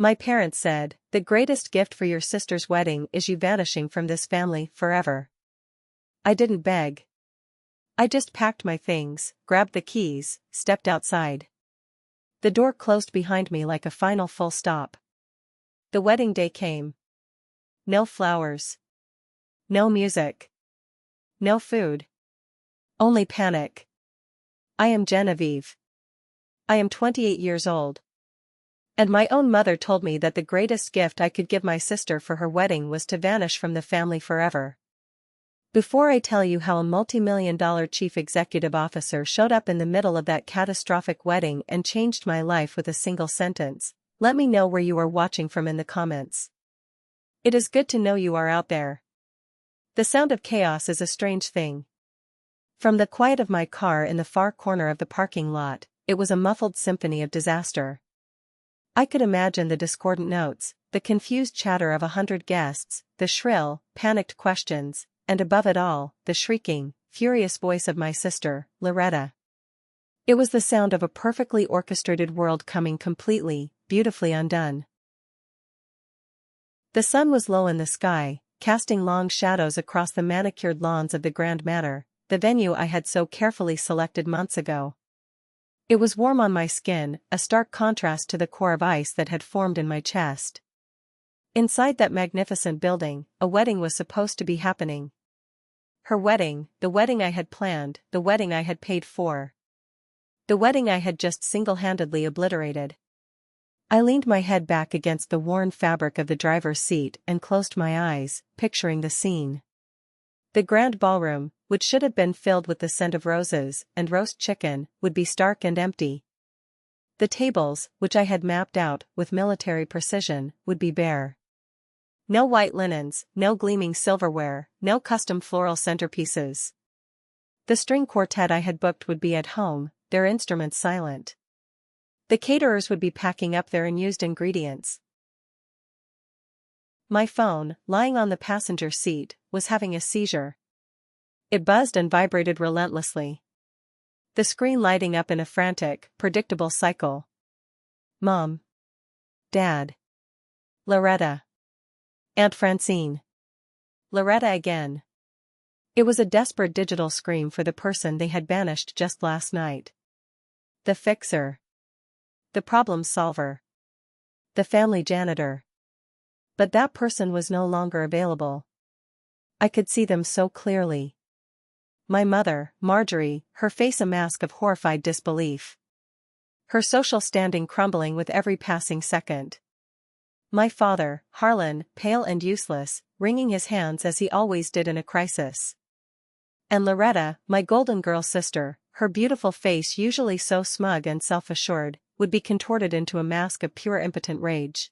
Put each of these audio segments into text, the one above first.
My parents said, the greatest gift for your sister's wedding is you vanishing from this family forever. I didn't beg. I just packed my things, grabbed the keys, stepped outside. The door closed behind me like a final full stop. The wedding day came. No flowers. No music. No food. Only panic. I am Genevieve. I am 28 years old. And my own mother told me that the greatest gift I could give my sister for her wedding was to vanish from the family forever. Before I tell you how a multi-million-dollar chief executive officer showed up in the middle of that catastrophic wedding and changed my life with a single sentence, let me know where you are watching from in the comments. It is good to know you are out there. The sound of chaos is a strange thing. From the quiet of my car in the far corner of the parking lot, it was a muffled symphony of disaster. I could imagine the discordant notes, the confused chatter of 100 guests, the shrill, panicked questions, and above it all, the shrieking, furious voice of my sister, Loretta. It was the sound of a perfectly orchestrated world coming completely, beautifully undone. The sun was low in the sky, casting long shadows across the manicured lawns of the Grand Manor, the venue I had so carefully selected months ago. It was warm on my skin, a stark contrast to the core of ice that had formed in my chest. Inside that magnificent building, a wedding was supposed to be happening. Her wedding, the wedding I had planned, the wedding I had paid for. The wedding I had just single-handedly obliterated. I leaned my head back against the worn fabric of the driver's seat and closed my eyes, picturing the scene. The grand ballroom, which should have been filled with the scent of roses and roast chicken, would be stark and empty. The tables, which I had mapped out with military precision, would be bare. No white linens, no gleaming silverware, no custom floral centerpieces. The string quartet I had booked would be at home, their instruments silent. The caterers would be packing up their unused ingredients. My phone, lying on the passenger seat, was having a seizure. It buzzed and vibrated relentlessly. The screen lighting up in a frantic, predictable cycle. Mom. Dad. Loretta. Aunt Francine. Loretta again. It was a desperate digital scream for the person they had banished just last night. The fixer. The problem solver. The family janitor. But that person was no longer available. I could see them so clearly. My mother, Marjorie, her face a mask of horrified disbelief. Her social standing crumbling with every passing second. My father, Harlan, pale and useless, wringing his hands as he always did in a crisis. And Loretta, my golden girl sister, her beautiful face usually so smug and self-assured, would be contorted into a mask of pure impotent rage.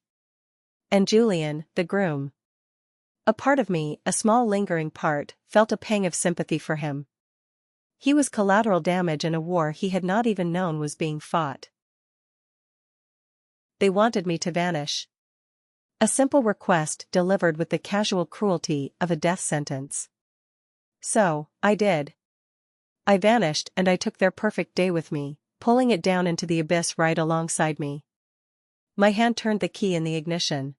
And Julian, the groom. A part of me, a small lingering part, felt a pang of sympathy for him. He was collateral damage in a war he had not even known was being fought. They wanted me to vanish. A simple request delivered with the casual cruelty of a death sentence. So, I did. I vanished and I took their perfect day with me, pulling it down into the abyss right alongside me. My hand turned the key in the ignition.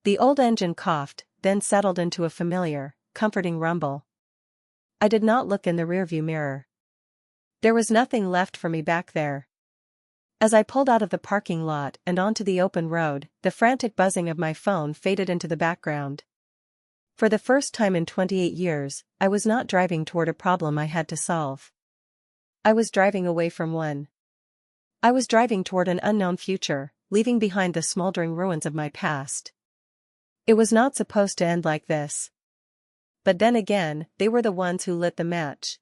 The old engine coughed, then settled into a familiar, comforting rumble. I did not look in the rearview mirror. There was nothing left for me back there. As I pulled out of the parking lot and onto the open road, the frantic buzzing of my phone faded into the background. For the first time in 28 years, I was not driving toward a problem I had to solve. I was driving away from one. I was driving toward an unknown future, leaving behind the smoldering ruins of my past. It was not supposed to end like this. But then again, they were the ones who lit the match.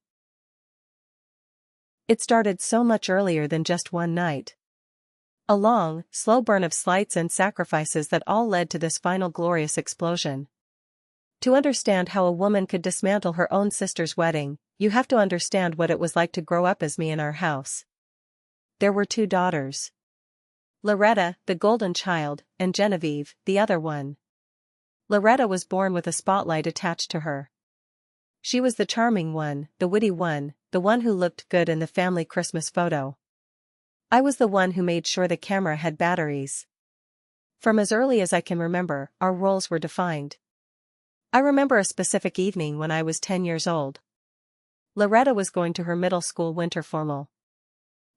It started so much earlier than just one night. A long, slow burn of slights and sacrifices that all led to this final glorious explosion. To understand how a woman could dismantle her own sister's wedding, you have to understand what it was like to grow up as me in our house. There were 2 daughters. Loretta, the golden child, and Genevieve, the other one. Loretta was born with a spotlight attached to her. She was the charming one, the witty one, the one who looked good in the family Christmas photo. I was the one who made sure the camera had batteries. From as early as I can remember, our roles were defined. I remember a specific evening when I was 10 years old. Loretta was going to her middle school winter formal.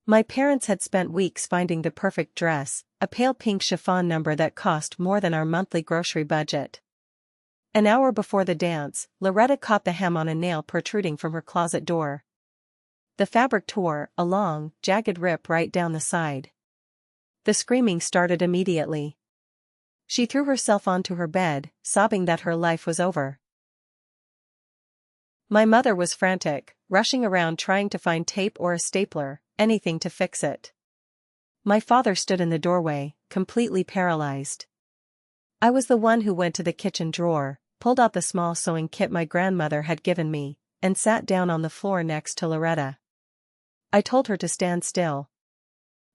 My parents had spent weeks finding the perfect dress, a pale pink chiffon number that cost more than our monthly grocery budget. An hour before the dance, Loretta caught the hem on a nail protruding from her closet door. The fabric tore, a long, jagged rip right down the side. The screaming started immediately. She threw herself onto her bed, sobbing that her life was over. My mother was frantic, rushing around trying to find tape or a stapler, anything to fix it. My father stood in the doorway, completely paralyzed. I was the one who went to the kitchen drawer, pulled out the small sewing kit my grandmother had given me, and sat down on the floor next to Loretta. I told her to stand still.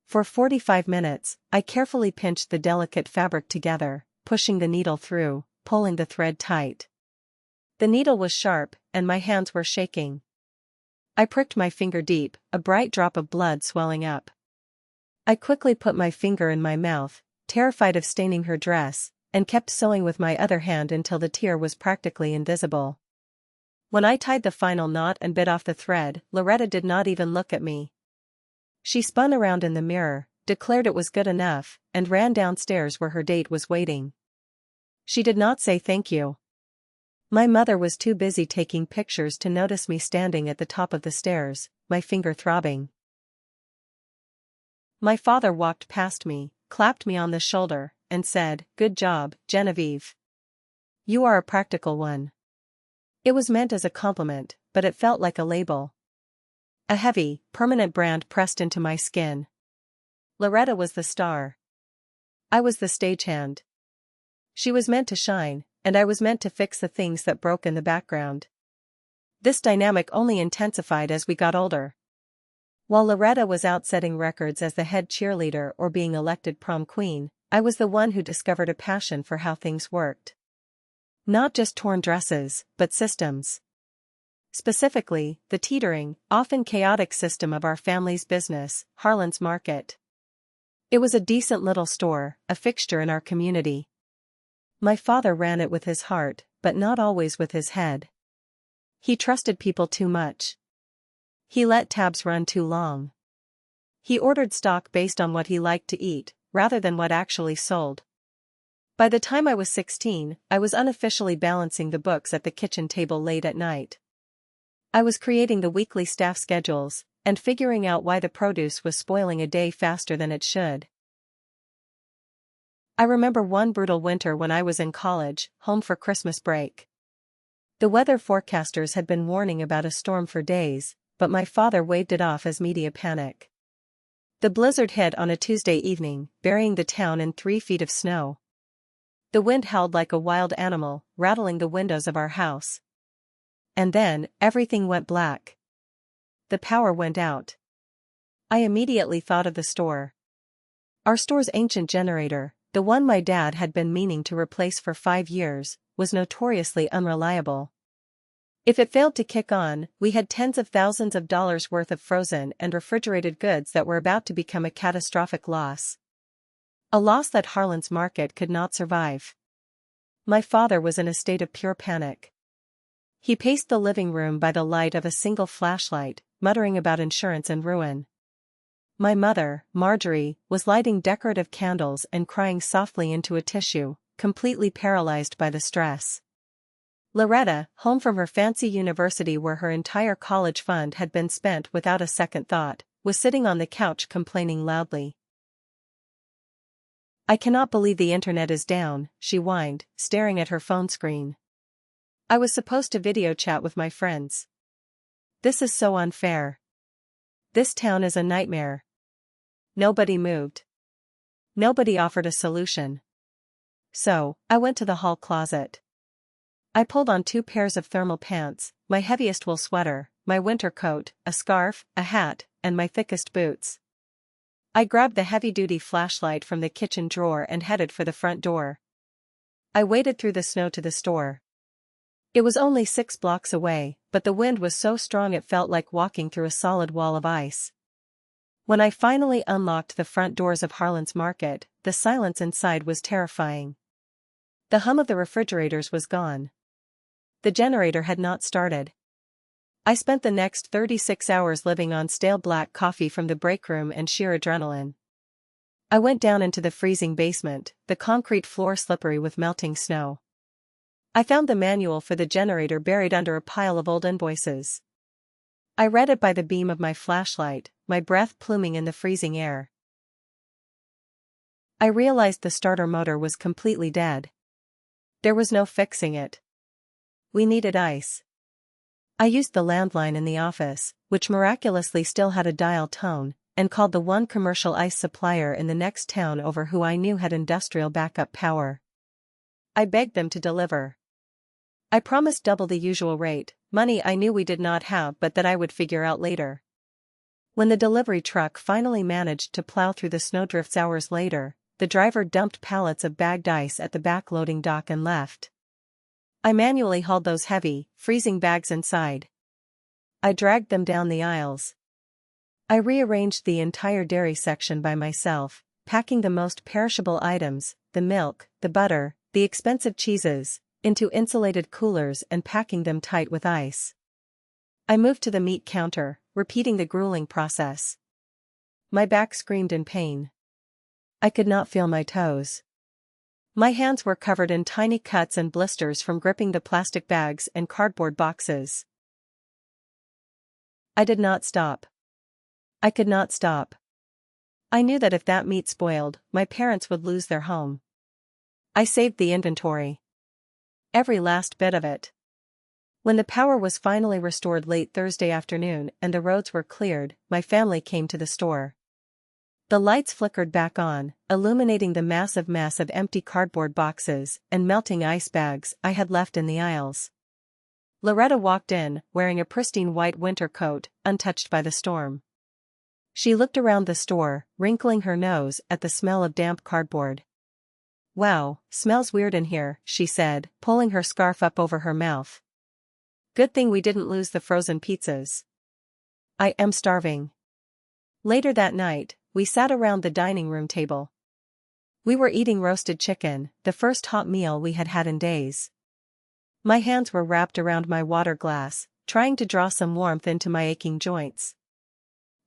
For 45 minutes, I carefully pinched the delicate fabric together, pushing the needle through, pulling the thread tight. The needle was sharp, and my hands were shaking. I pricked my finger deep, a bright drop of blood swelling up. I quickly put my finger in my mouth, terrified of staining her dress, and kept sewing with my other hand until the tear was practically invisible. When I tied the final knot and bit off the thread, Loretta did not even look at me. She spun around in the mirror, declared it was good enough, and ran downstairs where her date was waiting. She did not say thank you. My mother was too busy taking pictures to notice me standing at the top of the stairs, my finger throbbing. My father walked past me, clapped me on the shoulder, and said, "Good job, Genevieve. You are a practical one." It was meant as a compliment, but it felt like a label. A heavy, permanent brand pressed into my skin. Loretta was the star. I was the stagehand. She was meant to shine, and I was meant to fix the things that broke in the background. This dynamic only intensified as we got older. While Loretta was out setting records as the head cheerleader or being elected prom queen, I was the one who discovered a passion for how things worked. Not just torn dresses, but systems. Specifically, the teetering, often chaotic system of our family's business, Harlan's Market. It was a decent little store, a fixture in our community. My father ran it with his heart, but not always with his head. He trusted people too much. He let tabs run too long. He ordered stock based on what he liked to eat, rather than what actually sold. By the time I was 16, I was unofficially balancing the books at the kitchen table late at night. I was creating the weekly staff schedules, and figuring out why the produce was spoiling a day faster than it should. I remember one brutal winter when I was in college, home for Christmas break. The weather forecasters had been warning about a storm for days, but my father waved it off as media panic. The blizzard hit on a Tuesday evening, burying the town in 3 feet of snow. The wind howled like a wild animal, rattling the windows of our house. And then, everything went black. The power went out. I immediately thought of the store. Our store's ancient generator, the one my dad had been meaning to replace for 5 years, was notoriously unreliable. If it failed to kick on, we had tens of thousands of dollars worth of frozen and refrigerated goods that were about to become a catastrophic loss. A loss that Harlan's Market could not survive. My father was in a state of pure panic. He paced the living room by the light of a single flashlight, muttering about insurance and ruin. My mother, Marjorie, was lighting decorative candles and crying softly into a tissue, completely paralyzed by the stress. Loretta, home from her fancy university where her entire college fund had been spent without a second thought, was sitting on the couch complaining loudly. "I cannot believe the internet is down," she whined, staring at her phone screen. "I was supposed to video chat with my friends. This is so unfair. This town is a nightmare." Nobody moved. Nobody offered a solution. So, I went to the hall closet. I pulled on 2 pairs of thermal pants, my heaviest wool sweater, my winter coat, a scarf, a hat, and my thickest boots. I grabbed the heavy-duty flashlight from the kitchen drawer and headed for the front door. I waded through the snow to the store. It was only 6 blocks away, but the wind was so strong it felt like walking through a solid wall of ice. When I finally unlocked the front doors of Harlan's Market, the silence inside was terrifying. The hum of the refrigerators was gone. The generator had not started. I spent the next 36 hours living on stale black coffee from the break room and sheer adrenaline. I went down into the freezing basement, the concrete floor slippery with melting snow. I found the manual for the generator buried under a pile of old invoices. I read it by the beam of my flashlight, my breath pluming in the freezing air. I realized the starter motor was completely dead. There was no fixing it. We needed ice. I used the landline in the office, which miraculously still had a dial tone, and called the one commercial ice supplier in the next town over who I knew had industrial backup power. I begged them to deliver. I promised double the usual rate, money I knew we did not have but that I would figure out later. When the delivery truck finally managed to plow through the snowdrifts hours later, the driver dumped pallets of bagged ice at the back loading dock and left. I manually hauled those heavy, freezing bags inside. I dragged them down the aisles. I rearranged the entire dairy section by myself, packing the most perishable items, the milk, the butter, the expensive cheeses, into insulated coolers and packing them tight with ice. I moved to the meat counter, repeating the grueling process. My back screamed in pain. I could not feel my toes. My hands were covered in tiny cuts and blisters from gripping the plastic bags and cardboard boxes. I did not stop. I could not stop. I knew that if that meat spoiled, my parents would lose their home. I saved the inventory. Every last bit of it. When the power was finally restored late Thursday afternoon and the roads were cleared, my family came to the store. The lights flickered back on, illuminating the massive mess of empty cardboard boxes and melting ice bags I had left in the aisles. Loretta walked in, wearing a pristine white winter coat, untouched by the storm. She looked around the store, wrinkling her nose at the smell of damp cardboard. "Wow, smells weird in here," she said, pulling her scarf up over her mouth. "Good thing we didn't lose the frozen pizzas. I am starving." Later that night, we sat around the dining room table. We were eating roasted chicken, the first hot meal we had had in days. My hands were wrapped around my water glass, trying to draw some warmth into my aching joints.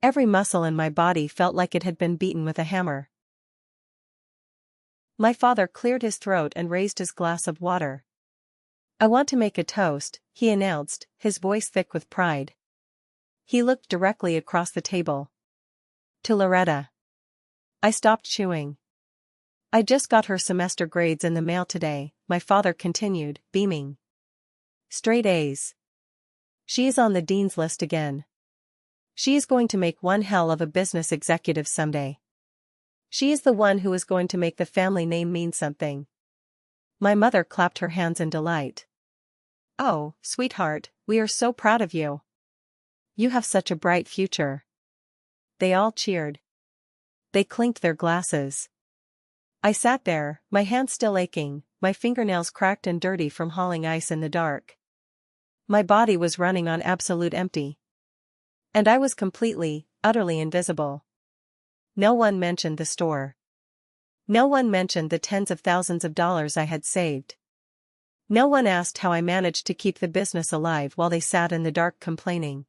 Every muscle in my body felt like it had been beaten with a hammer. My father cleared his throat and raised his glass of water. "I want to make a toast," he announced, his voice thick with pride. He looked directly across the table. "To Loretta." I stopped chewing. "I just got her semester grades in the mail today," my father continued, beaming. "Straight A's. She is on the dean's list again. She is going to make one hell of a business executive someday. She is the one who is going to make the family name mean something." My mother clapped her hands in delight. "Oh, sweetheart, we are so proud of you. You have such a bright future." They all cheered. They clinked their glasses. I sat there, my hands still aching, my fingernails cracked and dirty from hauling ice in the dark. My body was running on absolute empty. And I was completely, utterly invisible. No one mentioned the store. No one mentioned the tens of thousands of dollars I had saved. No one asked how I managed to keep the business alive while they sat in the dark complaining.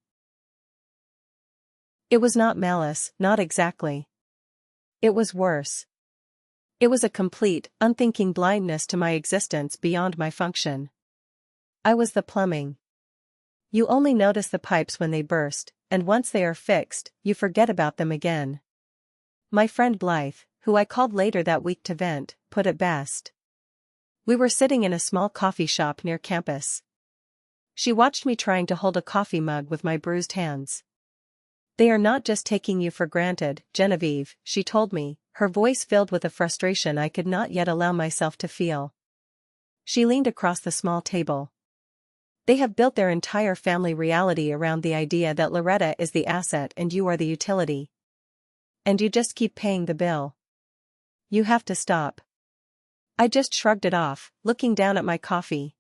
It was not malice, not exactly. It was worse. It was a complete, unthinking blindness to my existence beyond my function. I was the plumbing. You only notice the pipes when they burst, and once they are fixed, you forget about them again. My friend Blythe, who I called later that week to vent, put it best. We were sitting in a small coffee shop near campus. She watched me trying to hold a coffee mug with my bruised hands. "They are not just taking you for granted, Genevieve," she told me, her voice filled with a frustration I could not yet allow myself to feel. She leaned across the small table. "They have built their entire family reality around the idea that Loretta is the asset and you are the utility. And you just keep paying the bill. You have to stop." I just shrugged it off, looking down at my coffee.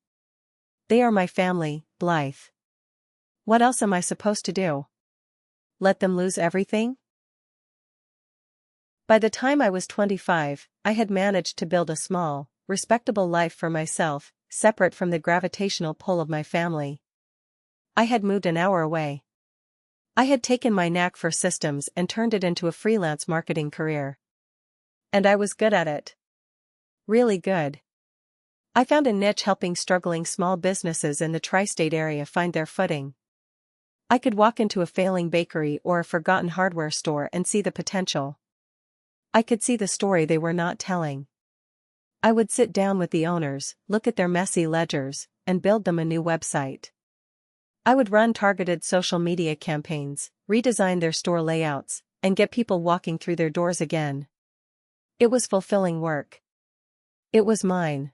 "They are my family, Blythe. What else am I supposed to do? Let them lose everything?" By the time I was 25, I had managed to build a small, respectable life for myself, separate from the gravitational pull of my family. I had moved an hour away. I had taken my knack for systems and turned it into a freelance marketing career. And I was good at it. Really good. I found a niche helping struggling small businesses in the tri-state area find their footing. I could walk into a failing bakery or a forgotten hardware store and see the potential. I could see the story they were not telling. I would sit down with the owners, look at their messy ledgers, and build them a new website. I would run targeted social media campaigns, redesign their store layouts, and get people walking through their doors again. It was fulfilling work. It was mine.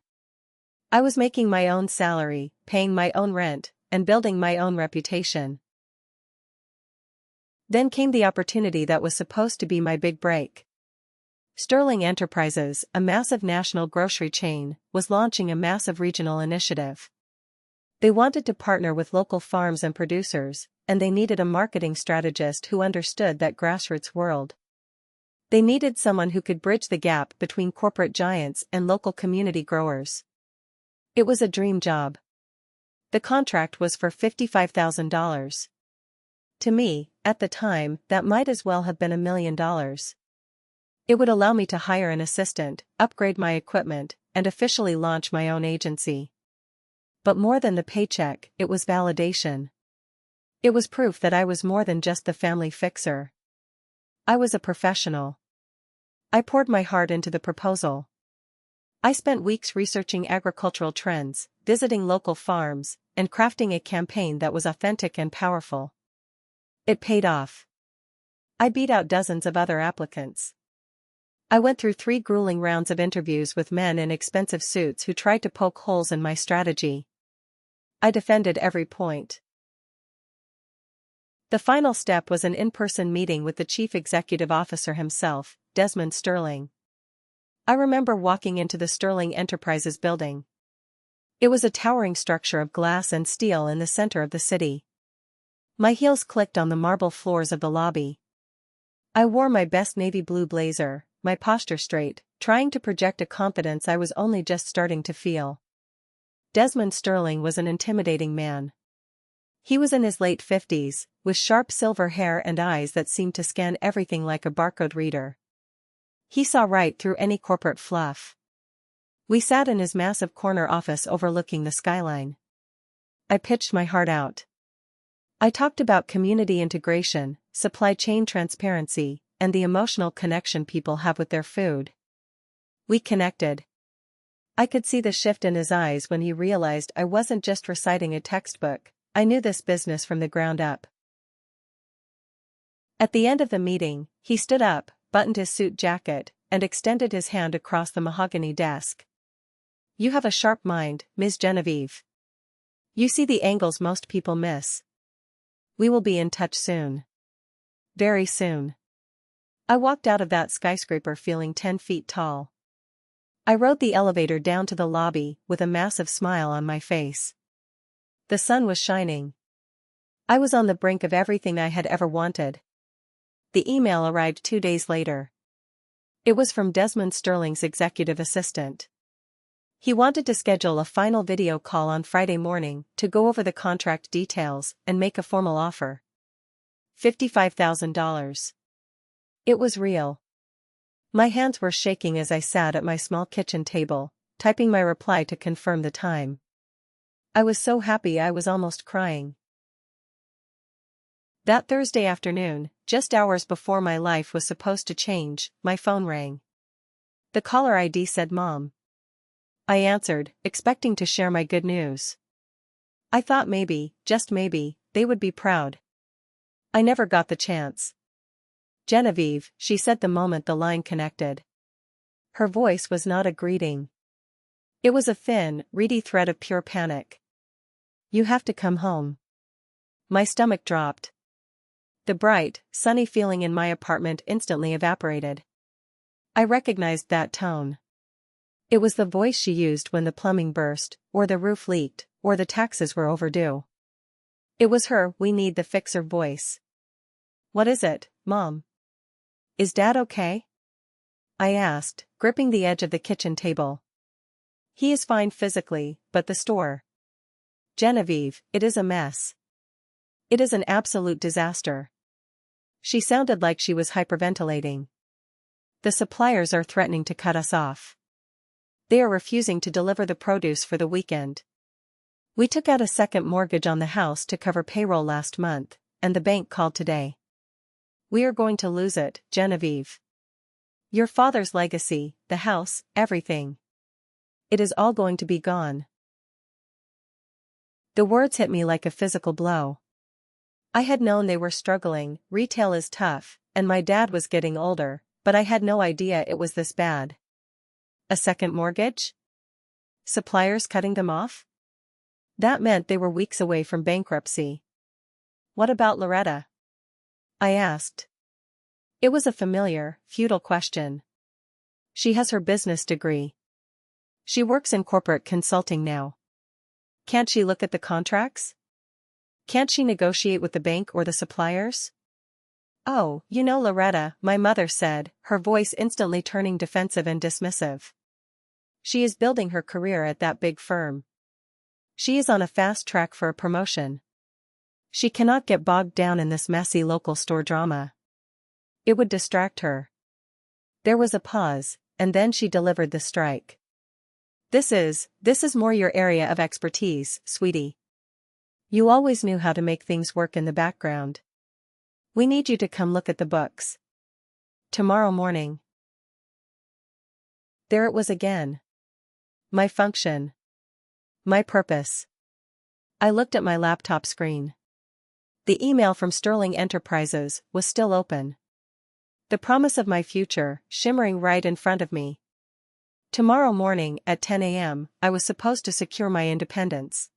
I was making my own salary, paying my own rent, and building my own reputation. Then came the opportunity that was supposed to be my big break. Sterling Enterprises, a massive national grocery chain, was launching a massive regional initiative. They wanted to partner with local farms and producers, and they needed a marketing strategist who understood that grassroots world. They needed someone who could bridge the gap between corporate giants and local community growers. It was a dream job. The contract was for $55,000. To me, at the time, that might as well have been $1 million. It would allow me to hire an assistant, upgrade my equipment, and officially launch my own agency. But more than the paycheck, it was validation. It was proof that I was more than just the family fixer. I was a professional. I poured my heart into the proposal. I spent weeks researching agricultural trends, visiting local farms, and crafting a campaign that was authentic and powerful. It paid off. I beat out dozens of other applicants. I went through 3 grueling rounds of interviews with men in expensive suits who tried to poke holes in my strategy. I defended every point. The final step was an in-person meeting with the chief executive officer himself, Desmond Sterling. I remember walking into the Sterling Enterprises building. It was a towering structure of glass and steel in the center of the city. My heels clicked on the marble floors of the lobby. I wore my best navy blue blazer, my posture straight, trying to project a confidence I was only just starting to feel. Desmond Sterling was an intimidating man. He was in his late 50s, with sharp silver hair and eyes that seemed to scan everything like a barcode reader. He saw right through any corporate fluff. We sat in his massive corner office overlooking the skyline. I pitched my heart out. I talked about community integration, supply chain transparency, and the emotional connection people have with their food. We connected. I could see the shift in his eyes when he realized I wasn't just reciting a textbook, I knew this business from the ground up. At the end of the meeting, he stood up, buttoned his suit jacket, and extended his hand across the mahogany desk. "You have a sharp mind, Ms. Genevieve. You see the angles most people miss. We will be in touch soon. Very soon." I walked out of that skyscraper feeling 10 feet tall. I rode the elevator down to the lobby with a massive smile on my face. The sun was shining. I was on the brink of everything I had ever wanted. The email arrived 2 days later. It was from Desmond Sterling's executive assistant. He wanted to schedule a final video call on Friday morning to go over the contract details and make a formal offer. $55,000. It was real. My hands were shaking as I sat at my small kitchen table, typing my reply to confirm the time. I was so happy I was almost crying. That Thursday afternoon, just hours before my life was supposed to change, my phone rang. The caller ID said Mom. I answered, expecting to share my good news. I thought maybe, just maybe, they would be proud. I never got the chance. "Genevieve," she said the moment the line connected. Her voice was not a greeting. It was a thin, reedy thread of pure panic. "You have to come home." My stomach dropped. The bright, sunny feeling in my apartment instantly evaporated. I recognized that tone. It was the voice she used when the plumbing burst, or the roof leaked, or the taxes were overdue. It was her "we need the fixer" voice. "What is it, Mom? Is Dad okay?" I asked, gripping the edge of the kitchen table. He is fine physically, but the store. Genevieve, it is a mess. It is an absolute disaster. She sounded like she was hyperventilating. The suppliers are threatening to cut us off. They are refusing to deliver the produce for the weekend. We took out a second mortgage on the house to cover payroll last month, and the bank called today. We are going to lose it, Genevieve. Your father's legacy, the house, everything. It is all going to be gone. The words hit me like a physical blow. I had known they were struggling, retail is tough, and my dad was getting older, but I had no idea it was this bad. A second mortgage? Suppliers cutting them off? That meant they were weeks away from bankruptcy. What about Loretta? I asked. It was a familiar, futile question. She has her business degree. She works in corporate consulting now. Can't she look at the contracts? Can't she negotiate with the bank or the suppliers? Oh, you know Loretta, my mother said, her voice instantly turning defensive and dismissive. She is building her career at that big firm. She is on a fast track for a promotion. She cannot get bogged down in this messy local store drama. It would distract her. There was a pause, and then she delivered the strike. This is more your area of expertise, sweetie. You always knew how to make things work in the background. We need you to come look at the books. Tomorrow morning. There it was again. My function. My purpose. I looked at my laptop screen. The email from Sterling Enterprises was still open. The promise of my future, shimmering right in front of me. Tomorrow morning at 10 a.m., I was supposed to secure my independence.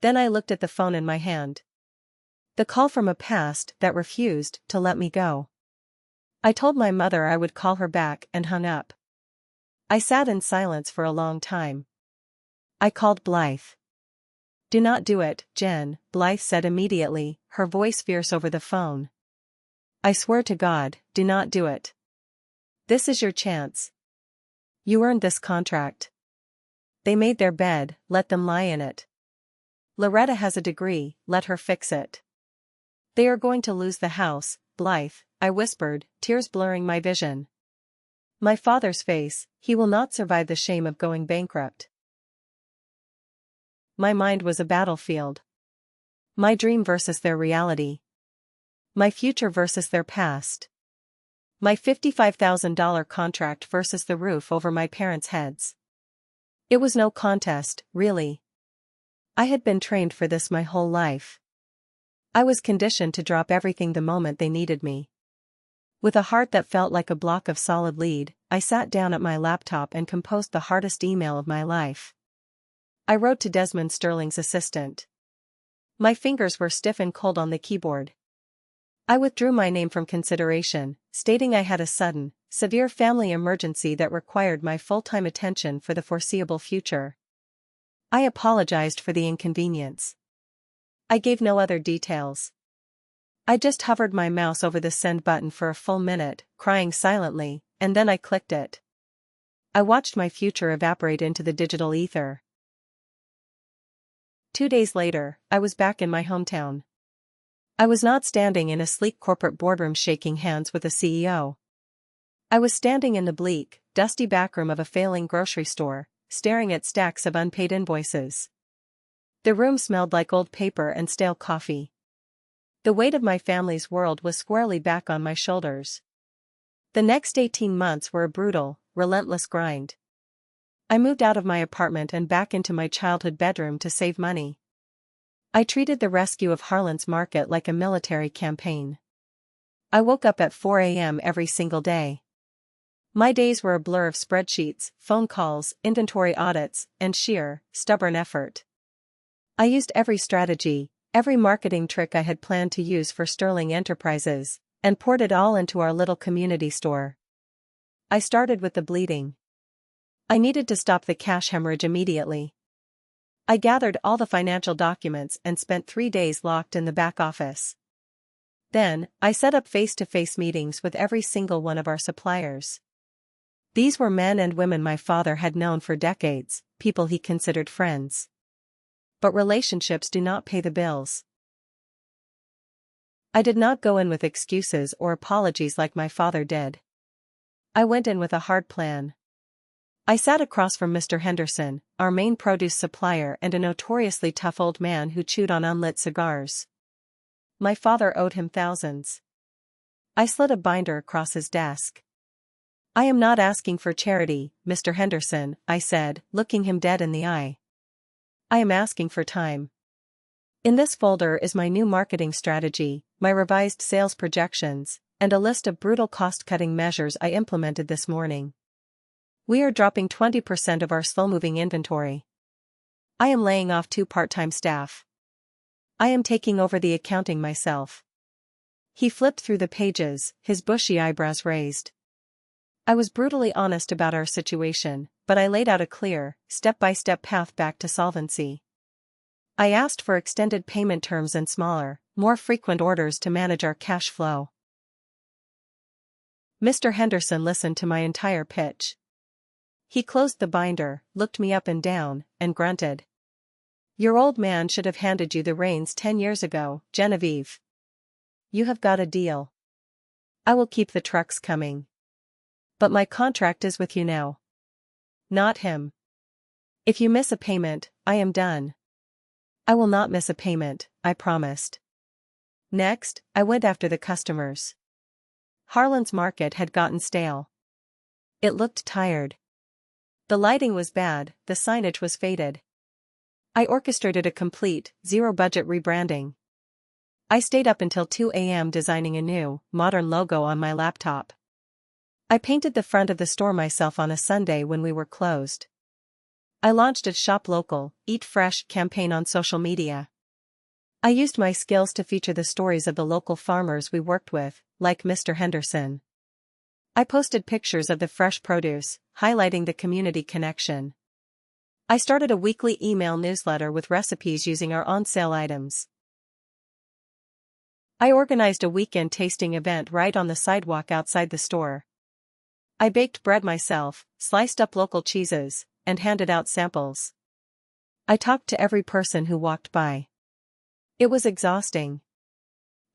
Then I looked at the phone in my hand. The call from a past that refused to let me go. I told my mother I would call her back and hung up. I sat in silence for a long time. I called Blythe. Do not do it, Jen, Blythe said immediately, her voice fierce over the phone. I swear to God, do not do it. This is your chance. You earned this contract. They made their bed, let them lie in it. Loretta has a degree, let her fix it. They are going to lose the house, Blythe, I whispered, tears blurring my vision. My father's face, he will not survive the shame of going bankrupt. My mind was a battlefield. My dream versus their reality. My future versus their past. My $55,000 contract versus the roof over my parents' heads. It was no contest, really. I had been trained for this my whole life. I was conditioned to drop everything the moment they needed me. With a heart that felt like a block of solid lead, I sat down at my laptop and composed the hardest email of my life. I wrote to Desmond Sterling's assistant. My fingers were stiff and cold on the keyboard. I withdrew my name from consideration, stating I had a sudden, severe family emergency that required my full-time attention for the foreseeable future. I apologized for the inconvenience. I gave no other details. I just hovered my mouse over the send button for a full minute, crying silently, and then I clicked it. I watched my future evaporate into the digital ether. 2 days later, I was back in my hometown. I was not standing in a sleek corporate boardroom shaking hands with a CEO. I was standing in the bleak, dusty backroom of a failing grocery store, staring at stacks of unpaid invoices. The room smelled like old paper and stale coffee. The weight of my family's world was squarely back on my shoulders. The next 18 months were a brutal, relentless grind. I moved out of my apartment and back into my childhood bedroom to save money. I treated the rescue of Harlan's Market like a military campaign. I woke up at 4 a.m. every single day. My days were a blur of spreadsheets, phone calls, inventory audits, and sheer, stubborn effort. I used every strategy, every marketing trick I had planned to use for Sterling Enterprises, and poured it all into our little community store. I started with the bleeding. I needed to stop the cash hemorrhage immediately. I gathered all the financial documents and spent 3 days locked in the back office. Then, I set up face-to-face meetings with every single one of our suppliers. These were men and women my father had known for decades, people he considered friends. But relationships do not pay the bills. I did not go in with excuses or apologies like my father did. I went in with a hard plan. I sat across from Mr. Henderson, our main produce supplier and a notoriously tough old man who chewed on unlit cigars. My father owed him thousands. I slid a binder across his desk. "I am not asking for charity, Mr. Henderson," I said, looking him dead in the eye. "I am asking for time. In this folder is my new marketing strategy, my revised sales projections, and a list of brutal cost-cutting measures I implemented this morning. We are dropping 20% of our slow-moving inventory. I am laying off 2 part-time staff. I am taking over the accounting myself." He flipped through the pages, his bushy eyebrows raised. I was brutally honest about our situation, but I laid out a clear, step-by-step path back to solvency. I asked for extended payment terms and smaller, more frequent orders to manage our cash flow. Mr. Henderson listened to my entire pitch. He closed the binder, looked me up and down, and grunted. "Your old man should have handed you the reins 10 years ago, Genevieve. You have got a deal. I will keep the trucks coming. But my contract is with you now. Not him. If you miss a payment, I am done." "I will not miss a payment," I promised. Next, I went after the customers. Harlan's market had gotten stale. It looked tired. The lighting was bad, the signage was faded. I orchestrated a complete, zero-budget rebranding. I stayed up until 2 a.m. designing a new, modern logo on my laptop. I painted the front of the store myself on a Sunday when we were closed. I launched a Shop Local, Eat Fresh campaign on social media. I used my skills to feature the stories of the local farmers we worked with, like Mr. Henderson. I posted pictures of the fresh produce, highlighting the community connection. I started a weekly email newsletter with recipes using our on-sale items. I organized a weekend tasting event right on the sidewalk outside the store. I baked bread myself, sliced up local cheeses, and handed out samples. I talked to every person who walked by. It was exhausting.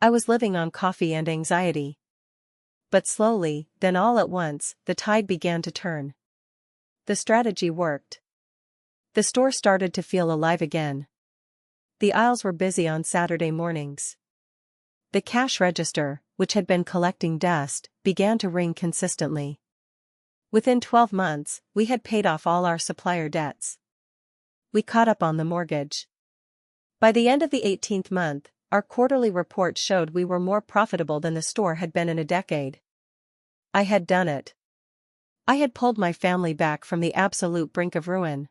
I was living on coffee and anxiety. But slowly, then all at once, the tide began to turn. The strategy worked. The store started to feel alive again. The aisles were busy on Saturday mornings. The cash register, which had been collecting dust, began to ring consistently. Within 12 months, we had paid off all our supplier debts. We caught up on the mortgage. By the end of the 18th month, our quarterly report showed we were more profitable than the store had been in a decade. I had done it. I had pulled my family back from the absolute brink of ruin.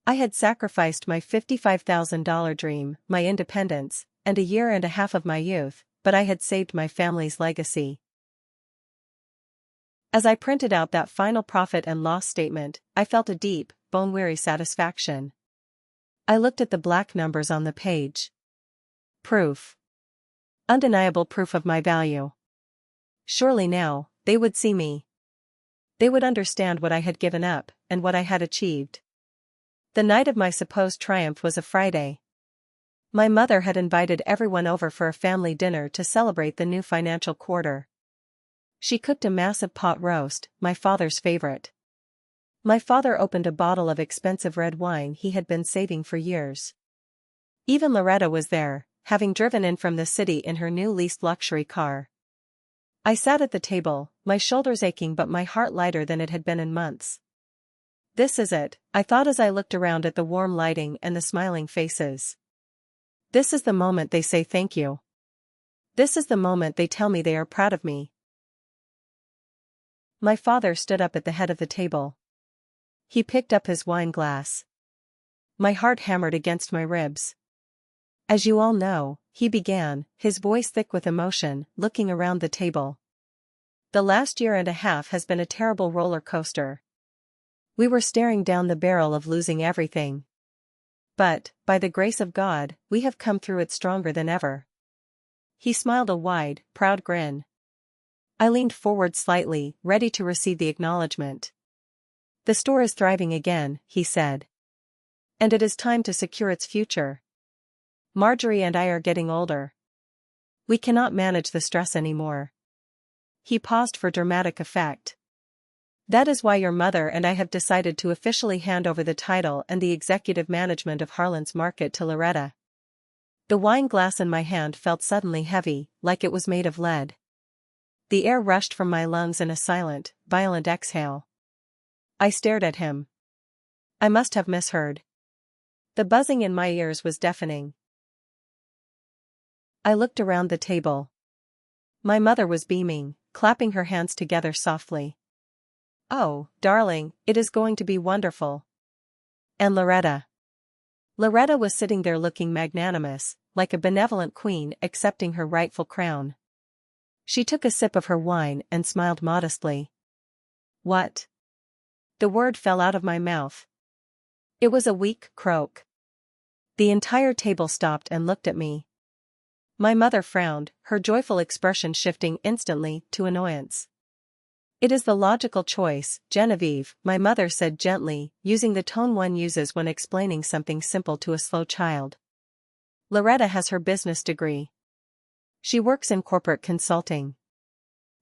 I had sacrificed my $55,000 dream, my independence, and 1.5 years of my youth, but I had saved my family's legacy. As I printed out that final profit and loss statement, I felt a deep, bone-weary satisfaction. I looked at the black numbers on the page. Proof. Undeniable proof of my value. Surely now, they would see me. They would understand what I had given up, and what I had achieved. The night of my supposed triumph was a Friday. My mother had invited everyone over for a family dinner to celebrate the new financial quarter. She cooked a massive pot roast, my father's favorite. My father opened a bottle of expensive red wine he had been saving for years. Even Loretta was there, having driven in from the city in her new leased luxury car. I sat at the table, my shoulders aching but my heart lighter than it had been in months. This is it, I thought as I looked around at the warm lighting and the smiling faces. This is the moment they say thank you. This is the moment they tell me they are proud of me. My father stood up at the head of the table. He picked up his wine glass. My heart hammered against my ribs. "As you all know," he began, his voice thick with emotion, looking around the table. "The last 1.5 years has been a terrible roller coaster. We were staring down the barrel of losing everything. But, by the grace of God, we have come through it stronger than ever." He smiled a wide, proud grin. I leaned forward slightly, ready to receive the acknowledgement. The store is thriving again, he said. And it is time to secure its future. Marjorie and I are getting older. We cannot manage the stress anymore. He paused for dramatic effect. That is why your mother and I have decided to officially hand over the title and the executive management of Harlan's Market to Loretta. The wine glass in my hand felt suddenly heavy, like it was made of lead. The air rushed from my lungs in a silent, violent exhale. I stared at him. I must have misheard. The buzzing in my ears was deafening. I looked around the table. My mother was beaming, clapping her hands together softly. Oh, darling, it is going to be wonderful. And Loretta. Loretta was sitting there looking magnanimous, like a benevolent queen accepting her rightful crown. She took a sip of her wine and smiled modestly. What? The word fell out of my mouth. It was a weak croak. The entire table stopped and looked at me. My mother frowned, her joyful expression shifting instantly to annoyance. It is the logical choice, Genevieve, my mother said gently, using the tone one uses when explaining something simple to a slow child. Loretta has her business degree. She works in corporate consulting.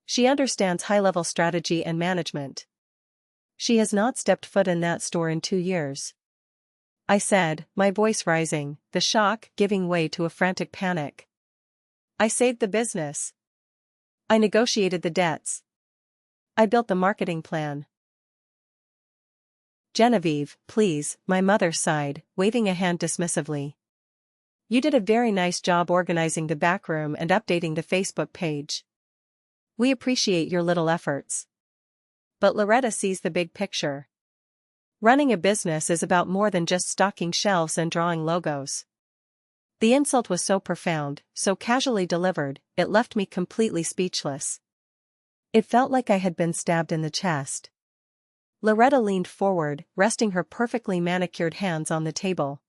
She understands high-level strategy and management. She has not stepped foot in that store in 2 years. I said, my voice rising, the shock giving way to a frantic panic. I saved the business. I negotiated the debts. I built the marketing plan. Genevieve, please, my mother sighed, waving a hand dismissively. You did a very nice job organizing the backroom and updating the Facebook page. We appreciate your little efforts. But Loretta sees the big picture. Running a business is about more than just stocking shelves and drawing logos. The insult was so profound, so casually delivered, it left me completely speechless. It felt like I had been stabbed in the chest. Loretta leaned forward, resting her perfectly manicured hands on the table.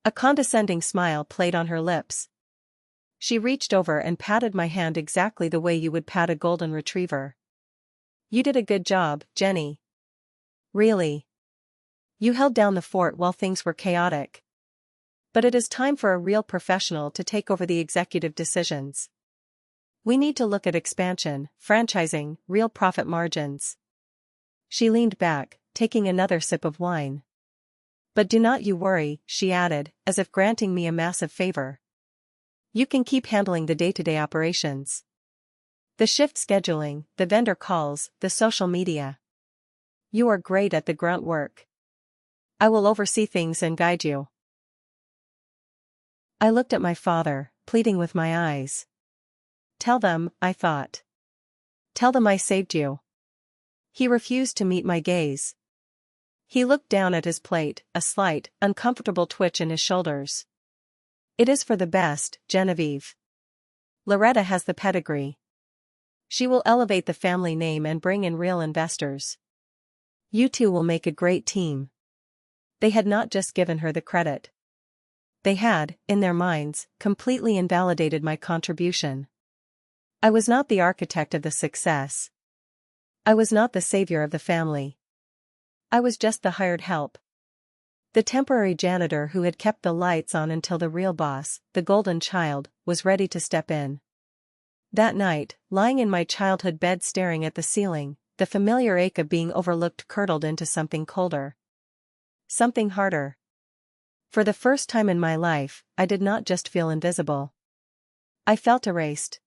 A condescending smile played on her lips. She reached over and patted my hand exactly the way you would pat a golden retriever. You did a good job, Jenny. Really. You held down the fort while things were chaotic. But it is time for a real professional to take over the executive decisions. We need to look at expansion, franchising, real profit margins. She leaned back, taking another sip of wine. But do not you worry, she added, as if granting me a massive favor. You can keep handling the day-to-day operations. The shift scheduling, the vendor calls, the social media. You are great at the grunt work. I will oversee things and guide you. I looked at my father, pleading with my eyes. Tell them, I thought. Tell them I saved you. He refused to meet my gaze. He looked down at his plate, a slight, uncomfortable twitch in his shoulders. It is for the best, Genevieve. Loretta has the pedigree. She will elevate the family name and bring in real investors. You two will make a great team. They had not just given her the credit. They had, in their minds, completely invalidated my contribution. I was not the architect of the success. I was not the savior of the family. I was just the hired help. The temporary janitor who had kept the lights on until the real boss, the golden child, was ready to step in. That night, lying in my childhood bed staring at the ceiling, the familiar ache of being overlooked curdled into something colder. Something harder. For the first time in my life, I did not just feel invisible. I felt erased.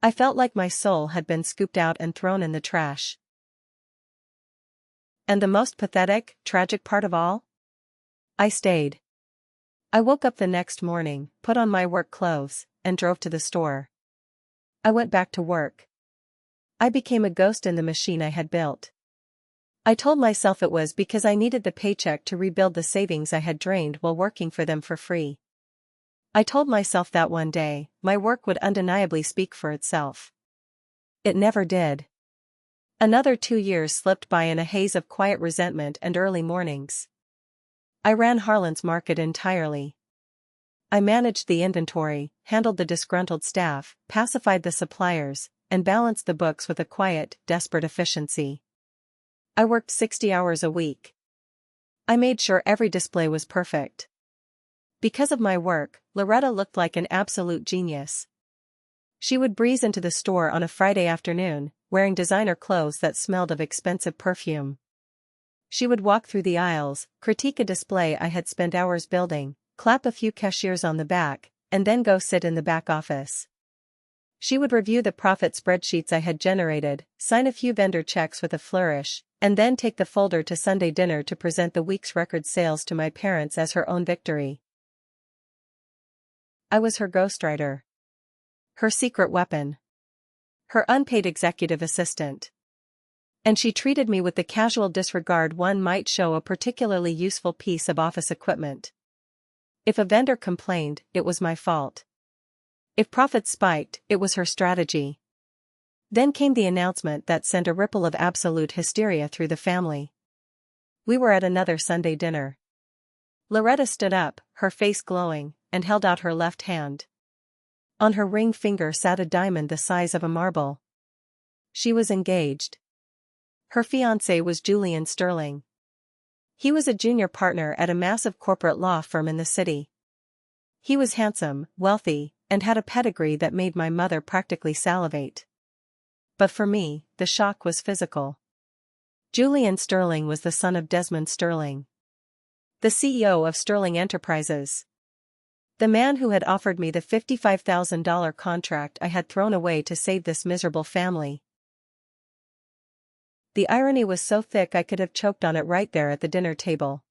I felt like my soul had been scooped out and thrown in the trash. And the most pathetic, tragic part of all? I stayed. I woke up the next morning, put on my work clothes, and drove to the store. I went back to work. I became a ghost in the machine I had built. I told myself it was because I needed the paycheck to rebuild the savings I had drained while working for them for free. I told myself that one day, my work would undeniably speak for itself. It never did. Another 2 years slipped by in a haze of quiet resentment and early mornings. I ran Harlan's Market entirely. I managed the inventory, handled the disgruntled staff, pacified the suppliers, and balanced the books with a quiet, desperate efficiency. I worked 60 hours a week. I made sure every display was perfect. Because of my work, Loretta looked like an absolute genius. She would breeze into the store on a Friday afternoon, wearing designer clothes that smelled of expensive perfume. She would walk through the aisles, critique a display I had spent hours building, clap a few cashiers on the back, and then go sit in the back office. She would review the profit spreadsheets I had generated, sign a few vendor checks with a flourish, and then take the folder to Sunday dinner to present the week's record sales to my parents as her own victory. I was her ghostwriter. Her secret weapon. Her unpaid executive assistant. And she treated me with the casual disregard one might show a particularly useful piece of office equipment. If a vendor complained, it was my fault. If profits spiked, it was her strategy. Then came the announcement that sent a ripple of absolute hysteria through the family. We were at another Sunday dinner. Loretta stood up, her face glowing, and held out her left hand. On her ring finger sat a diamond the size of a marble. She was engaged. Her fiancé was Julian Sterling. He was a junior partner at a massive corporate law firm in the city. He was handsome, wealthy, and had a pedigree that made my mother practically salivate. But for me, the shock was physical. Julian Sterling was the son of Desmond Sterling, the CEO of Sterling Enterprises. The man who had offered me the $55,000 contract I had thrown away to save this miserable family. The irony was so thick I could have choked on it right there at the dinner table.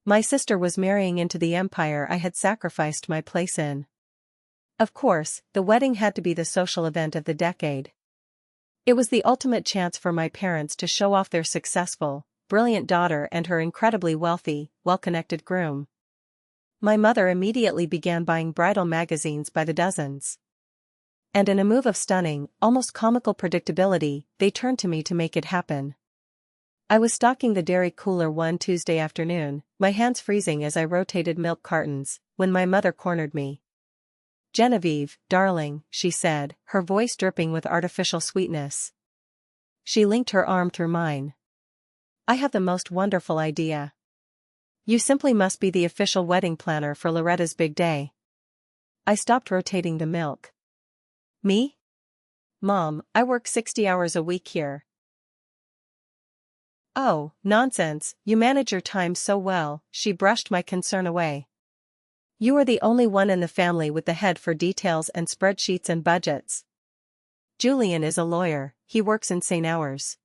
My sister was marrying into the empire I had sacrificed my place in. Of course, the wedding had to be the social event of the decade. It was the ultimate chance for my parents to show off their successful, brilliant daughter and her incredibly wealthy, well-connected groom. My mother immediately began buying bridal magazines by the dozens. And in a move of stunning, almost comical predictability, they turned to me to make it happen. I was stocking the dairy cooler one Tuesday afternoon, my hands freezing as I rotated milk cartons, when my mother cornered me. "Genevieve, darling," she said, her voice dripping with artificial sweetness. She linked her arm through mine. "I have the most wonderful idea. You simply must be the official wedding planner for Loretta's big day." I stopped rotating the milk. "Me? Mom, I work 60 hours a week here." "Oh, nonsense, you manage your time so well," she brushed my concern away. "You are the only one in the family with the head for details and spreadsheets and budgets. Julian is a lawyer, he works insane hours.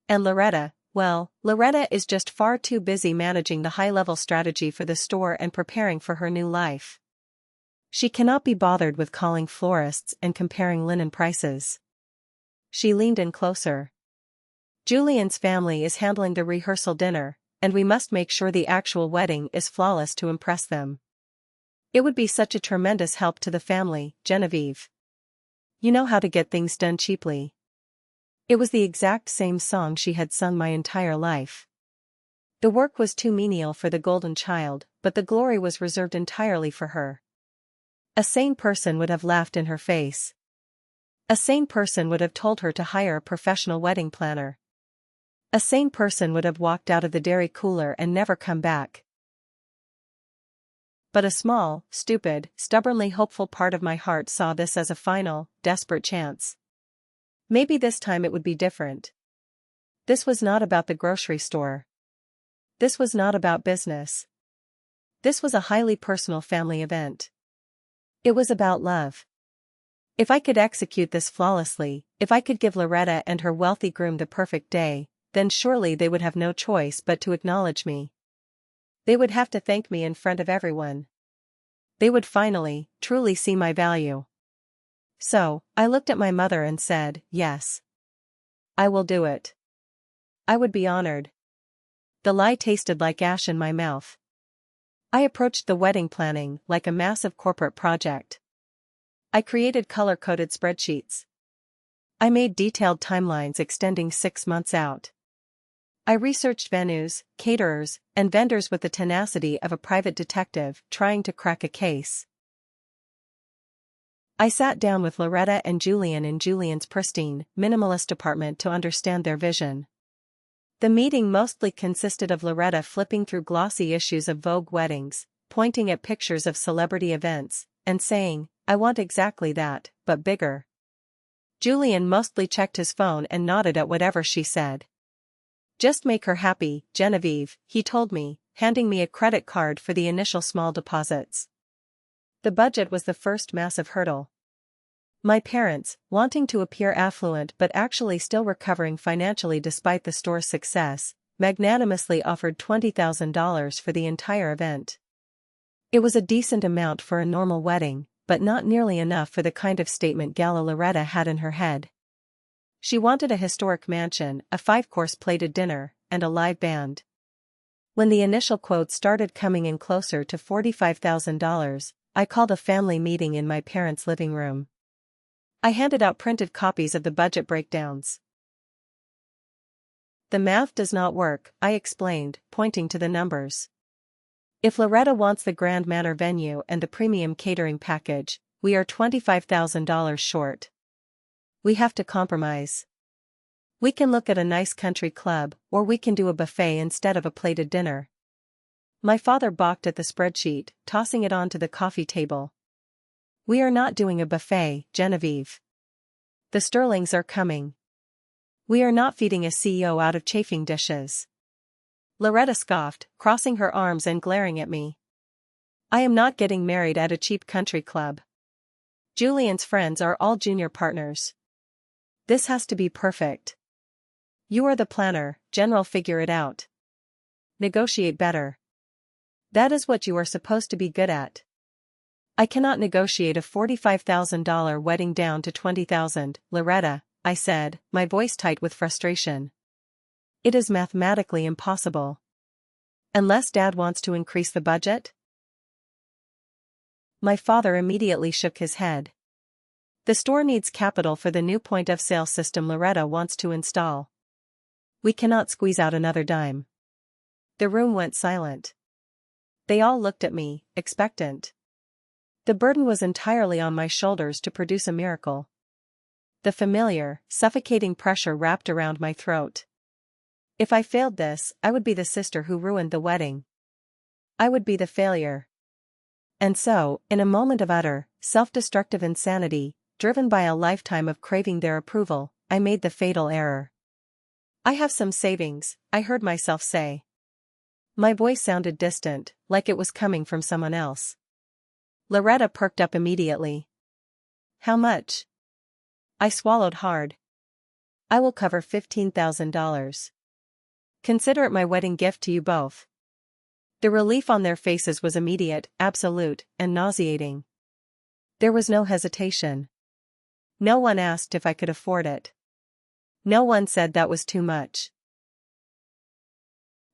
And Loretta, well, Loretta is just far too busy managing the high-level strategy for the store and preparing for her new life. She cannot be bothered with calling florists and comparing linen prices." She leaned in closer. "Julian's family is handling the rehearsal dinner, and we must make sure the actual wedding is flawless to impress them. It would be such a tremendous help to the family, Genevieve. You know how to get things done cheaply." It was the exact same song she had sung my entire life. The work was too menial for the golden child, but the glory was reserved entirely for her. A sane person would have laughed in her face. A sane person would have told her to hire a professional wedding planner. A sane person would have walked out of the dairy cooler and never come back. But a small, stupid, stubbornly hopeful part of my heart saw this as a final, desperate chance. Maybe this time it would be different. This was not about the grocery store. This was not about business. This was a highly personal family event. It was about love. If I could execute this flawlessly, if I could give Loretta and her wealthy groom the perfect day, then surely they would have no choice but to acknowledge me. They would have to thank me in front of everyone. They would finally, truly see my value. So, I looked at my mother and said, "Yes. I will do it. I would be honored." The lie tasted like ash in my mouth. I approached the wedding planning like a massive corporate project. I created color-coded spreadsheets. I made detailed timelines extending 6 months out. I researched venues, caterers, and vendors with the tenacity of a private detective trying to crack a case. I sat down with Loretta and Julian in Julian's pristine, minimalist apartment to understand their vision. The meeting mostly consisted of Loretta flipping through glossy issues of Vogue weddings, pointing at pictures of celebrity events, and saying, "I want exactly that, but bigger." Julian mostly checked his phone and nodded at whatever she said. "Just make her happy, Genevieve," he told me, handing me a credit card for the initial small deposits. The budget was the first massive hurdle. My parents, wanting to appear affluent but actually still recovering financially despite the store's success, magnanimously offered $20,000 for the entire event. It was a decent amount for a normal wedding, but not nearly enough for the kind of statement gala Loretta had in her head. She wanted a historic mansion, a 5-course plated dinner, and a live band. When the initial quotes started coming in closer to $45,000, I called a family meeting in my parents' living room. I handed out printed copies of the budget breakdowns. "The math does not work," I explained, pointing to the numbers. "If Loretta wants the Grand Manor venue and the premium catering package, we are $25,000 short. We have to compromise. We can look at a nice country club, or we can do a buffet instead of a plated dinner." My father balked at the spreadsheet, tossing it onto the coffee table. "We are not doing a buffet, Genevieve. The Sterlings are coming. We are not feeding a CEO out of chafing dishes." Loretta scoffed, crossing her arms and glaring at me. "I am not getting married at a cheap country club. Julian's friends are all junior partners. This has to be perfect. You are the planner, General, figure it out. Negotiate better. That is what you are supposed to be good at. I cannot negotiate a $45,000 wedding down to $20,000, Loretta," I said, my voice tight with frustration. "It is mathematically impossible. Unless Dad wants to increase the budget?" My father immediately shook his head. "The store needs capital for the new point-of-sale system Loretta wants to install. We cannot squeeze out another dime." The room went silent. They all looked at me, expectant. The burden was entirely on my shoulders to produce a miracle. The familiar, suffocating pressure wrapped around my throat. If I failed this, I would be the sister who ruined the wedding. I would be the failure. And so, in a moment of utter, self-destructive insanity, driven by a lifetime of craving their approval, I made the fatal error. "I have some savings," I heard myself say. My voice sounded distant, like it was coming from someone else. Loretta perked up immediately. "How much?" I swallowed hard. "I will cover $15,000. Consider it my wedding gift to you both." The relief on their faces was immediate, absolute, and nauseating. There was no hesitation. No one asked if I could afford it. No one said that was too much.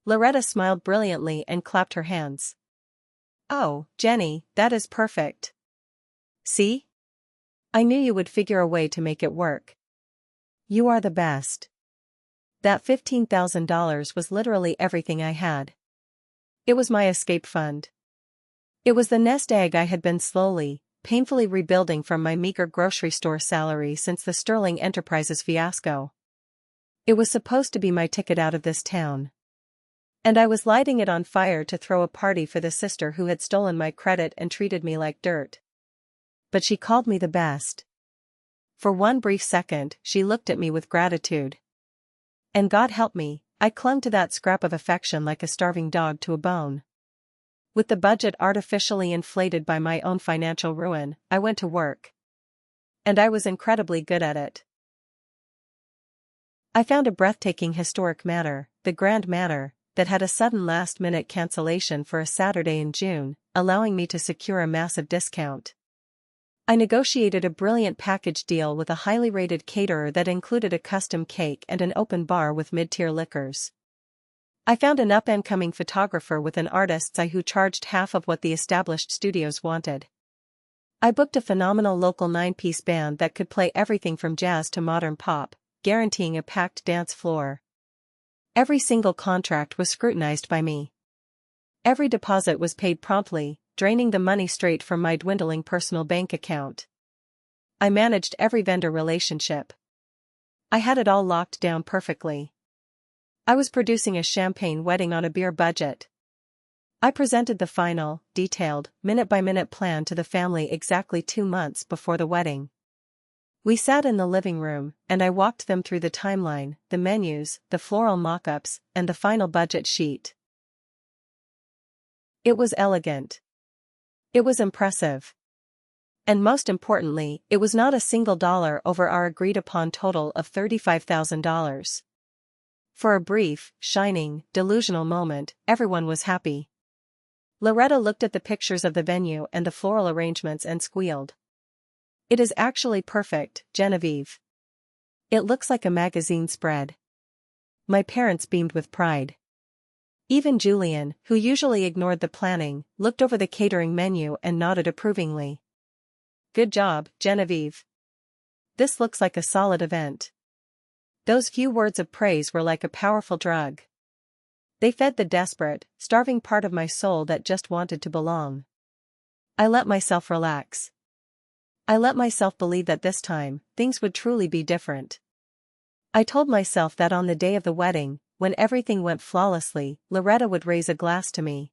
Loretta smiled brilliantly and clapped her hands. "Oh, Jenny, that is perfect. See? I knew you would figure a way to make it work. You are the best." That $15,000 was literally everything I had. It was my escape fund. It was the nest egg I had been slowly, painfully rebuilding from my meager grocery store salary since the Sterling Enterprises fiasco. It was supposed to be my ticket out of this town. And I was lighting it on fire to throw a party for the sister who had stolen my credit and treated me like dirt. But she called me the best. For one brief second, she looked at me with gratitude. And God help me, I clung to that scrap of affection like a starving dog to a bone. With the budget artificially inflated by my own financial ruin, I went to work. And I was incredibly good at it. I found a breathtaking historic manor, the Grand Manor, that had a sudden last-minute cancellation for a Saturday in June, allowing me to secure a massive discount. I negotiated a brilliant package deal with a highly rated caterer that included a custom cake and an open bar with mid-tier liquors. I found an up-and-coming photographer with an artist's eye who charged half of what the established studios wanted. I booked a phenomenal local 9-piece band that could play everything from jazz to modern pop, guaranteeing a packed dance floor. Every single contract was scrutinized by me. Every deposit was paid promptly, draining the money straight from my dwindling personal bank account. I managed every vendor relationship. I had it all locked down perfectly. I was producing a champagne wedding on a beer budget. I presented the final, detailed, minute-by-minute plan to the family exactly 2 months before the wedding. We sat in the living room, and I walked them through the timeline, the menus, the floral mock-ups, and the final budget sheet. It was elegant. It was impressive. And most importantly, it was not a single dollar over our agreed-upon total of $35,000. For a brief, shining, delusional moment, everyone was happy. Loretta looked at the pictures of the venue and the floral arrangements and squealed. "It is actually perfect, Genevieve. It looks like a magazine spread." My parents beamed with pride. Even Julian, who usually ignored the planning, looked over the catering menu and nodded approvingly. "Good job, Genevieve. This looks like a solid event." Those few words of praise were like a powerful drug. They fed the desperate, starving part of my soul that just wanted to belong. I let myself relax. I let myself believe that this time, things would truly be different. I told myself that on the day of the wedding, when everything went flawlessly, Loretta would raise a glass to me.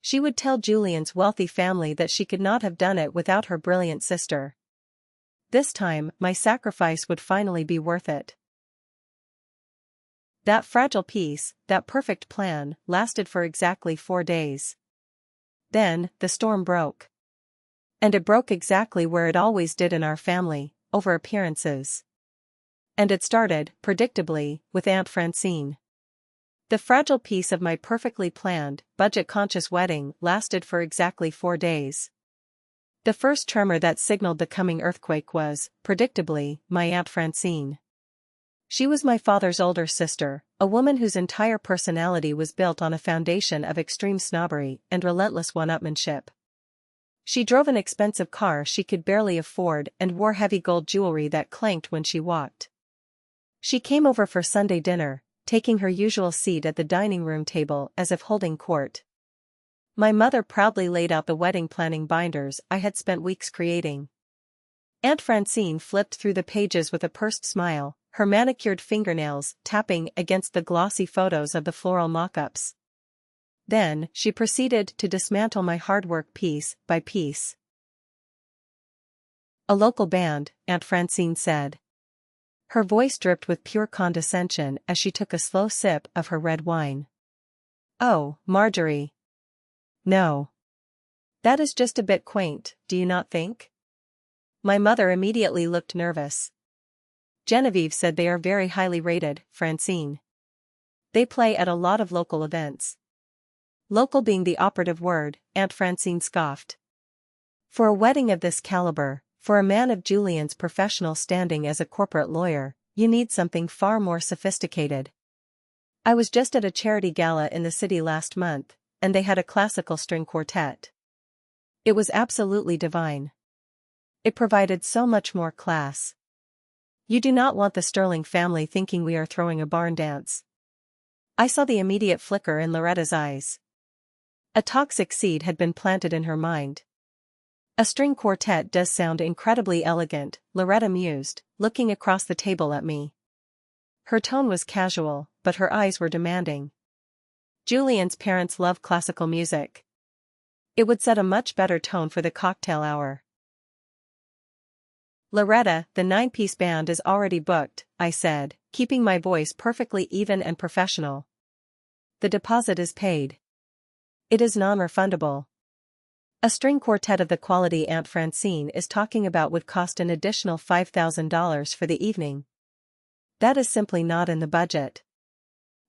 She would tell Julian's wealthy family that she could not have done it without her brilliant sister. This time, my sacrifice would finally be worth it. That fragile peace, that perfect plan, lasted for exactly 4 days. Then, the storm broke. And it broke exactly where it always did in our family, over appearances. And it started, predictably, with Aunt Francine. The fragile peace of my perfectly planned, budget-conscious wedding lasted for exactly 4 days. The first tremor that signaled the coming earthquake was, predictably, my Aunt Francine. She was my father's older sister, a woman whose entire personality was built on a foundation of extreme snobbery and relentless one-upmanship. She drove an expensive car she could barely afford and wore heavy gold jewelry that clanked when she walked. She came over for Sunday dinner, taking her usual seat at the dining room table as if holding court. My mother proudly laid out the wedding planning binders I had spent weeks creating. Aunt Francine flipped through the pages with a pursed smile, her manicured fingernails tapping against the glossy photos of the floral mock-ups. Then, she proceeded to dismantle my hard work piece by piece. "A local band," Aunt Francine said. Her voice dripped with pure condescension as she took a slow sip of her red wine. "Oh, Marjorie. No. That is just a bit quaint, do you not think?" My mother immediately looked nervous. "Genevieve said they are very highly rated, Francine. They play at a lot of local events." Local being the operative word, Aunt Francine scoffed. For a wedding of this caliber, for a man of Julian's professional standing as a corporate lawyer, you need something far more sophisticated. I was just at a charity gala in the city last month, and they had a classical string quartet. It was absolutely divine. It provided so much more class. You do not want the Sterling family thinking we are throwing a barn dance. I saw the immediate flicker in Loretta's eyes. A toxic seed had been planted in her mind. "A string quartet does sound incredibly elegant," Loretta mused, looking across the table at me. Her tone was casual, but her eyes were demanding. "Julian's parents love classical music. It would set a much better tone for the cocktail hour." "Loretta, the 9-piece band is already booked," I said, keeping my voice perfectly even and professional. "The deposit is paid. It is non-refundable. A string quartet of the quality Aunt Francine is talking about would cost an additional $5,000 for the evening. That is simply not in the budget.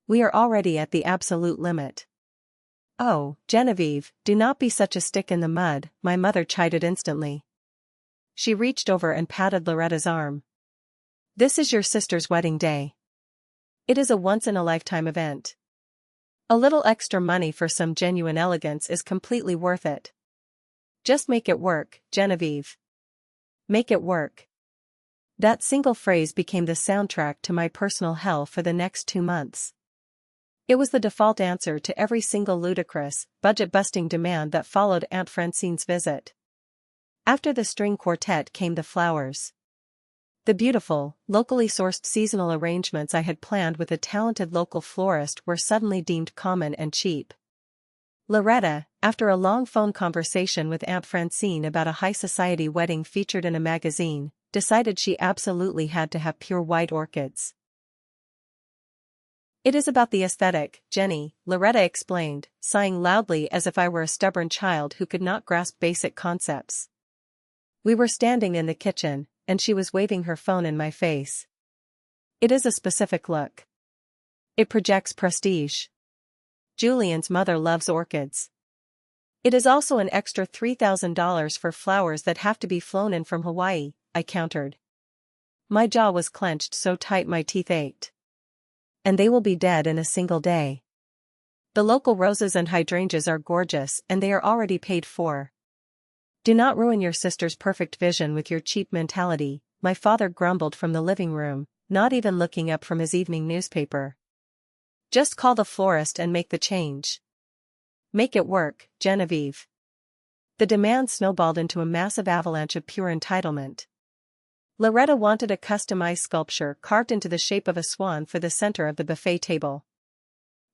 We are already at the absolute limit." "Oh, Genevieve, do not be such a stick in the mud," my mother chided instantly. She reached over and patted Loretta's arm. "This is your sister's wedding day. It is a once-in-a-lifetime event. A little extra money for some genuine elegance is completely worth it. Just make it work, Genevieve. Make it work." That single phrase became the soundtrack to my personal hell for the next 2 months. It was the default answer to every single ludicrous, budget-busting demand that followed Aunt Francine's visit. After the string quartet came the flowers. The beautiful, locally sourced seasonal arrangements I had planned with a talented local florist were suddenly deemed common and cheap. Loretta, after a long phone conversation with Aunt Francine about a high society wedding featured in a magazine, decided she absolutely had to have pure white orchids. "It is about the aesthetic, Jenny," Loretta explained, sighing loudly as if I were a stubborn child who could not grasp basic concepts. We were standing in the kitchen, and she was waving her phone in my face. "It is a specific look. It projects prestige. Julian's mother loves orchids. It is also an extra $3,000 for flowers that have to be flown in from Hawaii," I countered. My jaw was clenched so tight my teeth ached. "And they will be dead in a single day. The local roses and hydrangeas are gorgeous and they are already paid for. Do not ruin your sister's perfect vision with your cheap mentality," my father grumbled from the living room, not even looking up from his evening newspaper. "Just call the florist and make the change. Make it work, Genevieve." The demand snowballed into a massive avalanche of pure entitlement. Loretta wanted a customized sculpture carved into the shape of a swan for the center of the buffet table.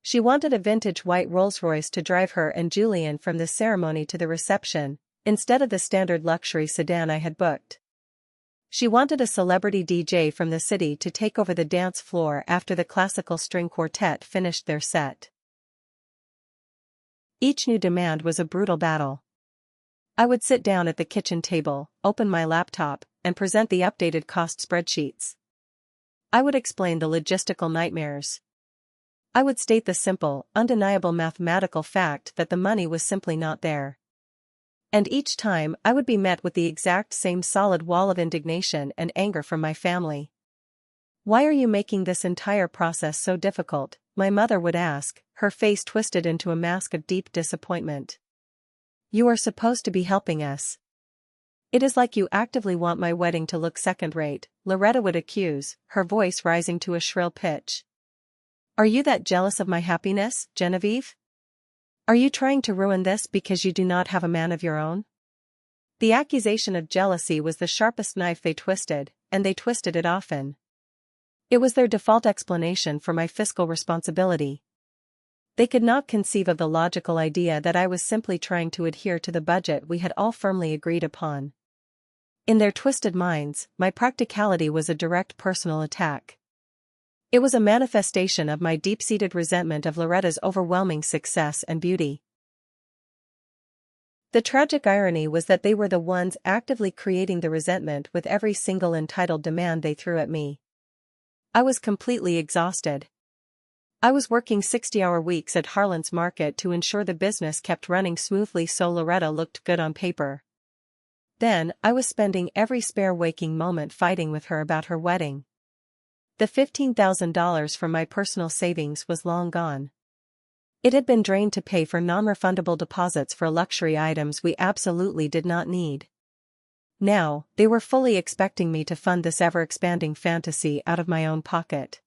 She wanted a vintage white Rolls-Royce to drive her and Julian from the ceremony to the reception, instead of the standard luxury sedan I had booked. She wanted a celebrity DJ from the city to take over the dance floor after the classical string quartet finished their set. Each new demand was a brutal battle. I would sit down at the kitchen table, open my laptop, and present the updated cost spreadsheets. I would explain the logistical nightmares. I would state the simple, undeniable mathematical fact that the money was simply not there. And each time I would be met with the exact same solid wall of indignation and anger from my family. "Why are you making this entire process so difficult?" my mother would ask, her face twisted into a mask of deep disappointment. "You are supposed to be helping us. It is like you actively want my wedding to look second-rate," Loretta would accuse, her voice rising to a shrill pitch. "Are you that jealous of my happiness, Genevieve? Are you trying to ruin this because you do not have a man of your own?" The accusation of jealousy was the sharpest knife they twisted, and they twisted it often. It was their default explanation for my fiscal responsibility. They could not conceive of the logical idea that I was simply trying to adhere to the budget we had all firmly agreed upon. In their twisted minds, my practicality was a direct personal attack. It was a manifestation of my deep-seated resentment of Loretta's overwhelming success and beauty. The tragic irony was that they were the ones actively creating the resentment with every single entitled demand they threw at me. I was completely exhausted. I was working 60-hour weeks at Harlan's Market to ensure the business kept running smoothly so Loretta looked good on paper. Then, I was spending every spare waking moment fighting with her about her wedding. The $15,000 from my personal savings was long gone. It had been drained to pay for non-refundable deposits for luxury items we absolutely did not need. Now, they were fully expecting me to fund this ever-expanding fantasy out of my own pocket.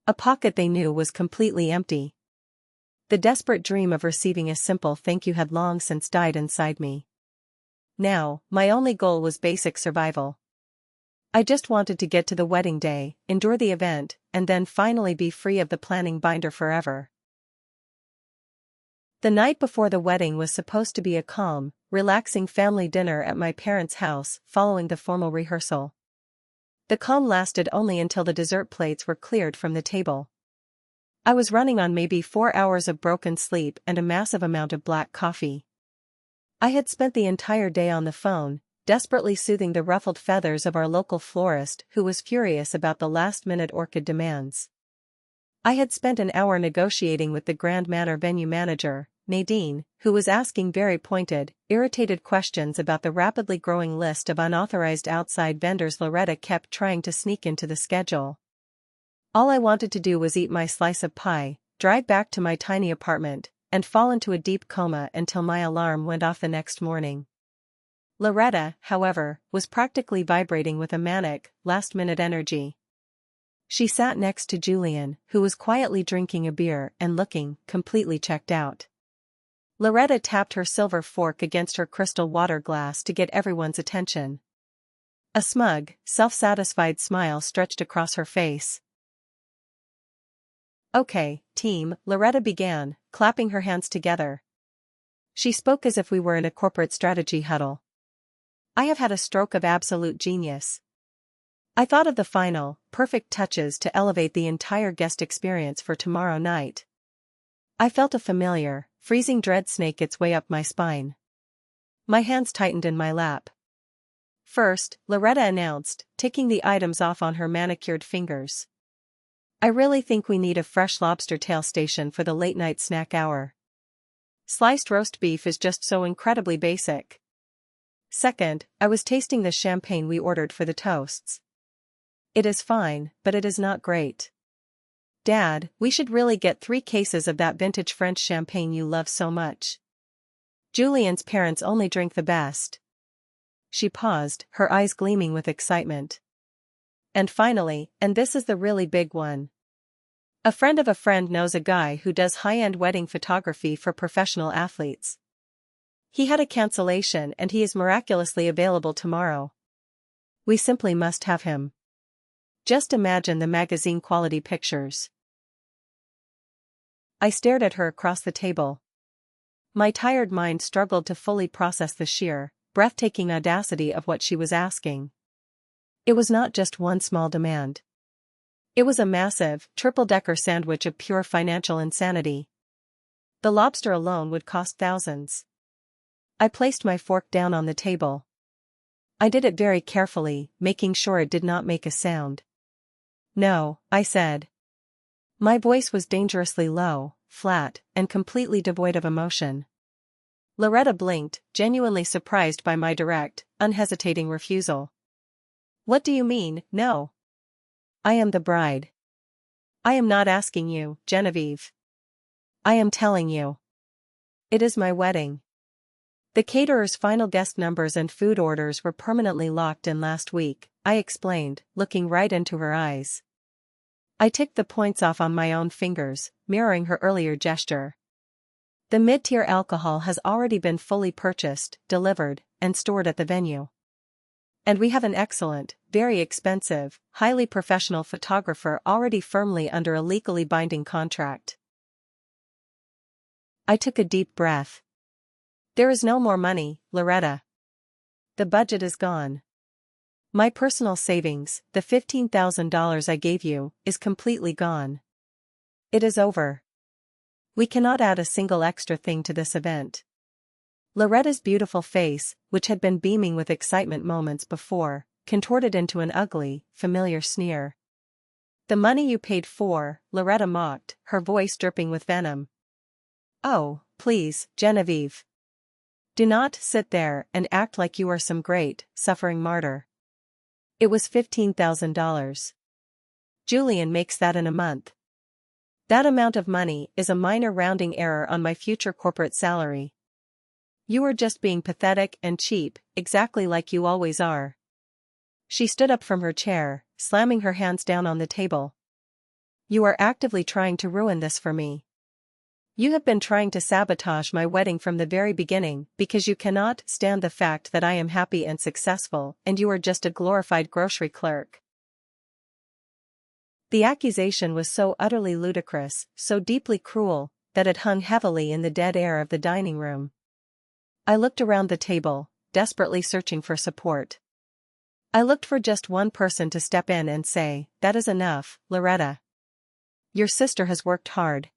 A pocket they knew was completely empty. The desperate dream of receiving a simple thank you had long since died inside me. Now, my only goal was basic survival. I just wanted to get to the wedding day, endure the event, and then finally be free of the planning binder forever. The night before the wedding was supposed to be a calm, relaxing family dinner at my parents' house following the formal rehearsal. The calm lasted only until the dessert plates were cleared from the table. I was running on maybe 4 hours of broken sleep and a massive amount of black coffee. I had spent the entire day on the phone, desperately soothing the ruffled feathers of our local florist who was furious about the last-minute orchid demands. I had spent an hour negotiating with the Grand Manor venue manager, Nadine, who was asking very pointed, irritated questions about the rapidly growing list of unauthorized outside vendors Loretta kept trying to sneak into the schedule. All I wanted to do was eat my slice of pie, drive back to my tiny apartment, and fall into a deep coma until my alarm went off the next morning. Loretta, however, was practically vibrating with a manic, last-minute energy. She sat next to Julian, who was quietly drinking a beer and looking completely checked out. Loretta tapped her silver fork against her crystal water glass to get everyone's attention. A smug, self-satisfied smile stretched across her face. "Okay, team," Loretta began, clapping her hands together. She spoke as if we were in a corporate strategy huddle. "I have had a stroke of absolute genius. I thought of the final, perfect touches to elevate the entire guest experience for tomorrow night." I felt a familiar, freezing dread snake its way up my spine. My hands tightened in my lap. "First," Loretta announced, ticking the items off on her manicured fingers. "I really think we need a fresh lobster tail station for the late-night snack hour. Sliced roast beef is just so incredibly basic." Second, I was tasting the champagne we ordered for the toasts. "It is fine, but it is not great. Dad, we should really get 3 cases of that vintage French champagne you love so much. Julian's parents only drink the best." She paused, her eyes gleaming with excitement. "And finally, and this is the really big one. A friend of a friend knows a guy who does high-end wedding photography for professional athletes. He had a cancellation and he is miraculously available tomorrow. We simply must have him. Just imagine the magazine-quality pictures." I stared at her across the table. My tired mind struggled to fully process the sheer, breathtaking audacity of what she was asking. It was not just one small demand. It was a massive, triple-decker sandwich of pure financial insanity. The lobster alone would cost thousands. I placed my fork down on the table. I did it very carefully, making sure it did not make a sound. "No," I said. My voice was dangerously low, flat, and completely devoid of emotion. Loretta blinked, genuinely surprised by my direct, unhesitating refusal. "What do you mean, no? I am the bride. I am not asking you, Genevieve. I am telling you. It is my wedding. The caterer's final guest numbers and food orders were permanently locked in last week," I explained, looking right into her eyes. I ticked the points off on my own fingers, mirroring her earlier gesture. "The mid-tier alcohol has already been fully purchased, delivered, and stored at the venue. And we have an excellent, very expensive, highly professional photographer already firmly under a legally binding contract." I took a deep breath. "There is no more money, Loretta. The budget is gone. My personal savings, the $15,000 I gave you, is completely gone. It is over. We cannot add a single extra thing to this event." Loretta's beautiful face, which had been beaming with excitement moments before, contorted into an ugly, familiar sneer. "The money you paid for," Loretta mocked, her voice dripping with venom. "Oh, please, Genevieve. Do not sit there and act like you are some great, suffering martyr. It was $15,000. Julian makes that in a month. That amount of money is a minor rounding error on my future corporate salary. You are just being pathetic and cheap, exactly like you always are." She stood up from her chair, slamming her hands down on the table. "You are actively trying to ruin this for me. You have been trying to sabotage my wedding from the very beginning because you cannot stand the fact that I am happy and successful and you are just a glorified grocery clerk." The accusation was so utterly ludicrous, so deeply cruel, that it hung heavily in the dead air of the dining room. I looked around the table, desperately searching for support. I looked for just one person to step in and say, "That is enough, Loretta. Your sister has worked hard."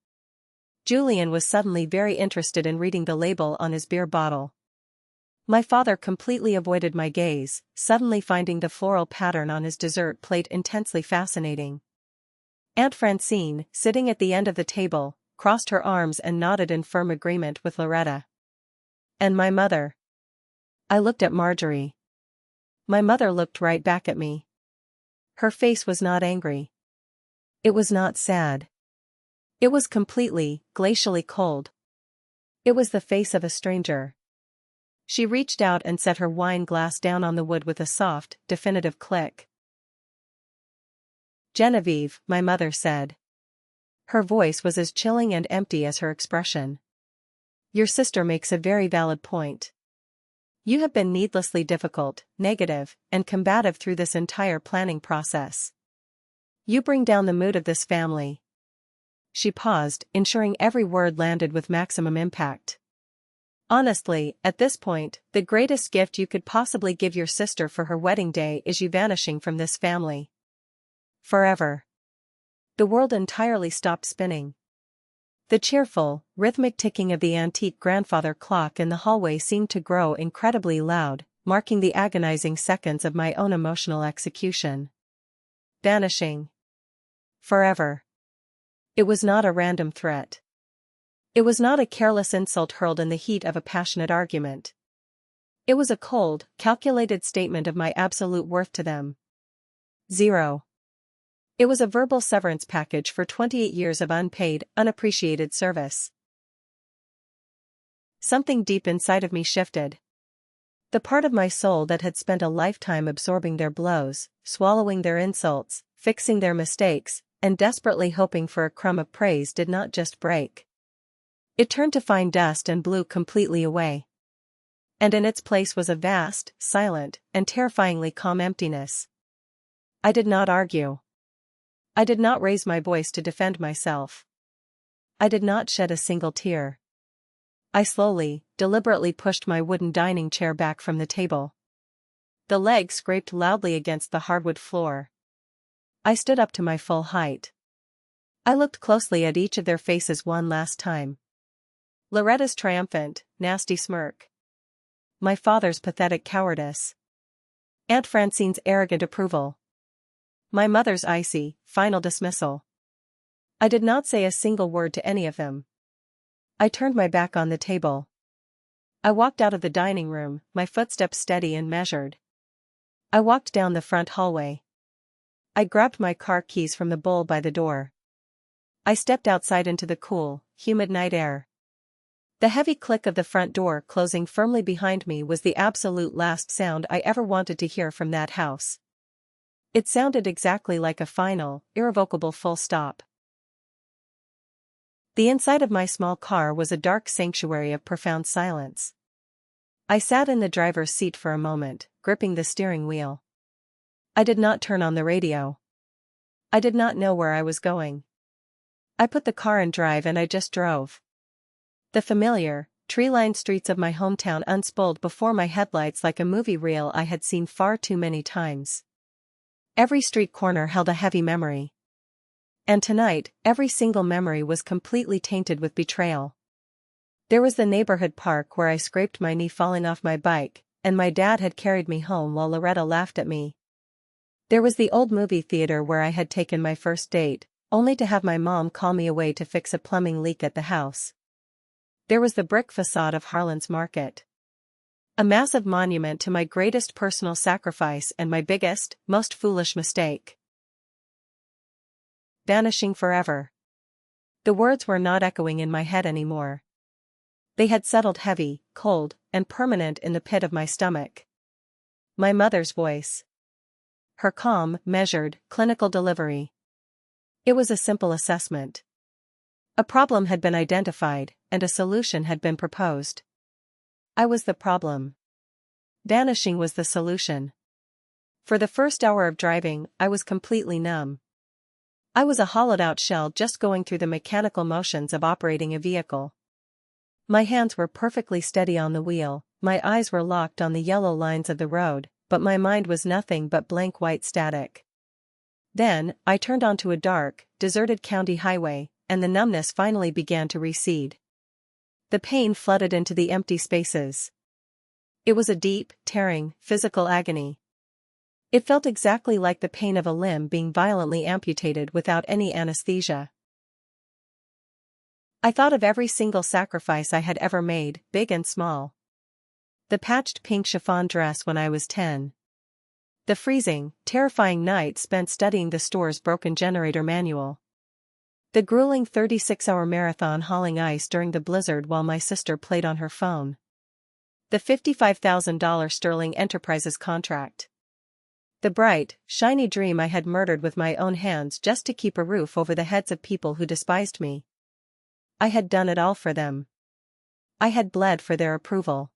Julian was suddenly very interested in reading the label on his beer bottle. My father completely avoided my gaze, suddenly finding the floral pattern on his dessert plate intensely fascinating. Aunt Francine, sitting at the end of the table, crossed her arms and nodded in firm agreement with Loretta. And my mother. I looked at Marjorie. My mother looked right back at me. Her face was not angry. It was not sad. It was completely, glacially cold. It was the face of a stranger. She reached out and set her wine glass down on the wood with a soft, definitive click. "Genevieve," my mother said. Her voice was as chilling and empty as her expression. Your sister makes a very valid point. You have been needlessly difficult, negative, and combative through this entire planning process. You bring down the mood of this family. She paused, ensuring every word landed with maximum impact. Honestly, at this point, the greatest gift you could possibly give your sister for her wedding day is you vanishing from this family. Forever. The world entirely stopped spinning. The cheerful, rhythmic ticking of the antique grandfather clock in the hallway seemed to grow incredibly loud, marking the agonizing seconds of my own emotional execution. Vanishing. Forever. It was not a random threat. It was not a careless insult hurled in the heat of a passionate argument. It was a cold, calculated statement of my absolute worth to them. 0. It was a verbal severance package for 28 years of unpaid, unappreciated service. Something deep inside of me shifted. The part of my soul that had spent a lifetime absorbing their blows, swallowing their insults, fixing their mistakes, and desperately hoping for a crumb of praise did not just break. It turned to fine dust and blew completely away. And in its place was a vast, silent, and terrifyingly calm emptiness. I did not argue. I did not raise my voice to defend myself. I did not shed a single tear. I slowly, deliberately pushed my wooden dining chair back from the table. The legs scraped loudly against the hardwood floor. I stood up to my full height. I looked closely at each of their faces one last time. Loretta's triumphant, nasty smirk. My father's pathetic cowardice. Aunt Francine's arrogant approval. My mother's icy, final dismissal. I did not say a single word to any of them. I turned my back on the table. I walked out of the dining room, my footsteps steady and measured. I walked down the front hallway. I grabbed my car keys from the bowl by the door. I stepped outside into the cool, humid night air. The heavy click of the front door closing firmly behind me was the absolute last sound I ever wanted to hear from that house. It sounded exactly like a final, irrevocable full stop. The inside of my small car was a dark sanctuary of profound silence. I sat in the driver's seat for a moment, gripping the steering wheel. I did not turn on the radio. I did not know where I was going. I put the car in drive and I just drove. The familiar, tree-lined streets of my hometown unspooled before my headlights like a movie reel I had seen far too many times. Every street corner held a heavy memory. And tonight, every single memory was completely tainted with betrayal. There was the neighborhood park where I scraped my knee falling off my bike, and my dad had carried me home while Loretta laughed at me. There was the old movie theater where I had taken my first date, only to have my mom call me away to fix a plumbing leak at the house. There was the brick facade of Harlan's Market. A massive monument to my greatest personal sacrifice and my biggest, most foolish mistake. Vanishing forever. The words were not echoing in my head anymore. They had settled heavy, cold, and permanent in the pit of my stomach. My mother's voice. Her calm, measured, clinical delivery. It was a simple assessment. A problem had been identified, and a solution had been proposed. I was the problem. Vanishing was the solution. For the first hour of driving, I was completely numb. I was a hollowed-out shell just going through the mechanical motions of operating a vehicle. My hands were perfectly steady on the wheel, my eyes were locked on the yellow lines of the road, but my mind was nothing but blank white static. Then, I turned onto a dark, deserted county highway, and the numbness finally began to recede. The pain flooded into the empty spaces. It was a deep, tearing, physical agony. It felt exactly like the pain of a limb being violently amputated without any anesthesia. I thought of every single sacrifice I had ever made, big and small. The patched pink chiffon dress when I was 10. The freezing, terrifying night spent studying the store's broken generator manual. The grueling 36-hour marathon hauling ice during the blizzard while my sister played on her phone. The $55,000 Sterling Enterprises contract. The bright, shiny dream I had murdered with my own hands just to keep a roof over the heads of people who despised me. I had done it all for them. I had bled for their approval.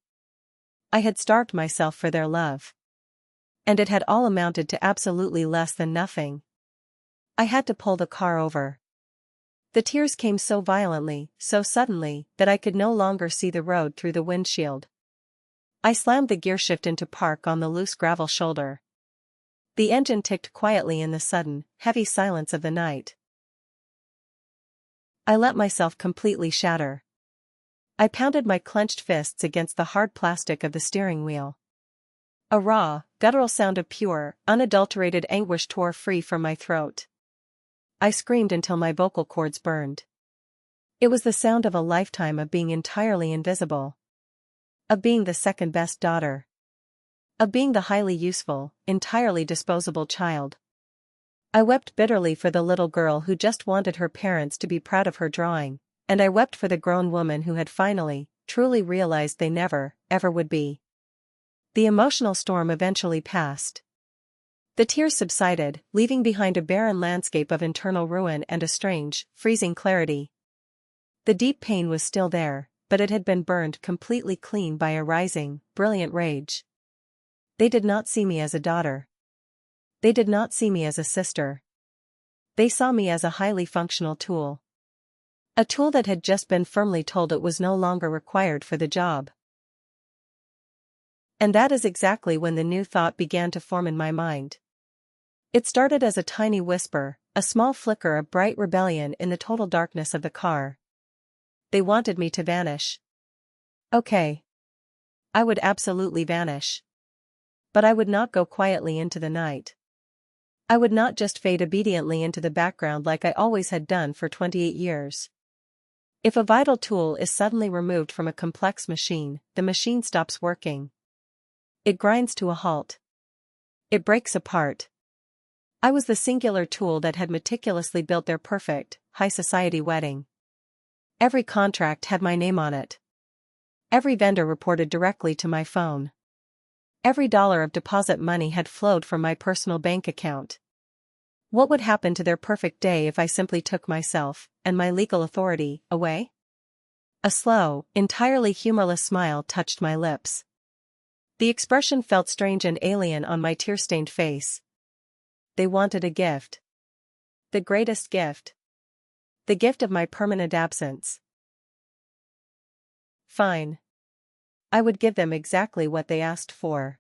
I had starved myself for their love. And it had all amounted to absolutely less than nothing. I had to pull the car over. The tears came so violently, so suddenly, that I could no longer see the road through the windshield. I slammed the gearshift into park on the loose gravel shoulder. The engine ticked quietly in the sudden, heavy silence of the night. I let myself completely shatter. I pounded my clenched fists against the hard plastic of the steering wheel. A raw, guttural sound of pure, unadulterated anguish tore free from my throat. I screamed until my vocal cords burned. It was the sound of a lifetime of being entirely invisible. Of being the second-best daughter. Of being the highly useful, entirely disposable child. I wept bitterly for the little girl who just wanted her parents to be proud of her drawing, and I wept for the grown woman who had finally, truly realized they never, ever would be. The emotional storm eventually passed. The tears subsided, leaving behind a barren landscape of internal ruin and a strange, freezing clarity. The deep pain was still there, but it had been burned completely clean by a rising, brilliant rage. They did not see me as a daughter. They did not see me as a sister. They saw me as a highly functional tool. A tool that had just been firmly told it was no longer required for the job. And that is exactly when the new thought began to form in my mind. It started as a tiny whisper, a small flicker of bright rebellion in the total darkness of the car. They wanted me to vanish. Okay. I would absolutely vanish. But I would not go quietly into the night. I would not just fade obediently into the background like I always had done for 28 years. If a vital tool is suddenly removed from a complex machine, the machine stops working. It grinds to a halt. It breaks apart. I was the singular tool that had meticulously built their perfect, high society wedding. Every contract had my name on it. Every vendor reported directly to my phone. Every dollar of deposit money had flowed from my personal bank account. What would happen to their perfect day if I simply took myself, and my legal authority, away? A slow, entirely humorless smile touched my lips. The expression felt strange and alien on my tear-stained face. They wanted a gift. The greatest gift. The gift of my permanent absence. Fine. I would give them exactly what they asked for.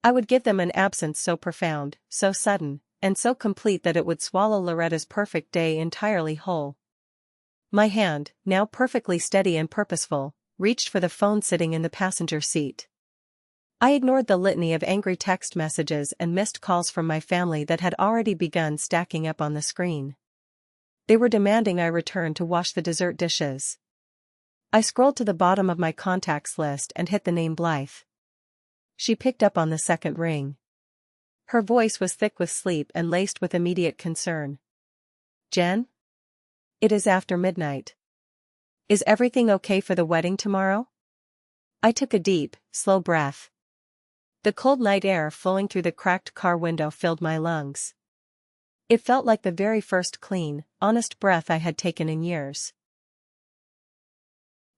I would give them an absence so profound, so sudden, and so complete that it would swallow Loretta's perfect day entirely whole. My hand, now perfectly steady and purposeful, reached for the phone sitting in the passenger seat. I ignored the litany of angry text messages and missed calls from my family that had already begun stacking up on the screen. They were demanding I return to wash the dessert dishes. I scrolled to the bottom of my contacts list and hit the name Blythe. She picked up on the second ring. Her voice was thick with sleep and laced with immediate concern. Jen? It is after midnight. Is everything okay for the wedding tomorrow? I took a deep, slow breath. The cold night air flowing through the cracked car window filled my lungs. It felt like the very first clean, honest breath I had taken in years.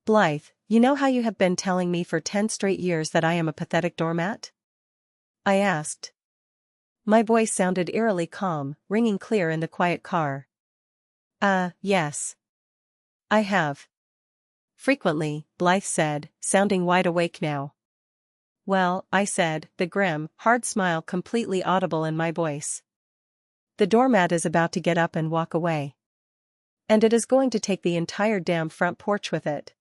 Blythe, you know how you have been telling me for 10 straight years that I am a pathetic doormat? I asked. My voice sounded eerily calm, ringing clear in the quiet car. Yes. I have. Frequently, Blythe said, sounding wide awake now. Well, I said, the grim, hard smile completely audible in my voice. The doormat is about to get up and walk away. And it is going to take the entire damn front porch with it.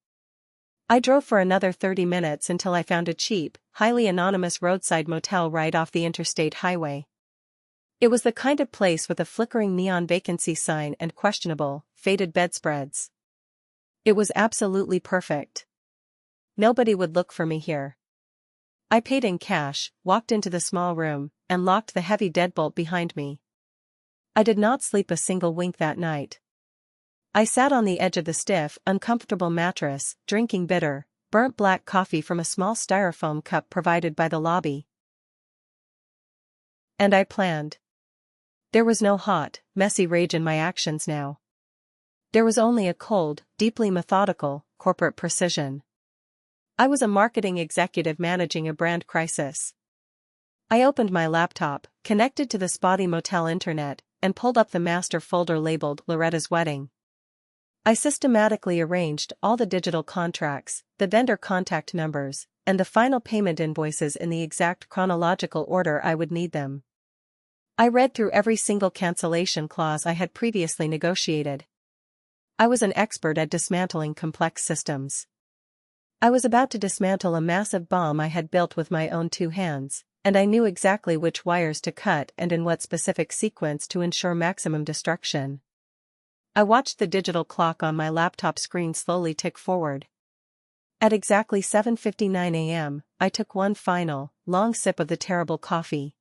I drove for another 30 minutes until I found a cheap, highly anonymous roadside motel right off the interstate highway. It was the kind of place with a flickering neon vacancy sign and questionable, faded bedspreads. It was absolutely perfect. Nobody would look for me here. I paid in cash, walked into the small room, and locked the heavy deadbolt behind me. I did not sleep a single wink that night. I sat on the edge of the stiff, uncomfortable mattress, drinking bitter, burnt black coffee from a small styrofoam cup provided by the lobby. And I planned. There was no hot, messy rage in my actions now. There was only a cold, deeply methodical, corporate precision. I was a marketing executive managing a brand crisis. I opened my laptop, connected to the spotty motel internet, and pulled up the master folder labeled Loretta's Wedding. I systematically arranged all the digital contracts, the vendor contact numbers, and the final payment invoices in the exact chronological order I would need them. I read through every single cancellation clause I had previously negotiated. I was an expert at dismantling complex systems. I was about to dismantle a massive bomb I had built with my own two hands, and I knew exactly which wires to cut and in what specific sequence to ensure maximum destruction. I watched the digital clock on my laptop screen slowly tick forward. At exactly 7:59 a.m., I took one final, long sip of the terrible coffee.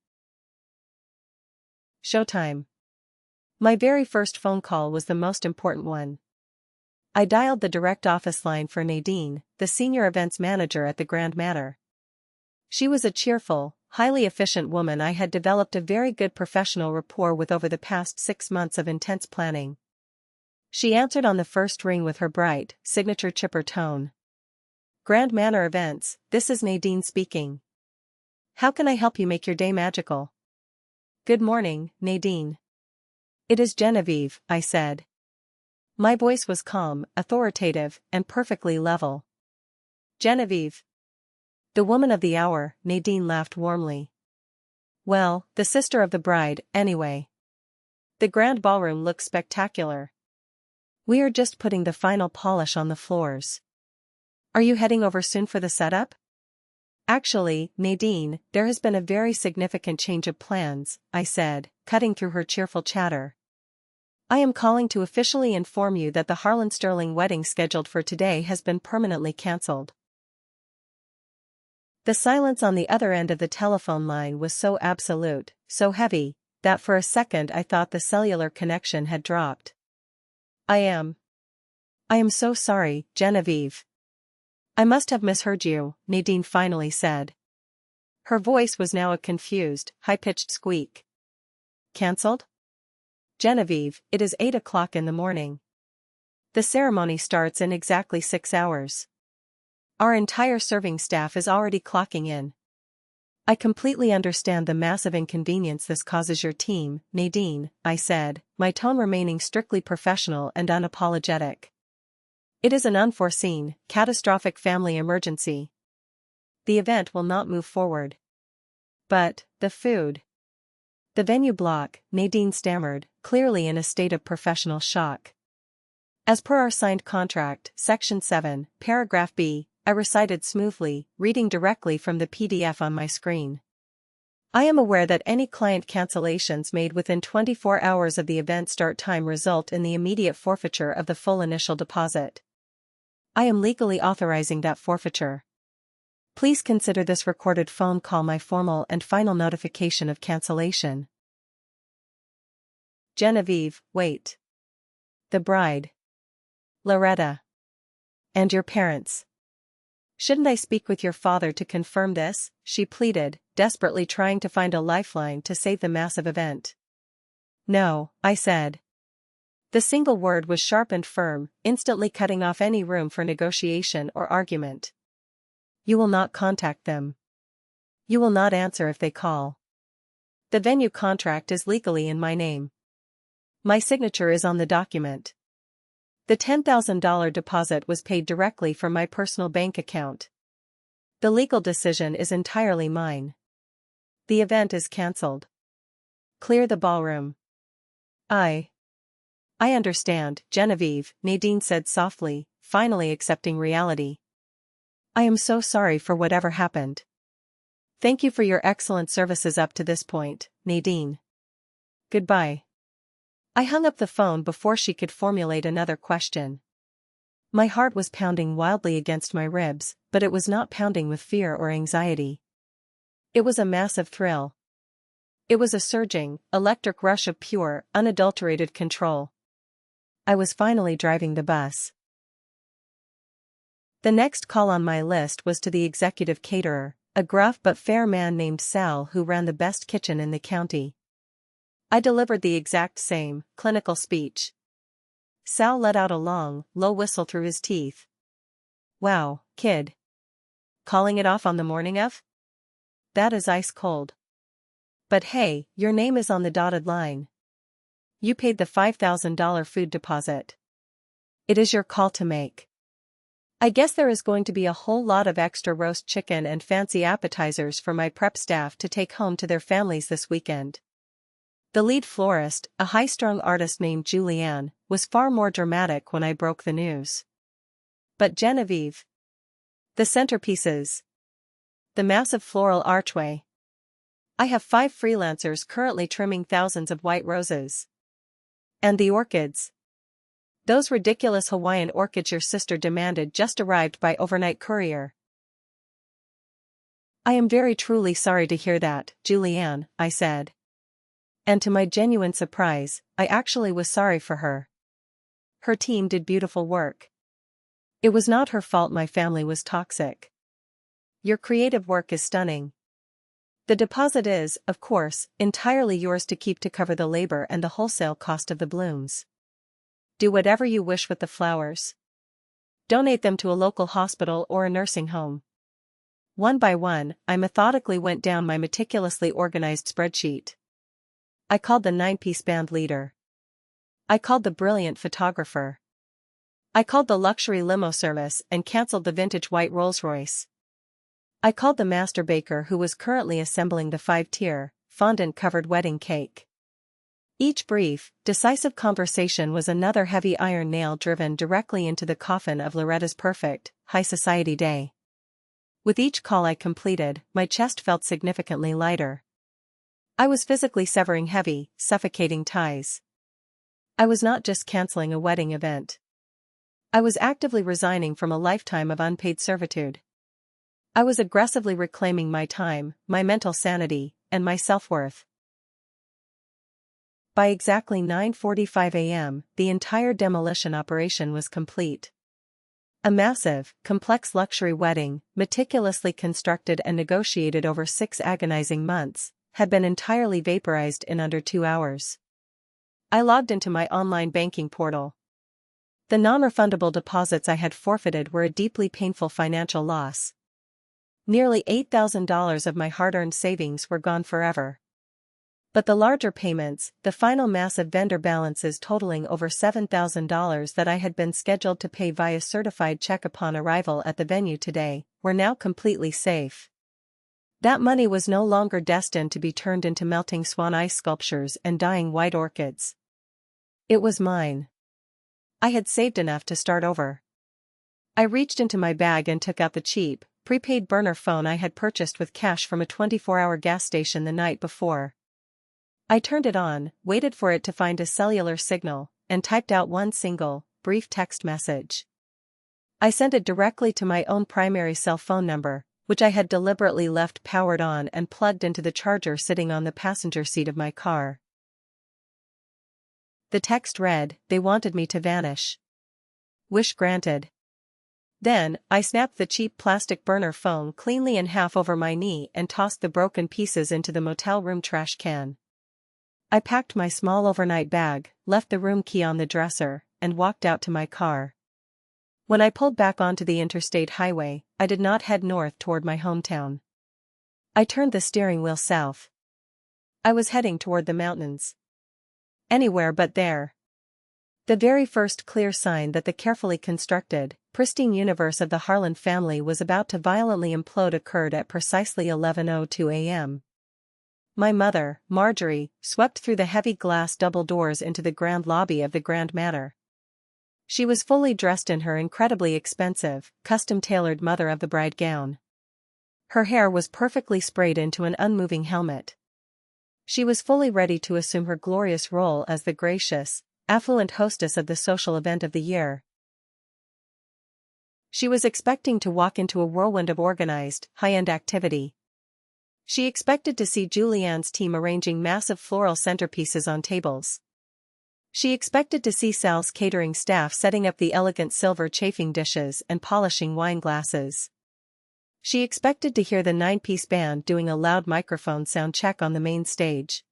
Showtime. My very first phone call was the most important one. I dialed the direct office line for Nadine, the senior events manager at the Grand Manor. She was a cheerful, highly efficient woman I had developed a very good professional rapport with over the past 6 months of intense planning. She answered on the first ring with her bright, signature chipper tone. Grand Manor Events, this is Nadine speaking. How can I help you make your day magical? Good morning, Nadine. It is Genevieve, I said. My voice was calm, authoritative, and perfectly level. Genevieve. The woman of the hour, Nadine laughed warmly. Well, the sister of the bride, anyway. The grand ballroom looks spectacular. We are just putting the final polish on the floors. Are you heading over soon for the setup? Actually, Nadine, there has been a very significant change of plans, I said, cutting through her cheerful chatter. I am calling to officially inform you that the Harlan Sterling wedding scheduled for today has been permanently cancelled. The silence on the other end of the telephone line was so absolute, so heavy, that for a second I thought the cellular connection had dropped. I am so sorry, Genevieve. I must have misheard you, Nadine finally said. Her voice was now a confused, high-pitched squeak. Cancelled? Genevieve, it is 8 o'clock in the morning. The ceremony starts in exactly 6 hours. Our entire serving staff is already clocking in. I completely understand the massive inconvenience this causes your team, Nadine, I said, my tone remaining strictly professional and unapologetic. It is an unforeseen, catastrophic family emergency. The event will not move forward. But, the food. The venue block, Nadine stammered, clearly in a state of professional shock. As per our signed contract, Section 7, Paragraph B, I recited smoothly, reading directly from the PDF on my screen. I am aware that any client cancellations made within 24 hours of the event start time result in the immediate forfeiture of the full initial deposit. I am legally authorizing that forfeiture. Please consider this recorded phone call my formal and final notification of cancellation. Genevieve, wait. The bride. Loretta. And your parents. Shouldn't I speak with your father to confirm this? She pleaded, desperately trying to find a lifeline to save the massive event. No, I said. The single word was sharp and firm, instantly cutting off any room for negotiation or argument. You will not contact them. You will not answer if they call. The venue contract is legally in my name. My signature is on the document. The $10,000 deposit was paid directly from my personal bank account. The legal decision is entirely mine. The event is cancelled. Clear the ballroom. I understand, Genevieve, Nadine said softly, finally accepting reality. I am so sorry for whatever happened. Thank you for your excellent services up to this point, Nadine. Goodbye. I hung up the phone before she could formulate another question. My heart was pounding wildly against my ribs, but it was not pounding with fear or anxiety. It was a massive thrill. It was a surging, electric rush of pure, unadulterated control. I was finally driving the bus. The next call on my list was to the executive caterer, a gruff but fair man named Sal who ran the best kitchen in the county. I delivered the exact same, clinical speech. Sal let out a long, low whistle through his teeth. Wow, kid. Calling it off on the morning of? That is ice cold. But hey, your name is on the dotted line. You paid the $5,000 food deposit. It is your call to make. I guess there is going to be a whole lot of extra roast chicken and fancy appetizers for my prep staff to take home to their families this weekend. The lead florist, a high-strung artist named Julianne, was far more dramatic when I broke the news. But Genevieve. The centerpieces. The massive floral archway. I have 5 freelancers currently trimming thousands of white roses. And the orchids. Those ridiculous Hawaiian orchids your sister demanded just arrived by overnight courier. I am very truly sorry to hear that, Julianne, I said. And to my genuine surprise, I actually was sorry for her. Her team did beautiful work. It was not her fault my family was toxic. Your creative work is stunning. The deposit is, of course, entirely yours to keep to cover the labor and the wholesale cost of the blooms. Do whatever you wish with the flowers. Donate them to a local hospital or a nursing home. One by one, I methodically went down my meticulously organized spreadsheet. I called the 9-piece band leader. I called the brilliant photographer. I called the luxury limo service and canceled the vintage white Rolls-Royce. I called the master baker who was currently assembling the 5-tier, fondant-covered wedding cake. Each brief, decisive conversation was another heavy iron nail driven directly into the coffin of Loretta's perfect, high society day. With each call I completed, my chest felt significantly lighter. I was physically severing heavy, suffocating ties. I was not just canceling a wedding event. I was actively resigning from a lifetime of unpaid servitude. I was aggressively reclaiming my time, my mental sanity, and my self-worth. By exactly 9:45 a.m., the entire demolition operation was complete. A massive, complex luxury wedding, meticulously constructed and negotiated over 6 agonizing months, had been entirely vaporized in under 2 hours. I logged into my online banking portal. The non-refundable deposits I had forfeited were a deeply painful financial loss. Nearly $8,000 of my hard-earned savings were gone forever. But the larger payments, the final massive vendor balances totaling over $7,000 that I had been scheduled to pay via certified check upon arrival at the venue today, were now completely safe. That money was no longer destined to be turned into melting swan ice sculptures and dying white orchids. It was mine. I had saved enough to start over. I reached into my bag and took out the cheap, prepaid burner phone I had purchased with cash from a 24-hour gas station the night before. I turned it on, waited for it to find a cellular signal, and typed out one single, brief text message. I sent it directly to my own primary cell phone number, which I had deliberately left powered on and plugged into the charger sitting on the passenger seat of my car. The text read, "They wanted me to vanish. Wish granted." Then, I snapped the cheap plastic burner phone cleanly in half over my knee and tossed the broken pieces into the motel room trash can. I packed my small overnight bag, left the room key on the dresser, and walked out to my car. When I pulled back onto the interstate highway, I did not head north toward my hometown. I turned the steering wheel south. I was heading toward the mountains. Anywhere but there. The very first clear sign that the carefully constructed, pristine universe of the Harlan family was about to violently implode occurred at precisely 11:02 a.m. My mother, Marjorie, swept through the heavy glass double doors into the grand lobby of the Grand Manor. She was fully dressed in her incredibly expensive, custom-tailored mother-of-the-bride gown. Her hair was perfectly sprayed into an unmoving helmet. She was fully ready to assume her glorious role as the gracious, affluent hostess of the social event of the year. She was expecting to walk into a whirlwind of organized, high-end activity. She expected to see Julianne's team arranging massive floral centerpieces on tables. She expected to see Sal's catering staff setting up the elegant silver chafing dishes and polishing wine glasses. She expected to hear the 9-piece band doing a loud microphone sound check on the main stage.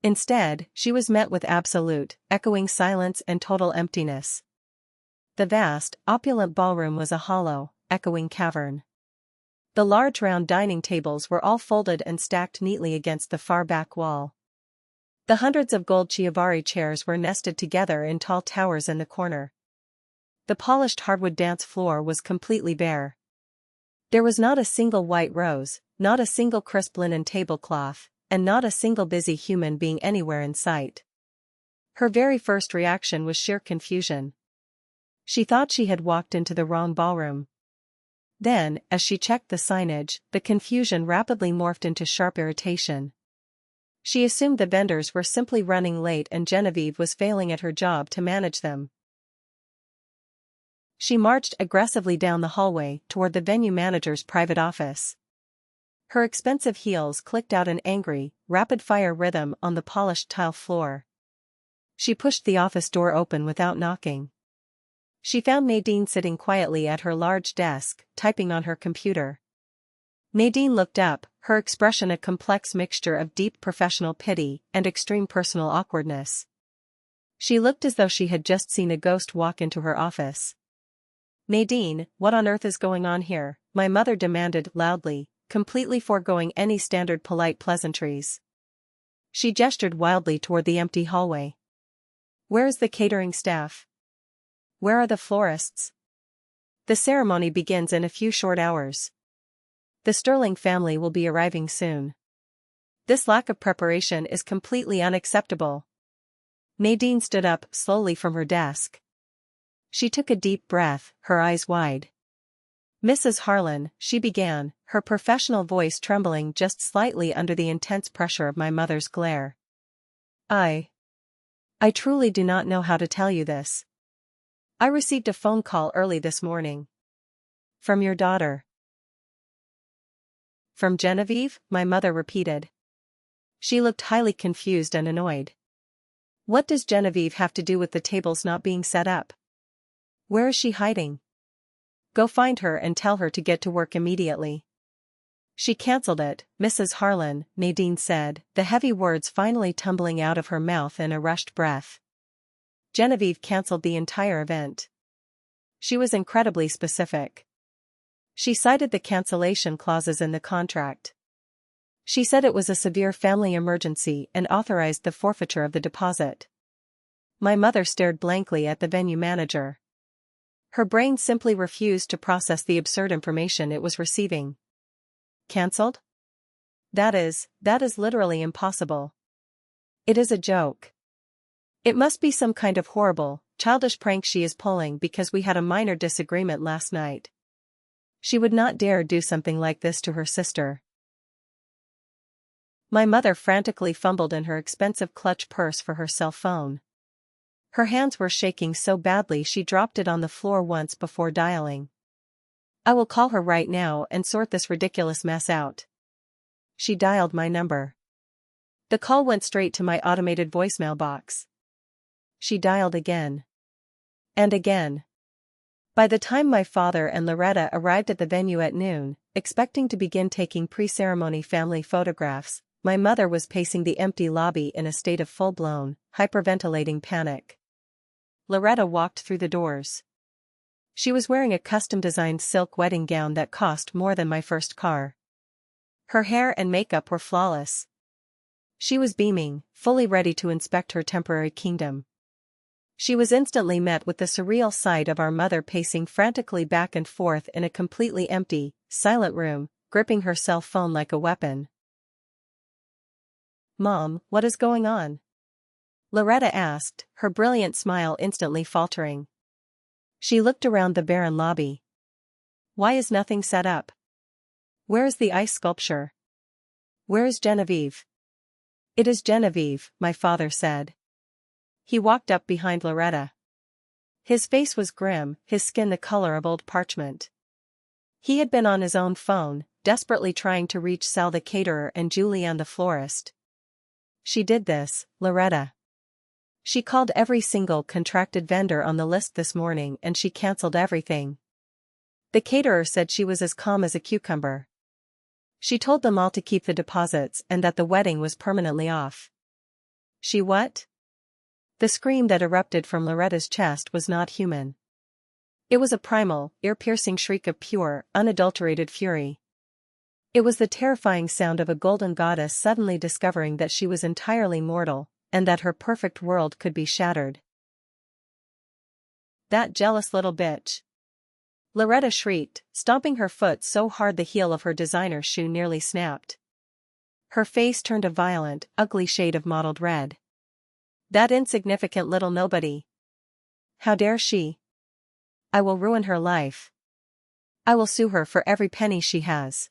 Instead, she was met with absolute, echoing silence and total emptiness. The vast, opulent ballroom was a hollow, echoing cavern. The large round dining tables were all folded and stacked neatly against the far back wall. The hundreds of gold Chiavari chairs were nested together in tall towers in the corner. The polished hardwood dance floor was completely bare. There was not a single white rose, not a single crisp linen tablecloth, and not a single busy human being anywhere in sight. Her very first reaction was sheer confusion. She thought she had walked into the wrong ballroom. Then, as she checked the signage, the confusion rapidly morphed into sharp irritation. She assumed the vendors were simply running late and Genevieve was failing at her job to manage them. She marched aggressively down the hallway toward the venue manager's private office. Her expensive heels clicked out an angry, rapid-fire rhythm on the polished tile floor. She pushed the office door open without knocking. She found Nadine sitting quietly at her large desk, typing on her computer. Nadine looked up, her expression a complex mixture of deep professional pity and extreme personal awkwardness. She looked as though she had just seen a ghost walk into her office. "Nadine, what on earth is going on here?" my mother demanded loudly, completely foregoing any standard polite pleasantries. She gestured wildly toward the empty hallway. "Where is the catering staff? Where are the florists? The ceremony begins in a few short hours. The Sterling family will be arriving soon. This lack of preparation is completely unacceptable." Nadine stood up slowly from her desk. She took a deep breath, her eyes wide. "Mrs. Harlan," she began, her professional voice trembling just slightly under the intense pressure of my mother's glare. I truly do not know how to tell you this. I received a phone call early this morning. From your daughter." "From Genevieve?" my mother repeated. She looked highly confused and annoyed. "What does Genevieve have to do with the tables not being set up? Where is she hiding? Go find her and tell her to get to work immediately." "She cancelled it, Mrs. Harlan," Nadine said, the heavy words finally tumbling out of her mouth in a rushed breath. Genevieve cancelled the entire event. She was incredibly specific. She cited the cancellation clauses in the contract. She said it was a severe family emergency and authorized the forfeiture of the deposit. My mother stared blankly at the venue manager. Her brain simply refused to process the absurd information it was receiving. "Cancelled? That is literally impossible. It is a joke. It must be some kind of horrible, childish prank she is pulling because we had a minor disagreement last night. She would not dare do something like this to her sister." My mother frantically fumbled in her expensive clutch purse for her cell phone. Her hands were shaking so badly she dropped it on the floor once before dialing. "I will call her right now and sort this ridiculous mess out." She dialed my number. The call went straight to my automated voicemail box. She dialed again. And again. By the time my father and Loretta arrived at the venue at noon, expecting to begin taking pre-ceremony family photographs, my mother was pacing the empty lobby in a state of full-blown, hyperventilating panic. Loretta walked through the doors. She was wearing a custom-designed silk wedding gown that cost more than my first car. Her hair and makeup were flawless. She was beaming, fully ready to inspect her temporary kingdom. She was instantly met with the surreal sight of our mother pacing frantically back and forth in a completely empty, silent room, gripping her cell phone like a weapon. "Mom, what is going on?" Loretta asked, her brilliant smile instantly faltering. She looked around the barren lobby. "Why is nothing set up? Where is the ice sculpture? Where is Genevieve?" "It is Genevieve," my father said. He walked up behind Loretta. His face was grim, his skin the color of old parchment. He had been on his own phone, desperately trying to reach Sal the caterer and Julianne the florist. "She did this, Loretta. She called every single contracted vendor on the list this morning and she cancelled everything. The caterer said she was as calm as a cucumber. She told them all to keep the deposits and that the wedding was permanently off." "She what?" The scream that erupted from Loretta's chest was not human. It was a primal, ear-piercing shriek of pure, unadulterated fury. It was the terrifying sound of a golden goddess suddenly discovering that she was entirely mortal, and that her perfect world could be shattered. That jealous little bitch. Loretta shrieked, stomping her foot so hard the heel of her designer shoe nearly snapped. Her face turned a violent, ugly shade of mottled red. That insignificant little nobody. How dare she? I will ruin her life. I will sue her for every penny she has.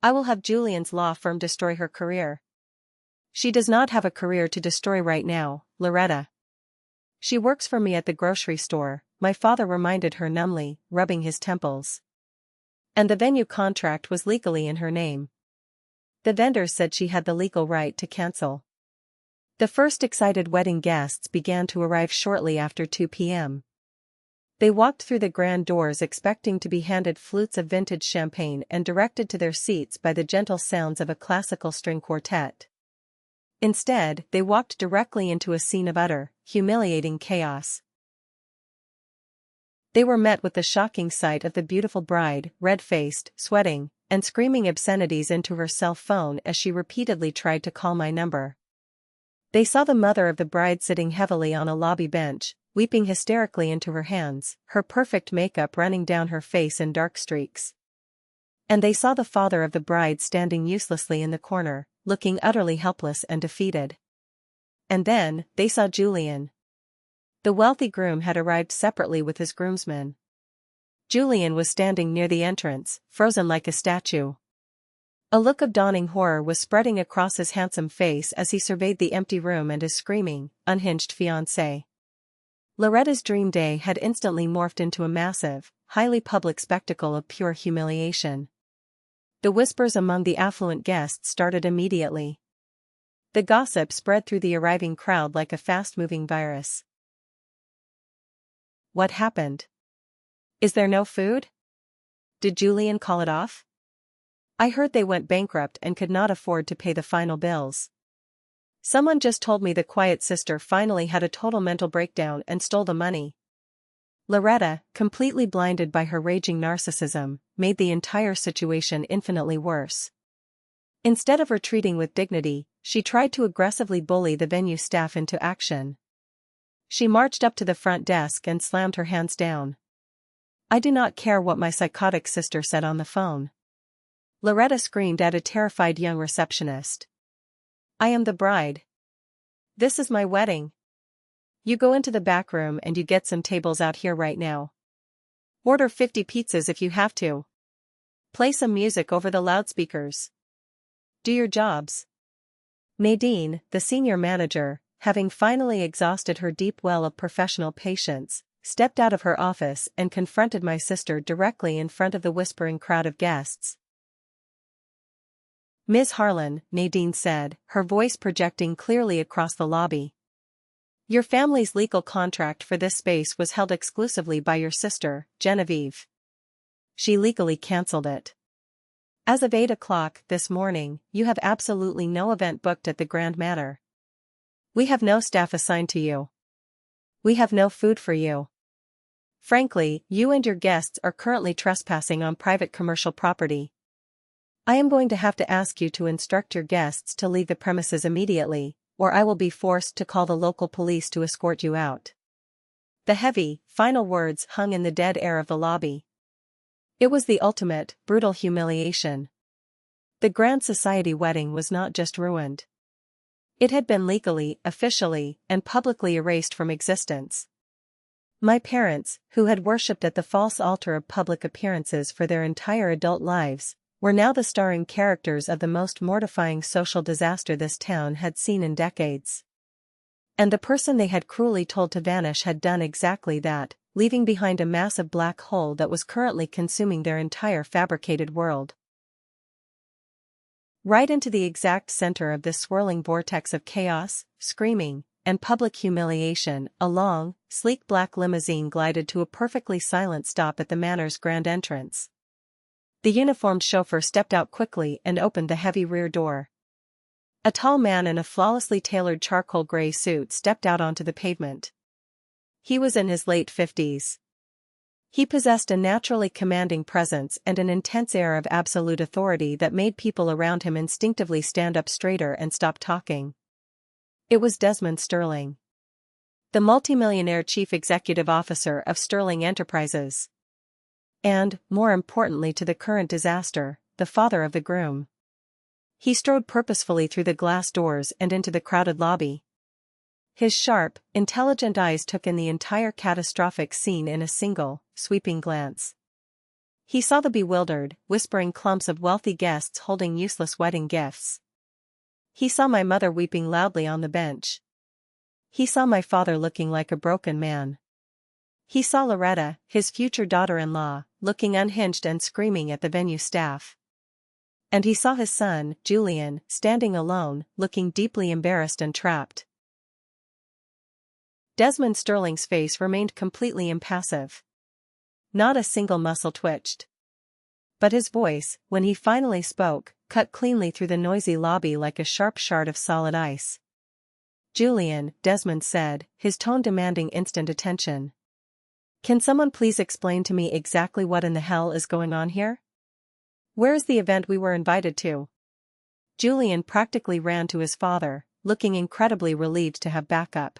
I will have Julian's law firm destroy her career. She does not have a career to destroy right now, Loretta. She works for me at the grocery store, my father reminded her numbly, rubbing his temples. And the venue contract was legally in her name. The vendor said she had the legal right to cancel. The first excited wedding guests began to arrive shortly after 2 p.m. They walked through the grand doors expecting to be handed flutes of vintage champagne and directed to their seats by the gentle sounds of a classical string quartet. Instead, they walked directly into a scene of utter, humiliating chaos. They were met with the shocking sight of the beautiful bride, red-faced, sweating, and screaming obscenities into her cell phone as she repeatedly tried to call my number. They saw the mother of the bride sitting heavily on a lobby bench, weeping hysterically into her hands, her perfect makeup running down her face in dark streaks. And they saw the father of the bride standing uselessly in the corner, looking utterly helpless and defeated. And then, they saw Julian. The wealthy groom had arrived separately with his groomsmen. Julian was standing near the entrance, frozen like a statue. A look of dawning horror was spreading across his handsome face as he surveyed the empty room and his screaming, unhinged fiancée. Loretta's dream day had instantly morphed into a massive, highly public spectacle of pure humiliation. The whispers among the affluent guests started immediately. The gossip spread through the arriving crowd like a fast-moving virus. What happened? Is there no food? Did Julian call it off? I heard they went bankrupt and could not afford to pay the final bills. Someone just told me the quiet sister finally had a total mental breakdown and stole the money. Loretta, completely blinded by her raging narcissism, made the entire situation infinitely worse. Instead of retreating with dignity, she tried to aggressively bully the venue staff into action. She marched up to the front desk and slammed her hands down. I do not care what my psychotic sister said on the phone. Loretta screamed at a terrified young receptionist. I am the bride. This is my wedding. You go into the back room and you get some tables out here right now. Order 50 pizzas if you have to. Play some music over the loudspeakers. Do your jobs. Nadine, the senior manager, having finally exhausted her deep well of professional patience, stepped out of her office and confronted my sister directly in front of the whispering crowd of guests. Ms. Harlan, Nadine said, her voice projecting clearly across the lobby. Your family's legal contract for this space was held exclusively by your sister, Genevieve. She legally cancelled it. As of 8 o'clock this morning, you have absolutely no event booked at the Grand Manor. We have no staff assigned to you. We have no food for you. Frankly, you and your guests are currently trespassing on private commercial property. I am going to have to ask you to instruct your guests to leave the premises immediately, or I will be forced to call the local police to escort you out. The heavy, final words hung in the dead air of the lobby. It was the ultimate, brutal humiliation. The grand society wedding was not just ruined. It had been legally, officially, and publicly erased from existence. My parents, who had worshipped at the false altar of public appearances for their entire adult lives, were now the starring characters of the most mortifying social disaster this town had seen in decades. And the person they had cruelly told to vanish had done exactly that, leaving behind a massive black hole that was currently consuming their entire fabricated world. Right into the exact center of this swirling vortex of chaos, screaming, and public humiliation, a long, sleek black limousine glided to a perfectly silent stop at the manor's grand entrance. The uniformed chauffeur stepped out quickly and opened the heavy rear door. A tall man in a flawlessly tailored charcoal gray suit stepped out onto the pavement. He was in his late 50s. He possessed a naturally commanding presence and an intense air of absolute authority that made people around him instinctively stand up straighter and stop talking. It was Desmond Sterling, the multimillionaire chief executive officer of Sterling Enterprises. And, more importantly to the current disaster, the father of the groom. He strode purposefully through the glass doors and into the crowded lobby. His sharp, intelligent eyes took in the entire catastrophic scene in a single, sweeping glance. He saw the bewildered, whispering clumps of wealthy guests holding useless wedding gifts. He saw my mother weeping loudly on the bench. He saw my father looking like a broken man. He saw Loretta, his future daughter-in-law, looking unhinged and screaming at the venue staff. And he saw his son, Julian, standing alone, looking deeply embarrassed and trapped. Desmond Sterling's face remained completely impassive. Not a single muscle twitched. But his voice, when he finally spoke, cut cleanly through the noisy lobby like a sharp shard of solid ice. "Julian," Desmond said, his tone demanding instant attention. "Can someone please explain to me exactly what in the hell is going on here? Where is the event we were invited to?" Julian practically ran to his father, looking incredibly relieved to have backup.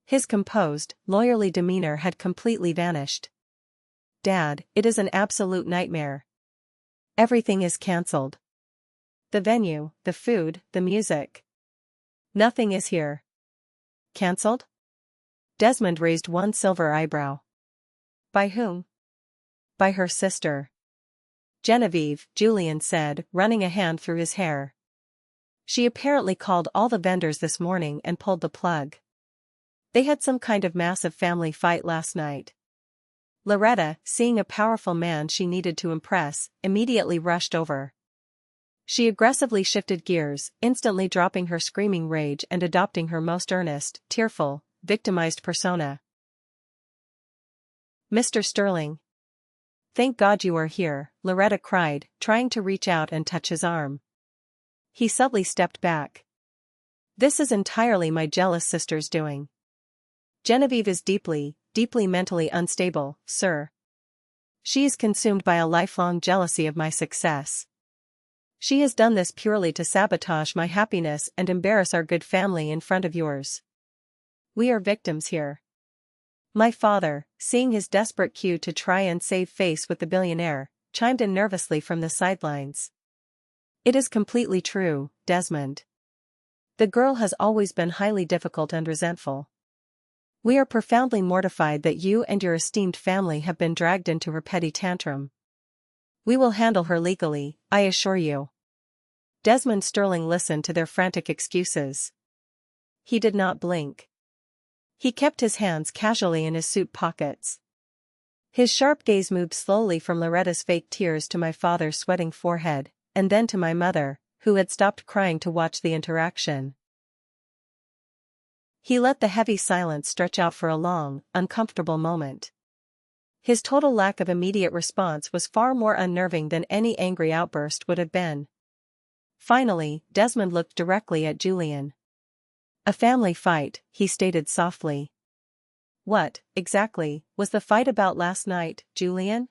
His composed, lawyerly demeanor had completely vanished. "Dad, it is an absolute nightmare. Everything is cancelled. The venue, the food, the music. Nothing is here." "Cancelled?" Desmond raised one silver eyebrow. "By whom?" "By her sister. Genevieve," Julian said, running a hand through his hair. "She apparently called all the vendors this morning and pulled the plug. They had some kind of massive family fight last night. Loretta, seeing a powerful man she needed to impress, immediately rushed over. She aggressively shifted gears, instantly dropping her screaming rage and adopting her most earnest, tearful, victimized persona. "Mr. Sterling. Thank God you are here," Loretta cried, trying to reach out and touch his arm. He subtly stepped back. "This is entirely my jealous sister's doing. Genevieve is deeply, deeply mentally unstable, sir. She is consumed by a lifelong jealousy of my success. She has done this purely to sabotage my happiness and embarrass our good family in front of yours. We are victims here." My father, seeing his desperate cue to try and save face with the billionaire, chimed in nervously from the sidelines. "It is completely true, Desmond. The girl has always been highly difficult and resentful. We are profoundly mortified that you and your esteemed family have been dragged into her petty tantrum. We will handle her legally, I assure you." Desmond Sterling listened to their frantic excuses. He did not blink. He kept his hands casually in his suit pockets. His sharp gaze moved slowly from Loretta's fake tears to my father's sweating forehead, and then to my mother, who had stopped crying to watch the interaction. He let the heavy silence stretch out for a long, uncomfortable moment. His total lack of immediate response was far more unnerving than any angry outburst would have been. Finally, Desmond looked directly at Julian. "A family fight," he stated softly. "What, exactly, was the fight about last night, Julian?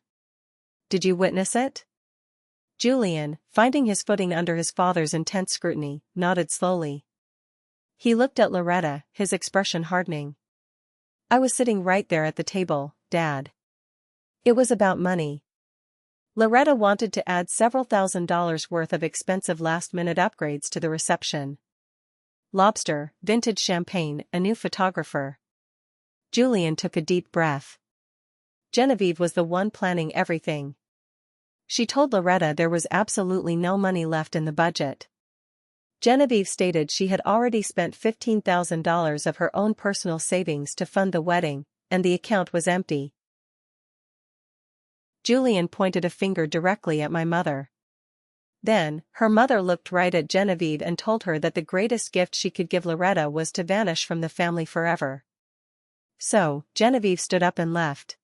Did you witness it?" Julian, finding his footing under his father's intense scrutiny, nodded slowly. He looked at Loretta, his expression hardening. "I was sitting right there at the table, Dad. It was about money. Loretta wanted to add several $1,000s worth of expensive last-minute upgrades to the reception. Lobster, vintage champagne, a new photographer." Julian took a deep breath. Genevieve was the one planning everything. She told Loretta there was absolutely no money left in the budget. Genevieve stated she had already spent $15,000 of her own personal savings to fund the wedding, and the account was empty. Julian pointed a finger directly at my mother. Then, her mother looked right at Genevieve and told her that the greatest gift she could give Loretta was to vanish from the family forever. So, Genevieve stood up and left.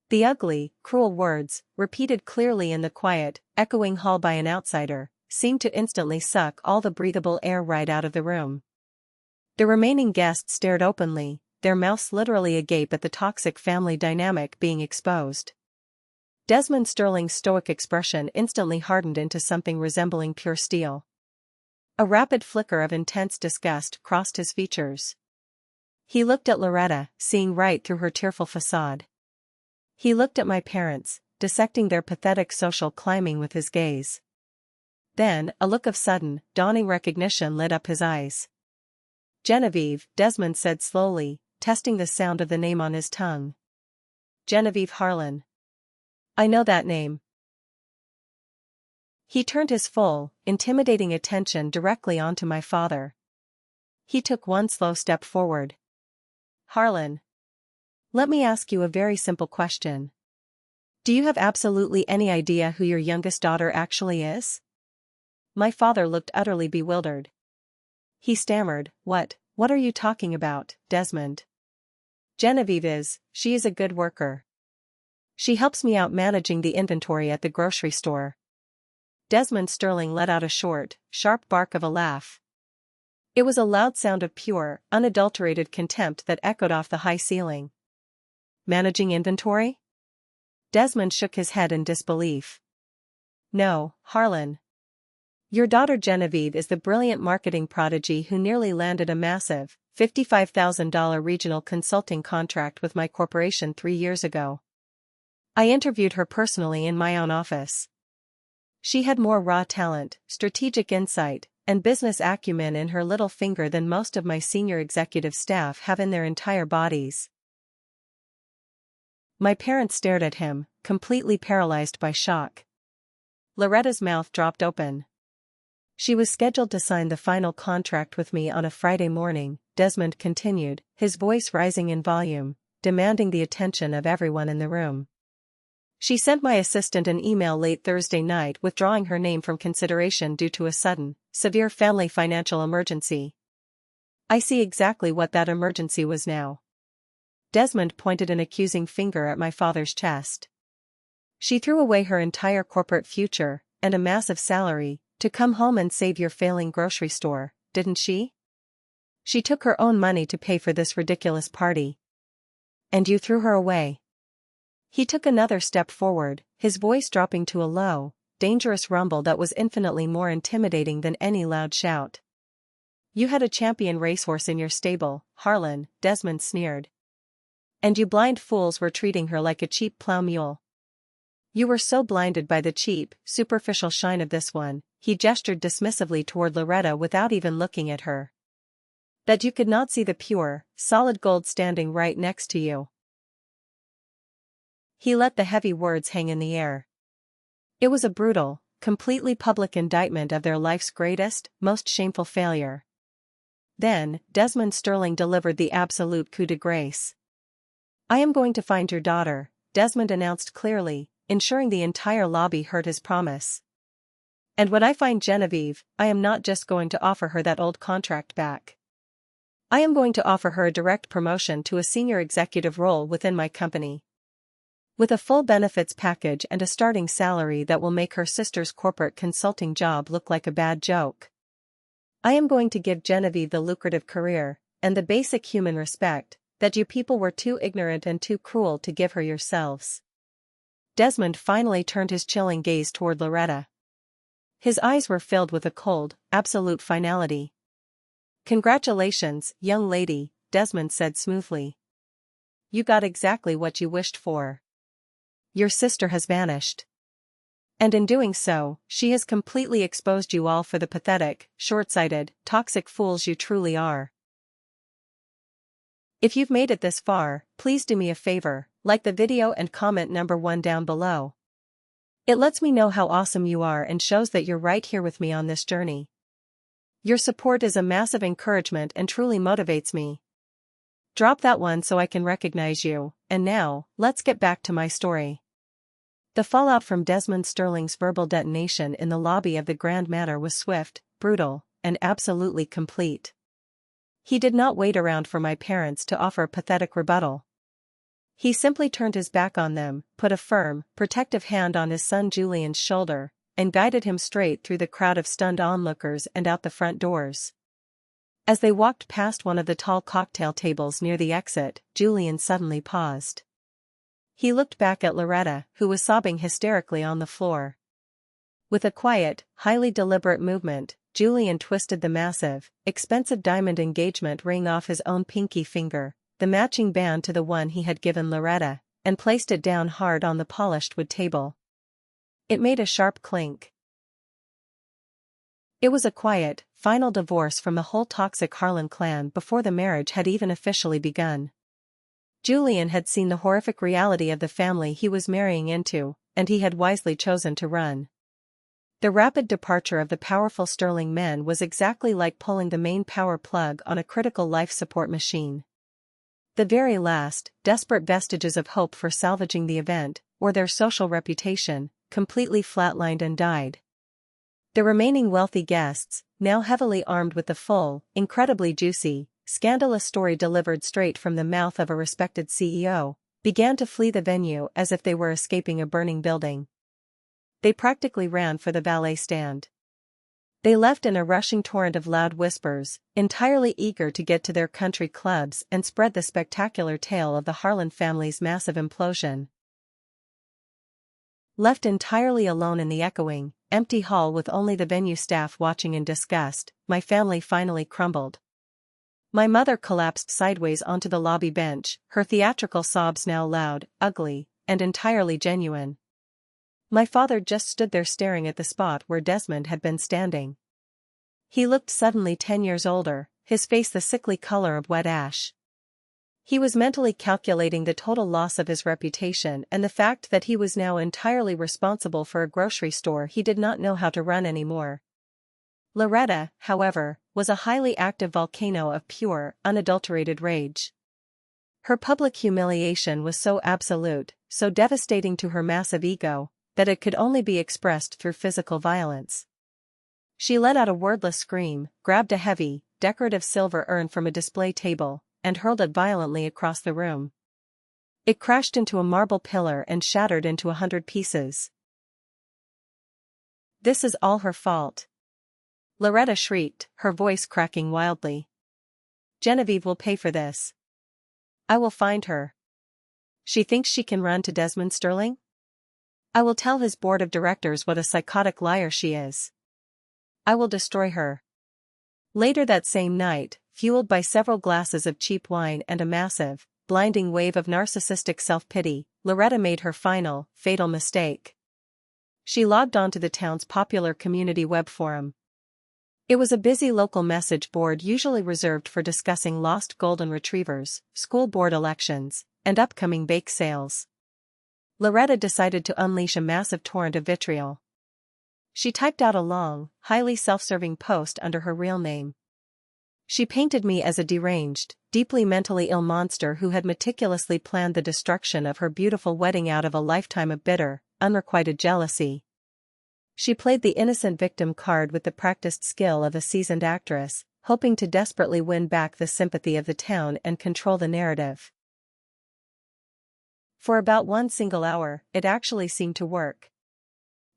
The ugly, cruel words, repeated clearly in the quiet, echoing hall by an outsider, seemed to instantly suck all the breathable air right out of the room. The remaining guests stared openly, their mouths literally agape at the toxic family dynamic being exposed. Desmond Sterling's stoic expression instantly hardened into something resembling pure steel. A rapid flicker of intense disgust crossed his features. He looked at Loretta, seeing right through her tearful facade. He looked at my parents, dissecting their pathetic social climbing with his gaze. Then, a look of sudden, dawning recognition lit up his eyes. "Genevieve," Desmond said slowly, testing the sound of the name on his tongue. "Genevieve Harlan. I know that name." He turned his full, intimidating attention directly onto my father. He took one slow step forward. "Harlan. Let me ask you a very simple question. Do you have absolutely any idea who your youngest daughter actually is?" My father looked utterly bewildered. He stammered, What are you talking about, Desmond?" She is a good worker. She helps me out managing the inventory at the grocery store." Desmond Sterling let out a short, sharp bark of a laugh. It was a loud sound of pure, unadulterated contempt that echoed off the high ceiling. "Managing inventory?" Desmond shook his head in disbelief. "No, Harlan. Your daughter Genevieve is the brilliant marketing prodigy who nearly landed a massive, $55,000 regional consulting contract with my corporation 3 years ago. I interviewed her personally in my own office. She had more raw talent, strategic insight, and business acumen in her little finger than most of my senior executive staff have in their entire bodies." My parents stared at him, completely paralyzed by shock. Loretta's mouth dropped open. "She was scheduled to sign the final contract with me on a Friday morning," Desmond continued, his voice rising in volume, demanding the attention of everyone in the room. "She sent my assistant an email late Thursday night withdrawing her name from consideration due to a sudden, severe family financial emergency. I see exactly what that emergency was now." Desmond pointed an accusing finger at my father's chest. "She threw away her entire corporate future, and a massive salary, to come home and save your failing grocery store, didn't she? She took her own money to pay for this ridiculous party. And you threw her away." He took another step forward, his voice dropping to a low, dangerous rumble that was infinitely more intimidating than any loud shout. "You had a champion racehorse in your stable, Harlan," Desmond sneered. "And you blind fools were treating her like a cheap plow mule. You were so blinded by the cheap, superficial shine of this one," he gestured dismissively toward Loretta without even looking at her, "that you could not see the pure, solid gold standing right next to you." He let the heavy words hang in the air. It was a brutal, completely public indictment of their life's greatest, most shameful failure. Then, Desmond Sterling delivered the absolute coup de grace. "I am going to find your daughter," Desmond announced clearly, ensuring the entire lobby heard his promise. "And when I find Genevieve, I am not just going to offer her that old contract back. I am going to offer her a direct promotion to a senior executive role within my company, with a full benefits package and a starting salary that will make her sister's corporate consulting job look like a bad joke. I am going to give Genevieve the lucrative career, and the basic human respect, that you people were too ignorant and too cruel to give her yourselves." Desmond finally turned his chilling gaze toward Loretta. His eyes were filled with a cold, absolute finality. "Congratulations, young lady," Desmond said smoothly. "You got exactly what you wished for. Your sister has vanished. And in doing so, she has completely exposed you all for the pathetic, short-sighted, toxic fools you truly are. If you've made it this far, please do me a favor, like the video and comment number 1 down below. It lets me know how awesome you are and shows that you're right here with me on this journey. Your support is a massive encouragement and truly motivates me. Drop that one so I can recognize you, and now, let's get back to my story." The fallout from Desmond Sterling's verbal detonation in the lobby of the Grand Manor was swift, brutal, and absolutely complete. He did not wait around for my parents to offer a pathetic rebuttal. He simply turned his back on them, put a firm, protective hand on his son Julian's shoulder, and guided him straight through the crowd of stunned onlookers and out the front doors. As they walked past one of the tall cocktail tables near the exit, Julian suddenly paused. He looked back at Loretta, who was sobbing hysterically on the floor. With a quiet, highly deliberate movement, Julian twisted the massive, expensive diamond engagement ring off his own pinky finger, the matching band to the one he had given Loretta, and placed it down hard on the polished wood table. It made a sharp clink. It was a quiet, final divorce from the whole toxic Harlan clan before the marriage had even officially begun. Julian had seen the horrific reality of the family he was marrying into, and he had wisely chosen to run. The rapid departure of the powerful Sterling men was exactly like pulling the main power plug on a critical life support machine. The very last, desperate vestiges of hope for salvaging the event, or their social reputation, completely flatlined and died. The remaining wealthy guests, now heavily armed with the full, incredibly juicy, scandalous story delivered straight from the mouth of a respected CEO, began to flee the venue as if they were escaping a burning building. They practically ran for the valet stand. They left in a rushing torrent of loud whispers, entirely eager to get to their country clubs and spread the spectacular tale of the Harlan family's massive implosion. Left entirely alone in the echoing, empty hall with only the venue staff watching in disgust, my family finally crumbled. My mother collapsed sideways onto the lobby bench, her theatrical sobs now loud, ugly, and entirely genuine. My father just stood there staring at the spot where Desmond had been standing. He looked suddenly 10 years older, his face the sickly color of wet ash. He was mentally calculating the total loss of his reputation and the fact that he was now entirely responsible for a grocery store he did not know how to run anymore. Loretta, however, was a highly active volcano of pure, unadulterated rage. Her public humiliation was so absolute, so devastating to her massive ego, that it could only be expressed through physical violence. She let out a wordless scream, grabbed a heavy, decorative silver urn from a display table, and hurled it violently across the room. It crashed into a marble pillar and shattered into 100 pieces. "This is all her fault," Loretta shrieked, her voice cracking wildly. "Genevieve will pay for this. I will find her. She thinks she can run to Desmond Sterling? I will tell his board of directors what a psychotic liar she is. I will destroy her." Later that same night, fueled by several glasses of cheap wine and a massive, blinding wave of narcissistic self-pity, Loretta made her final, fatal mistake. She logged onto the town's popular community web forum. It was a busy local message board usually reserved for discussing lost golden retrievers, school board elections, and upcoming bake sales. Loretta decided to unleash a massive torrent of vitriol. She typed out a long, highly self-serving post under her real name. She painted me as a deranged, deeply mentally ill monster who had meticulously planned the destruction of her beautiful wedding out of a lifetime of bitter, unrequited jealousy. She played the innocent victim card with the practiced skill of a seasoned actress, hoping to desperately win back the sympathy of the town and control the narrative. For about one single hour, it actually seemed to work.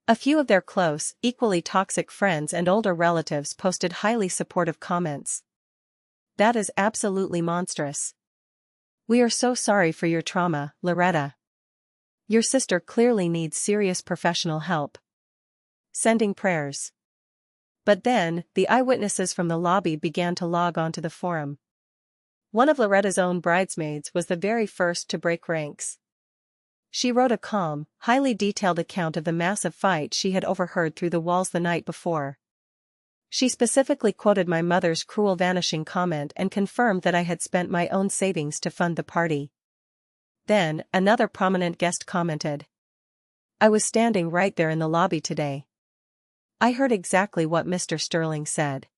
A few of their close, equally toxic friends and older relatives posted highly supportive comments. "That is absolutely monstrous. We are so sorry for your trauma, Loretta. Your sister clearly needs serious professional help. Sending prayers." But then, the eyewitnesses from the lobby began to log onto the forum. One of Loretta's own bridesmaids was the very first to break ranks. She wrote a calm, highly detailed account of the massive fight she had overheard through the walls the night before. She specifically quoted my mother's cruel vanishing comment and confirmed that I had spent my own savings to fund the party. Then, another prominent guest commented, "I was standing right there in the lobby today. I heard exactly what Mr. Sterling said.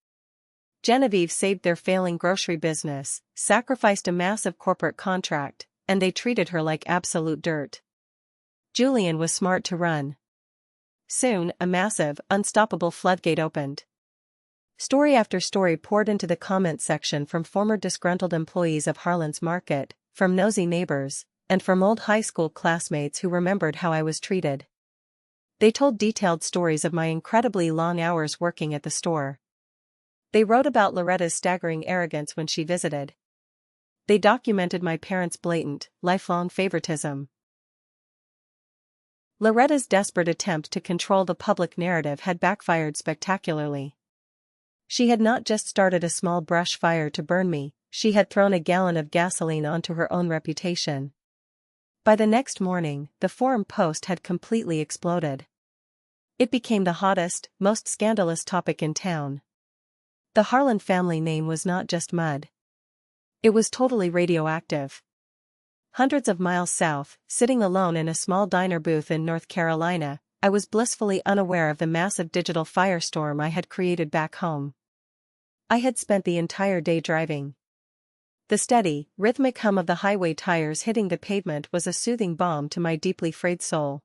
Genevieve saved their failing grocery business, sacrificed a massive corporate contract, and they treated her like absolute dirt. Julian was smart to run." Soon, a massive, unstoppable floodgate opened. Story after story poured into the comment section from former disgruntled employees of Harlan's Market, from nosy neighbors, and from old high school classmates who remembered how I was treated. They told detailed stories of my incredibly long hours working at the store. They wrote about Loretta's staggering arrogance when she visited. They documented my parents' blatant, lifelong favoritism. Loretta's desperate attempt to control the public narrative had backfired spectacularly. She had not just started a small brush fire to burn me, she had thrown a gallon of gasoline onto her own reputation. By the next morning, the forum post had completely exploded. It became the hottest, most scandalous topic in town. The Harlan family name was not just mud. It was totally radioactive. Hundreds of miles south, sitting alone in a small diner booth in North Carolina, I was blissfully unaware of the massive digital firestorm I had created back home. I had spent the entire day driving. The steady, rhythmic hum of the highway tires hitting the pavement was a soothing balm to my deeply frayed soul.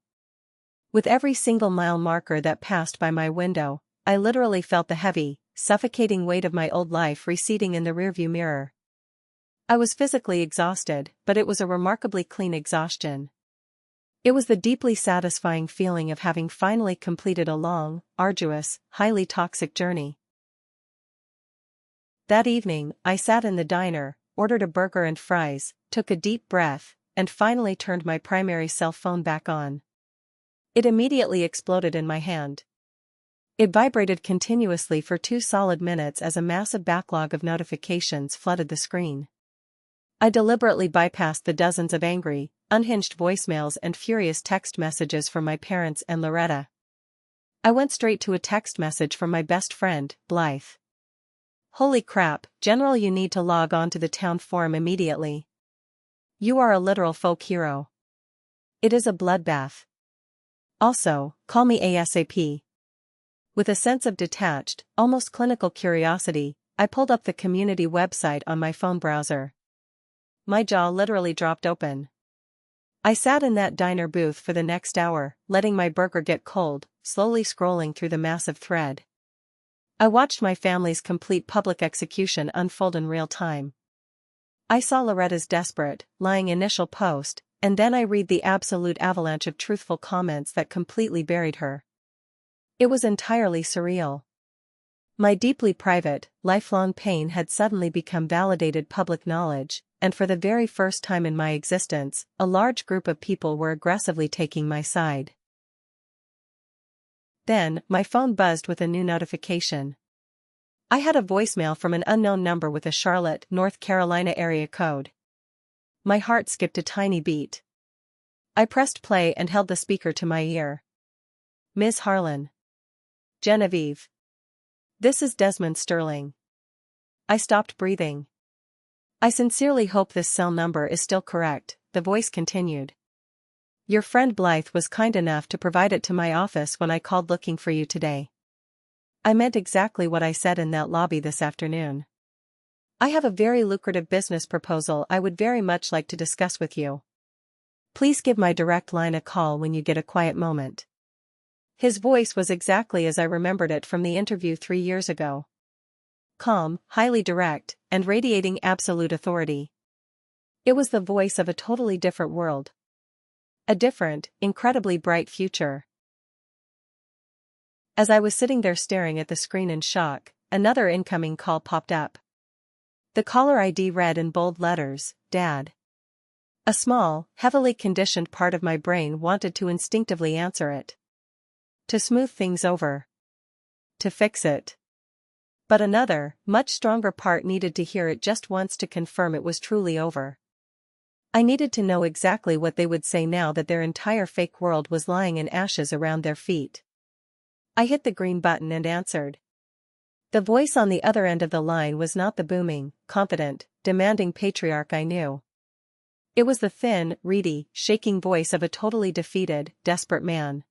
With every single mile marker that passed by my window, I literally felt the heavy, suffocating weight of my old life receding in the rearview mirror. I was physically exhausted, but it was a remarkably clean exhaustion. It was the deeply satisfying feeling of having finally completed a long, arduous, highly toxic journey. That evening, I sat in the diner, ordered a burger and fries, took a deep breath, and finally turned my primary cell phone back on. It immediately exploded in my hand. It vibrated continuously for 2 solid minutes as a massive backlog of notifications flooded the screen. I deliberately bypassed the dozens of angry, unhinged voicemails and furious text messages from my parents and Loretta. I went straight to a text message from my best friend, Blythe. "Holy crap, General, you need to log on to the town forum immediately. You are a literal folk hero. It is a bloodbath. Also, call me ASAP." With a sense of detached, almost clinical curiosity, I pulled up the community website on my phone browser. My jaw literally dropped open. I sat in that diner booth for the next hour, letting my burger get cold, slowly scrolling through the massive thread. I watched my family's complete public execution unfold in real time. I saw Loretta's desperate, lying initial post, and then I read the absolute avalanche of truthful comments that completely buried her. It was entirely surreal. My deeply private, lifelong pain had suddenly become validated public knowledge, and for the very first time in my existence, a large group of people were aggressively taking my side. Then, my phone buzzed with a new notification. I had a voicemail from an unknown number with a Charlotte, North Carolina area code. My heart skipped a tiny beat. I pressed play and held the speaker to my ear. "Ms. Harlan. Genevieve. This is Desmond Sterling." I stopped breathing. "I sincerely hope this cell number is still correct," the voice continued. "Your friend Blythe was kind enough to provide it to my office when I called looking for you today. I meant exactly what I said in that lobby this afternoon. I have a very lucrative business proposal I would very much like to discuss with you. Please give my direct line a call when you get a quiet moment." His voice was exactly as I remembered it from the interview 3 years ago. Calm, highly direct, and radiating absolute authority. It was the voice of a totally different world. A different, incredibly bright future. As I was sitting there staring at the screen in shock, another incoming call popped up. The caller ID read in bold letters, "Dad." A small, heavily conditioned part of my brain wanted to instinctively answer it. To smooth things over. To fix it. But another, much stronger part needed to hear it just once to confirm it was truly over. I needed to know exactly what they would say now that their entire fake world was lying in ashes around their feet. I hit the green button and answered. The voice on the other end of the line was not the booming, confident, demanding patriarch I knew. It was the thin, reedy, shaking voice of a totally defeated, desperate man.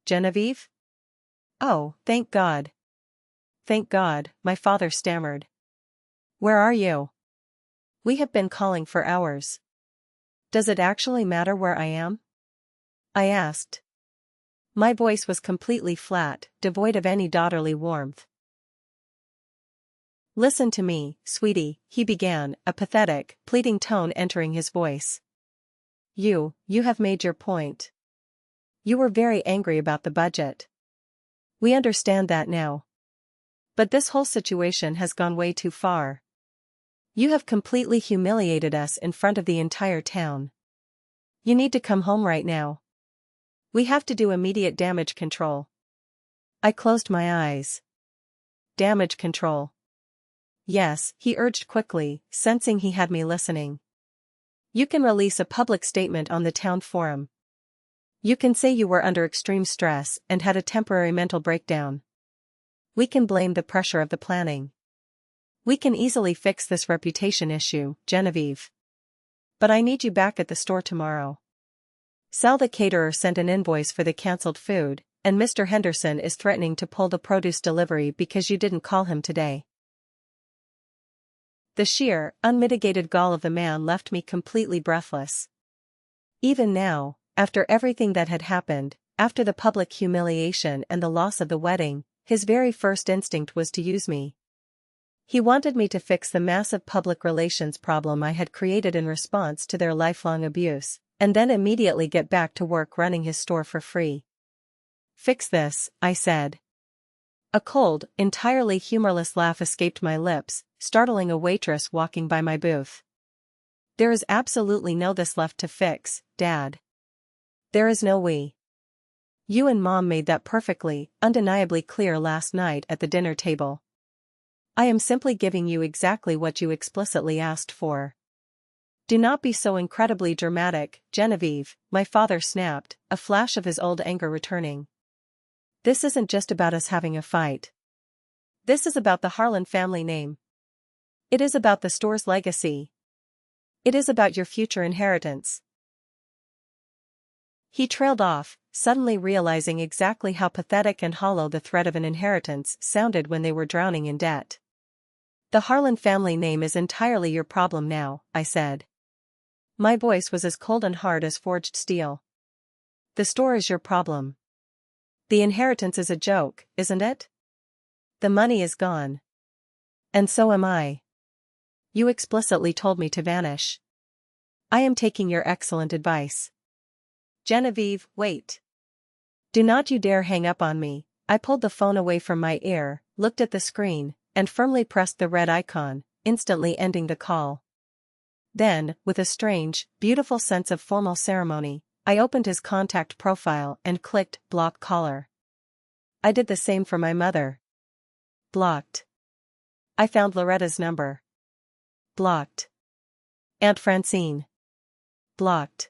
"Genevieve? Oh, thank God. Thank God," my father stammered. "Where are you? We have been calling for hours." "Does it actually matter where I am?" I asked. My voice was completely flat, devoid of any daughterly warmth. "Listen to me, sweetie," he began, a pathetic, pleading tone entering his voice. You have made your point. You were very angry about the budget. We understand that now. But this whole situation has gone way too far. You have completely humiliated us in front of the entire town. You need to come home right now. We have to do immediate damage control. I closed my eyes. Damage control. Yes, he urged quickly, sensing he had me listening. You can release a public statement on the town forum. You can say you were under extreme stress and had a temporary mental breakdown. We can blame the pressure of the planning. We can easily fix this reputation issue, Genevieve. But I need you back at the store tomorrow. Sal the caterer sent an invoice for the cancelled food, and Mr. Henderson is threatening to pull the produce delivery because you didn't call him today. The sheer, unmitigated gall of the man left me completely breathless. Even now, after everything that had happened, after the public humiliation and the loss of the wedding, his very first instinct was to use me. He wanted me to fix the massive public relations problem I had created in response to their lifelong abuse, and then immediately get back to work running his store for free. Fix this, I said. A cold, entirely humorless laugh escaped my lips, startling a waitress walking by my booth. There is absolutely no this left to fix, Dad. There is no we. You and Mom made that perfectly, undeniably clear last night at the dinner table. I am simply giving you exactly what you explicitly asked for. Do not be so incredibly dramatic, Genevieve, my father snapped, a flash of his old anger returning. This isn't just about us having a fight. This is about the Harlan family name. It is about the store's legacy. It is about your future inheritance. He trailed off, suddenly realizing exactly how pathetic and hollow the threat of an inheritance sounded when they were drowning in debt. The Harlan family name is entirely your problem now, I said. My voice was as cold and hard as forged steel. The store is your problem. The inheritance is a joke, isn't it? The money is gone. And so am I. You explicitly told me to vanish. I am taking your excellent advice. Genevieve, wait. Do not you dare hang up on me. I pulled the phone away from my ear, looked at the screen, and firmly pressed the red icon, instantly ending the call. Then, with a strange, beautiful sense of formal ceremony, I opened his contact profile and clicked block caller. I did the same for my mother. Blocked. I found Loretta's number. Blocked. Aunt Francine. Blocked.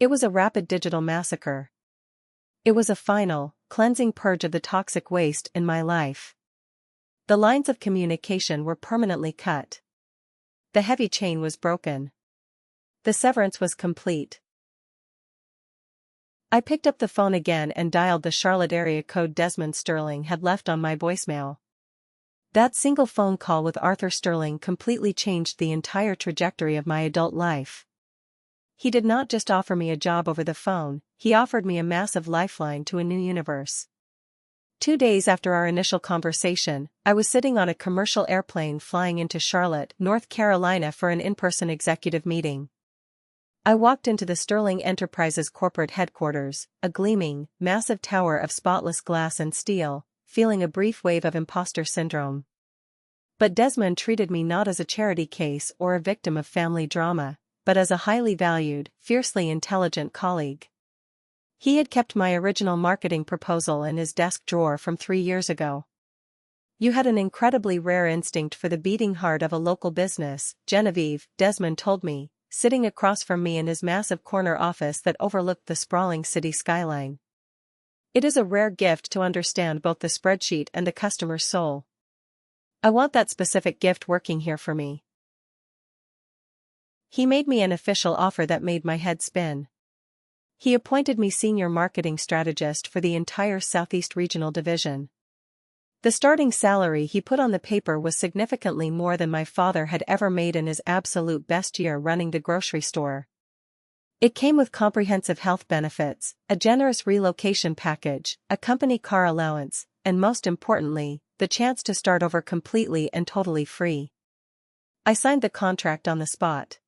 It was a rapid digital massacre. It was a final, cleansing purge of the toxic waste in my life. The lines of communication were permanently cut. The heavy chain was broken. The severance was complete. I picked up the phone again and dialed the Charlotte area code Desmond Sterling had left on my voicemail. That single phone call with Arthur Sterling completely changed the entire trajectory of my adult life. He did not just offer me a job over the phone, he offered me a massive lifeline to a new universe. 2 days after our initial conversation, I was sitting on a commercial airplane flying into Charlotte, North Carolina for an in-person executive meeting. I walked into the Sterling Enterprises corporate headquarters, a gleaming, massive tower of spotless glass and steel, feeling a brief wave of imposter syndrome. But Desmond treated me not as a charity case or a victim of family drama, but as a highly valued, fiercely intelligent colleague. He had kept my original marketing proposal in his desk drawer from 3 years ago. You had an incredibly rare instinct for the beating heart of a local business, Genevieve, Desmond told me, sitting across from me in his massive corner office that overlooked the sprawling city skyline. It is a rare gift to understand both the spreadsheet and the customer's soul. I want that specific gift working here for me. He made me an official offer that made my head spin. He appointed me senior marketing strategist for the entire Southeast Regional Division. The starting salary he put on the paper was significantly more than my father had ever made in his absolute best year running the grocery store. It came with comprehensive health benefits, a generous relocation package, a company car allowance, and most importantly, the chance to start over completely and totally free. I signed the contract on the spot.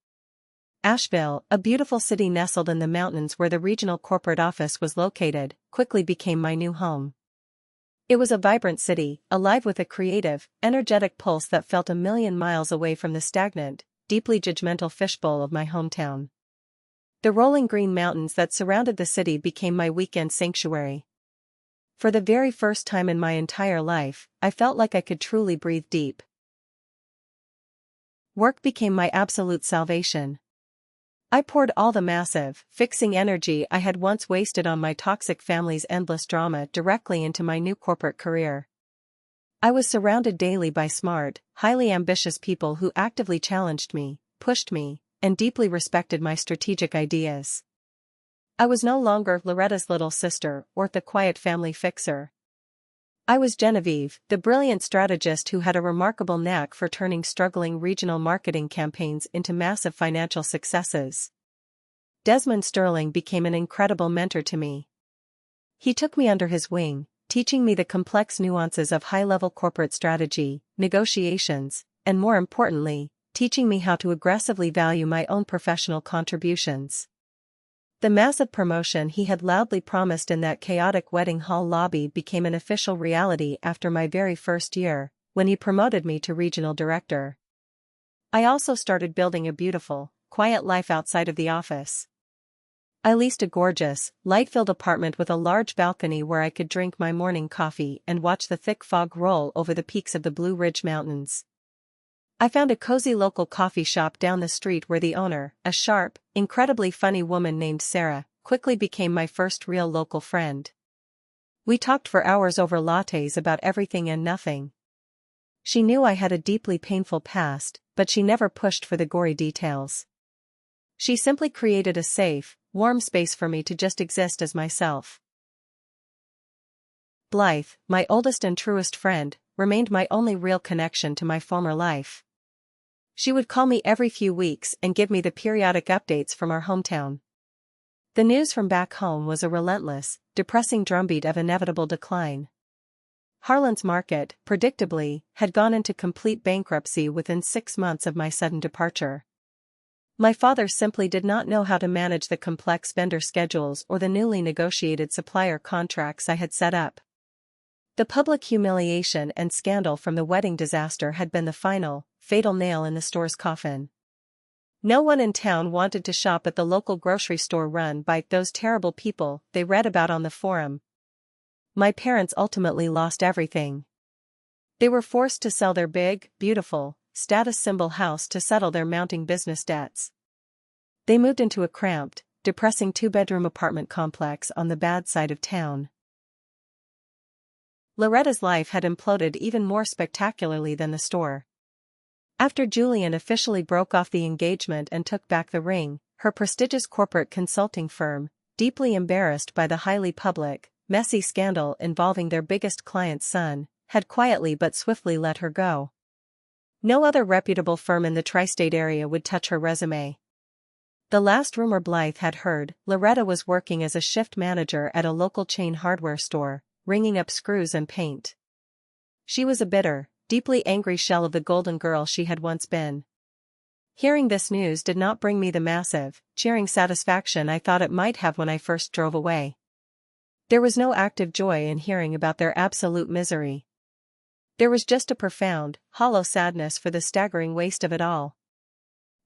Asheville, a beautiful city nestled in the mountains where the regional corporate office was located, quickly became my new home. It was a vibrant city, alive with a creative, energetic pulse that felt a million miles away from the stagnant, deeply judgmental fishbowl of my hometown. The rolling green mountains that surrounded the city became my weekend sanctuary. For the very first time in my entire life, I felt like I could truly breathe deep. Work became my absolute salvation. I poured all the massive, fixing energy I had once wasted on my toxic family's endless drama directly into my new corporate career. I was surrounded daily by smart, highly ambitious people who actively challenged me, pushed me, and deeply respected my strategic ideas. I was no longer Loretta's little sister or the quiet family fixer. I was Genevieve, the brilliant strategist who had a remarkable knack for turning struggling regional marketing campaigns into massive financial successes. Desmond Sterling became an incredible mentor to me. He took me under his wing, teaching me the complex nuances of high-level corporate strategy, negotiations, and more importantly, teaching me how to aggressively value my own professional contributions. The massive promotion he had loudly promised in that chaotic wedding hall lobby became an official reality after my very first year, when he promoted me to regional director. I also started building a beautiful, quiet life outside of the office. I leased a gorgeous, light-filled apartment with a large balcony where I could drink my morning coffee and watch the thick fog roll over the peaks of the Blue Ridge Mountains. I found a cozy local coffee shop down the street where the owner, a sharp, incredibly funny woman named Sarah, quickly became my first real local friend. We talked for hours over lattes about everything and nothing. She knew I had a deeply painful past, but she never pushed for the gory details. She simply created a safe, warm space for me to just exist as myself. Blythe, my oldest and truest friend, remained my only real connection to my former life. She would call me every few weeks and give me the periodic updates from our hometown. The news from back home was a relentless, depressing drumbeat of inevitable decline. Harlan's Market, predictably, had gone into complete bankruptcy within 6 months of my sudden departure. My father simply did not know how to manage the complex vendor schedules or the newly negotiated supplier contracts I had set up. The public humiliation and scandal from the wedding disaster had been the final, fatal nail in the store's coffin. No one in town wanted to shop at the local grocery store run by those terrible people they read about on the forum. My parents ultimately lost everything. They were forced to sell their big, beautiful, status symbol house to settle their mounting business debts. They moved into a cramped, depressing 2-bedroom apartment complex on the bad side of town. Loretta's life had imploded even more spectacularly than the store. After Julian officially broke off the engagement and took back the ring, her prestigious corporate consulting firm, deeply embarrassed by the highly public, messy scandal involving their biggest client's son, had quietly but swiftly let her go. No other reputable firm in the tri-state area would touch her resume. The last rumor Blythe had heard, Loretta was working as a shift manager at a local chain hardware store, ringing up screws and paint. She was a bitter, deeply angry shell of the golden girl she had once been. Hearing this news did not bring me the massive, cheering satisfaction I thought it might have when I first drove away. There was no active joy in hearing about their absolute misery. There was just a profound, hollow sadness for the staggering waste of it all.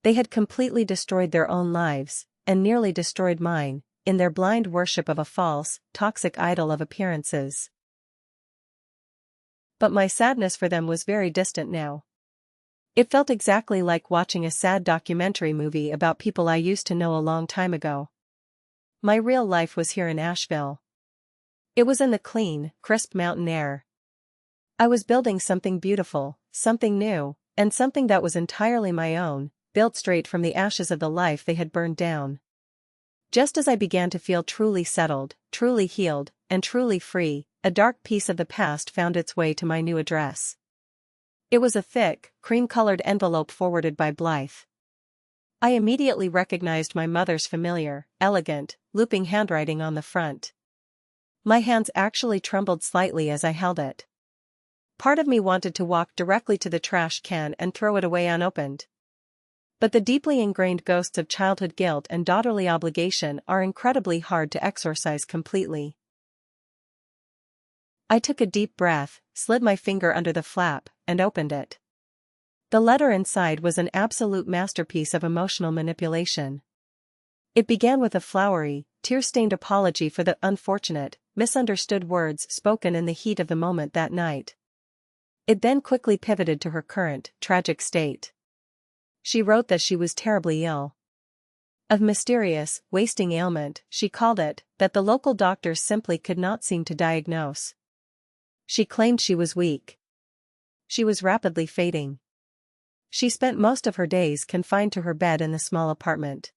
They had completely destroyed their own lives, and nearly destroyed mine, in their blind worship of a false, toxic idol of appearances. But my sadness for them was very distant now. It felt exactly like watching a sad documentary movie about people I used to know a long time ago. My real life was here in Asheville. It was in the clean, crisp mountain air. I was building something beautiful, something new, and something that was entirely my own, built straight from the ashes of the life they had burned down. Just as I began to feel truly settled, truly healed, and truly free, a dark piece of the past found its way to my new address. It was a thick, cream-colored envelope forwarded by Blythe. I immediately recognized my mother's familiar, elegant, looping handwriting on the front. My hands actually trembled slightly as I held it. Part of me wanted to walk directly to the trash can and throw it away unopened. But the deeply ingrained ghosts of childhood guilt and daughterly obligation are incredibly hard to exorcise completely. I took a deep breath, slid my finger under the flap, and opened it. The letter inside was an absolute masterpiece of emotional manipulation. It began with a flowery, tear-stained apology for the unfortunate, misunderstood words spoken in the heat of the moment that night. It then quickly pivoted to her current, tragic state. She wrote that she was terribly ill. A mysterious, wasting ailment, she called it, that the local doctors simply could not seem to diagnose. She claimed she was weak. She was rapidly fading. She spent most of her days confined to her bed in the small apartment.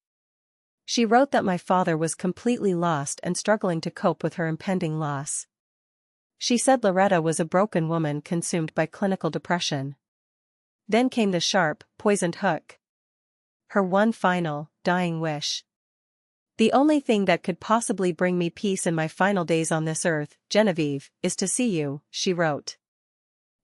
She wrote that my father was completely lost and struggling to cope with her impending loss. She said Loretta was a broken woman consumed by clinical depression. Then came the sharp, poisoned hook. Her one final, dying wish. The only thing that could possibly bring me peace in my final days on this earth, Genevieve, is to see you, she wrote.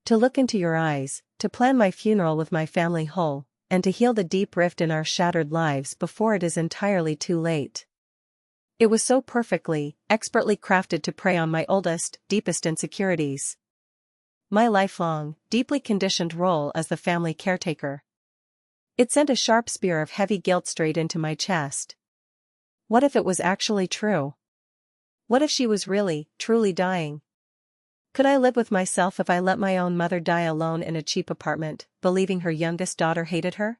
To look into your eyes, to plan my funeral with my family whole, and to heal the deep rift in our shattered lives before it is entirely too late. It was so perfectly, expertly crafted to prey on my oldest, deepest insecurities. My lifelong, deeply conditioned role as the family caretaker. It sent a sharp spear of heavy guilt straight into my chest. What if it was actually true? What if she was really, truly dying? Could I live with myself if I let my own mother die alone in a cheap apartment, believing her youngest daughter hated her?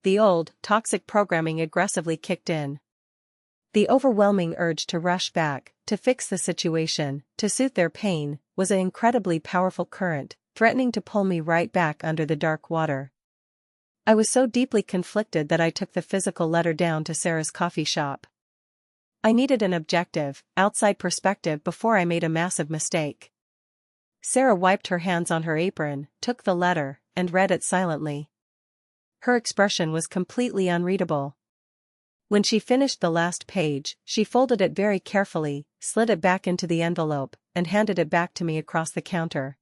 The old, toxic programming aggressively kicked in. The overwhelming urge to rush back, to fix the situation, to soothe their pain, was an incredibly powerful current, threatening to pull me right back under the dark water. I was so deeply conflicted that I took the physical letter down to Sarah's coffee shop. I needed an objective, outside perspective before I made a massive mistake. Sarah wiped her hands on her apron, took the letter, and read it silently. Her expression was completely unreadable. When she finished the last page, she folded it very carefully, slid it back into the envelope, and handed it back to me across the counter.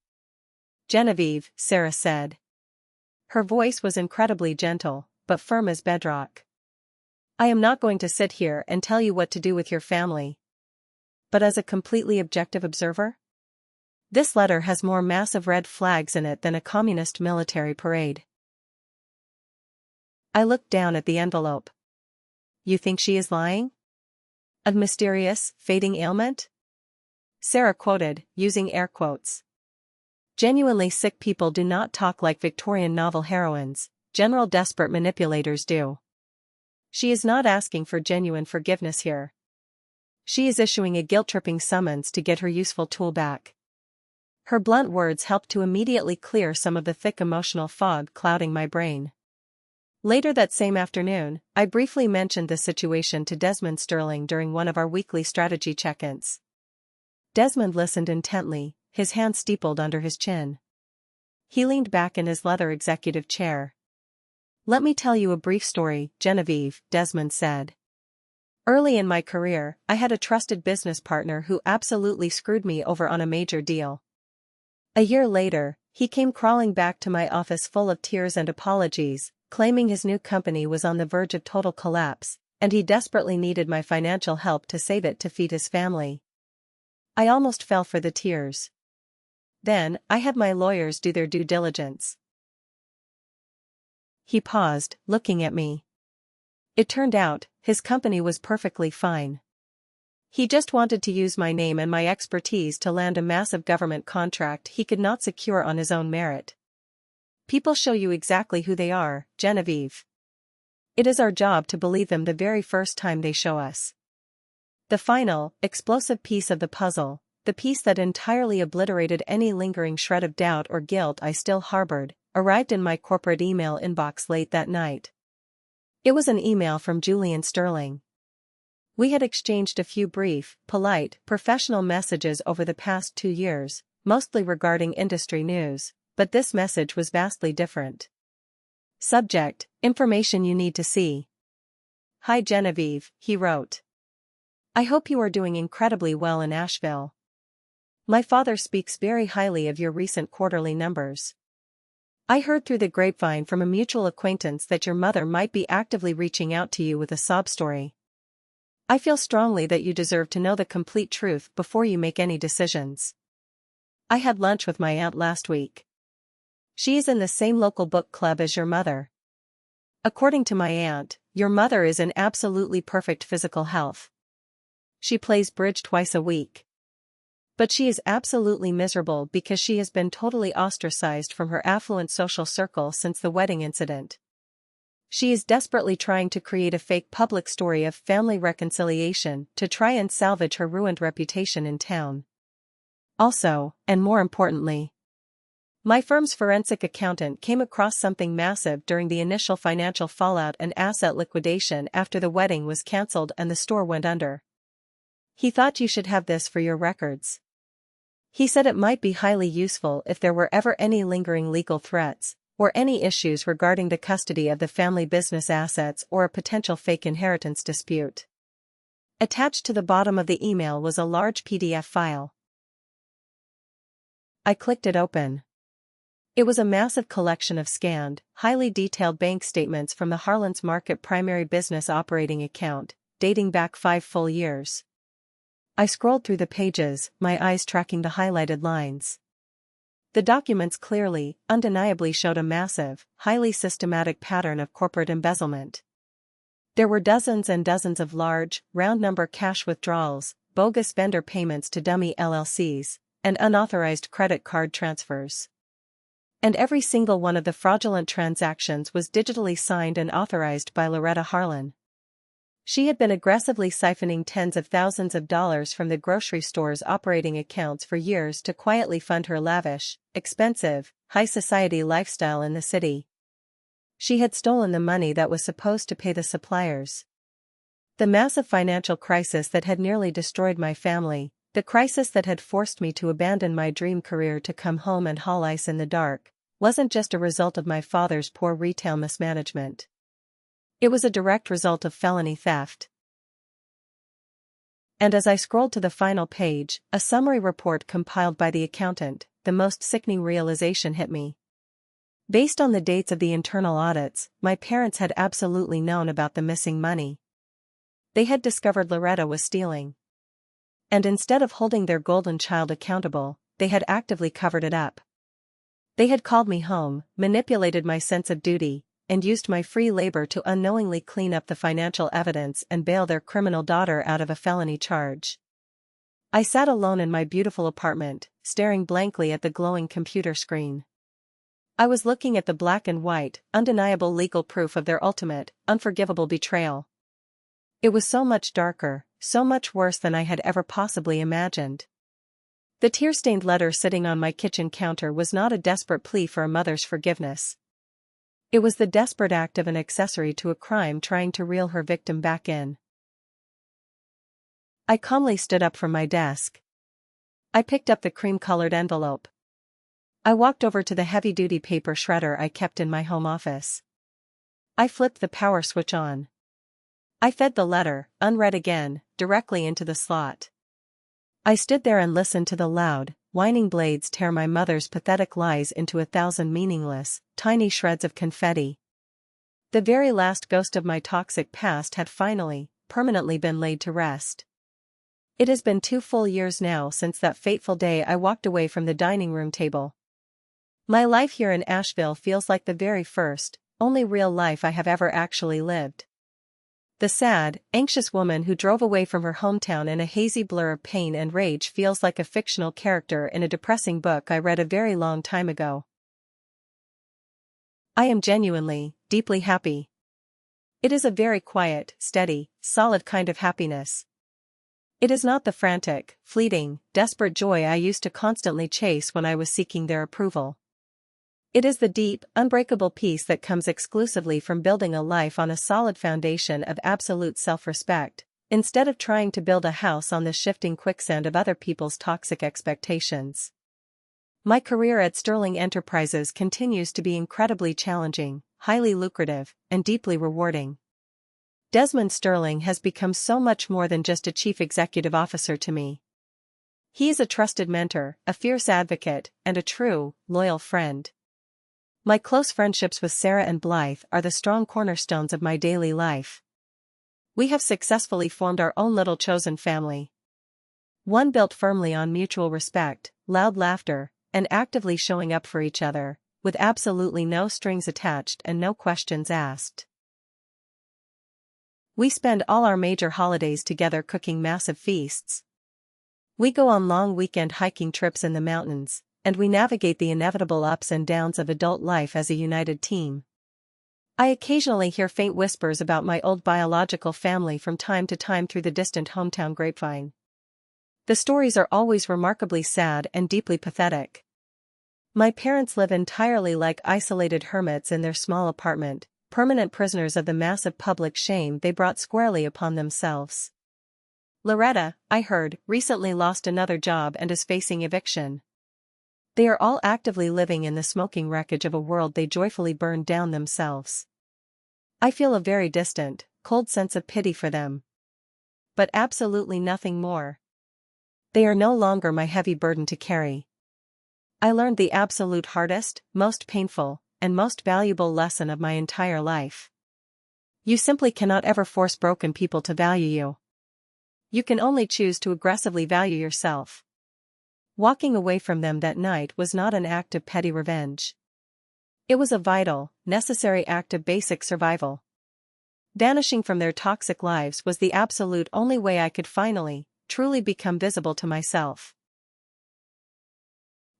Genevieve, Sarah said. Her voice was incredibly gentle, but firm as bedrock. I am not going to sit here and tell you what to do with your family. But as a completely objective observer? This letter has more massive red flags in it than a communist military parade. I looked down at the envelope. You think she is lying? A mysterious, fading ailment? Sarah quoted, using air quotes. Genuinely sick people do not talk like Victorian novel heroines, general desperate manipulators do. She is not asking for genuine forgiveness here. She is issuing a guilt-tripping summons to get her useful tool back. Her blunt words helped to immediately clear some of the thick emotional fog clouding my brain. Later that same afternoon, I briefly mentioned the situation to Desmond Sterling during one of our weekly strategy check-ins. Desmond listened intently, his hand steepled under his chin. He leaned back in his leather executive chair. Let me tell you a brief story, Genevieve, Desmond said. Early in my career, I had a trusted business partner who absolutely screwed me over on a major deal. A year later, he came crawling back to my office full of tears and apologies, claiming his new company was on the verge of total collapse, and he desperately needed my financial help to save it to feed his family. I almost fell for the tears. Then, I had my lawyers do their due diligence. He paused, looking at me. It turned out, his company was perfectly fine. He just wanted to use my name and my expertise to land a massive government contract he could not secure on his own merit. People show you exactly who they are, Genevieve. It is our job to believe them the very first time they show us. The final, explosive piece of the puzzle, the piece that entirely obliterated any lingering shred of doubt or guilt I still harbored, arrived in my corporate email inbox late that night. It was an email from Julian Sterling. We had exchanged a few brief, polite, professional messages over the past 2 years, mostly regarding industry news, but this message was vastly different. Subject: Information you need to see. Hi Genevieve, he wrote. I hope you are doing incredibly well in Asheville. My father speaks very highly of your recent quarterly numbers. I heard through the grapevine from a mutual acquaintance that your mother might be actively reaching out to you with a sob story. I feel strongly that you deserve to know the complete truth before you make any decisions. I had lunch with my aunt last week. She is in the same local book club as your mother. According to my aunt, your mother is in absolutely perfect physical health. She plays bridge twice a week. But she is absolutely miserable because she has been totally ostracized from her affluent social circle since the wedding incident. She is desperately trying to create a fake public story of family reconciliation to try and salvage her ruined reputation in town. Also, and more importantly, my firm's forensic accountant came across something massive during the initial financial fallout and asset liquidation after the wedding was cancelled and the store went under. He thought you should have this for your records. He said it might be highly useful if there were ever any lingering legal threats, or any issues regarding the custody of the family business assets or a potential fake inheritance dispute. Attached to the bottom of the email was a large PDF file. I clicked it open. It was a massive collection of scanned, highly detailed bank statements from the Harlan's Market primary business operating account, dating back 5 full years. I scrolled through the pages, my eyes tracking the highlighted lines. The documents clearly, undeniably showed a massive, highly systematic pattern of corporate embezzlement. There were dozens and dozens of large, round-number cash withdrawals, bogus vendor payments to dummy LLCs, and unauthorized credit card transfers. And every single one of the fraudulent transactions was digitally signed and authorized by Loretta Harlan. She had been aggressively siphoning tens of thousands of dollars from the grocery store's operating accounts for years to quietly fund her lavish, expensive, high-society lifestyle in the city. She had stolen the money that was supposed to pay the suppliers. The massive financial crisis that had nearly destroyed my family, the crisis that had forced me to abandon my dream career to come home and haul ice in the dark, wasn't just a result of my father's poor retail mismanagement. It was a direct result of felony theft. And as I scrolled to the final page, a summary report compiled by the accountant, the most sickening realization hit me. Based on the dates of the internal audits, my parents had absolutely known about the missing money. They had discovered Loretta was stealing. And instead of holding their golden child accountable, they had actively covered it up. They had called me home, manipulated my sense of duty, and used my free labor to unknowingly clean up the financial evidence and bail their criminal daughter out of a felony charge. I sat alone in my beautiful apartment, staring blankly at the glowing computer screen. I was looking at the black and white, undeniable legal proof of their ultimate, unforgivable betrayal. It was so much darker, so much worse than I had ever possibly imagined. The tear-stained letter sitting on my kitchen counter was not a desperate plea for a mother's forgiveness. It was the desperate act of an accessory to a crime trying to reel her victim back in. I calmly stood up from my desk. I picked up the cream-colored envelope. I walked over to the heavy-duty paper shredder I kept in my home office. I flipped the power switch on. I fed the letter, unread again, directly into the slot. I stood there and listened to the loud, whining blades tear my mother's pathetic lies into 1,000 meaningless, tiny shreds of confetti. The very last ghost of my toxic past had finally, permanently been laid to rest. It has been 2 full years now since that fateful day I walked away from the dining room table. My life here in Asheville feels like the very first, only real life I have ever actually lived. The sad, anxious woman who drove away from her hometown in a hazy blur of pain and rage feels like a fictional character in a depressing book I read a very long time ago. I am genuinely, deeply happy. It is a very quiet, steady, solid kind of happiness. It is not the frantic, fleeting, desperate joy I used to constantly chase when I was seeking their approval. It is the deep, unbreakable peace that comes exclusively from building a life on a solid foundation of absolute self-respect, instead of trying to build a house on the shifting quicksand of other people's toxic expectations. My career at Sterling Enterprises continues to be incredibly challenging, highly lucrative, and deeply rewarding. Desmond Sterling has become so much more than just a chief executive officer to me. He is a trusted mentor, a fierce advocate, and a true, loyal friend. My close friendships with Sarah and Blythe are the strong cornerstones of my daily life. We have successfully formed our own little chosen family. One built firmly on mutual respect, loud laughter, and actively showing up for each other, with absolutely no strings attached and no questions asked. We spend all our major holidays together cooking massive feasts. We go on long weekend hiking trips in the mountains, and we navigate the inevitable ups and downs of adult life as a united team. I occasionally hear faint whispers about my old biological family from time to time through the distant hometown grapevine. The stories are always remarkably sad and deeply pathetic. My parents live entirely like isolated hermits in their small apartment, permanent prisoners of the massive public shame they brought squarely upon themselves. Loretta, I heard, recently lost another job and is facing eviction. They are all actively living in the smoking wreckage of a world they joyfully burned down themselves. I feel a very distant, cold sense of pity for them. But absolutely nothing more. They are no longer my heavy burden to carry. I learned the absolute hardest, most painful, and most valuable lesson of my entire life. You simply cannot ever force broken people to value you. You can only choose to aggressively value yourself. Walking away from them that night was not an act of petty revenge. It was a vital, necessary act of basic survival. Vanishing from their toxic lives was the absolute only way I could finally, truly become visible to myself.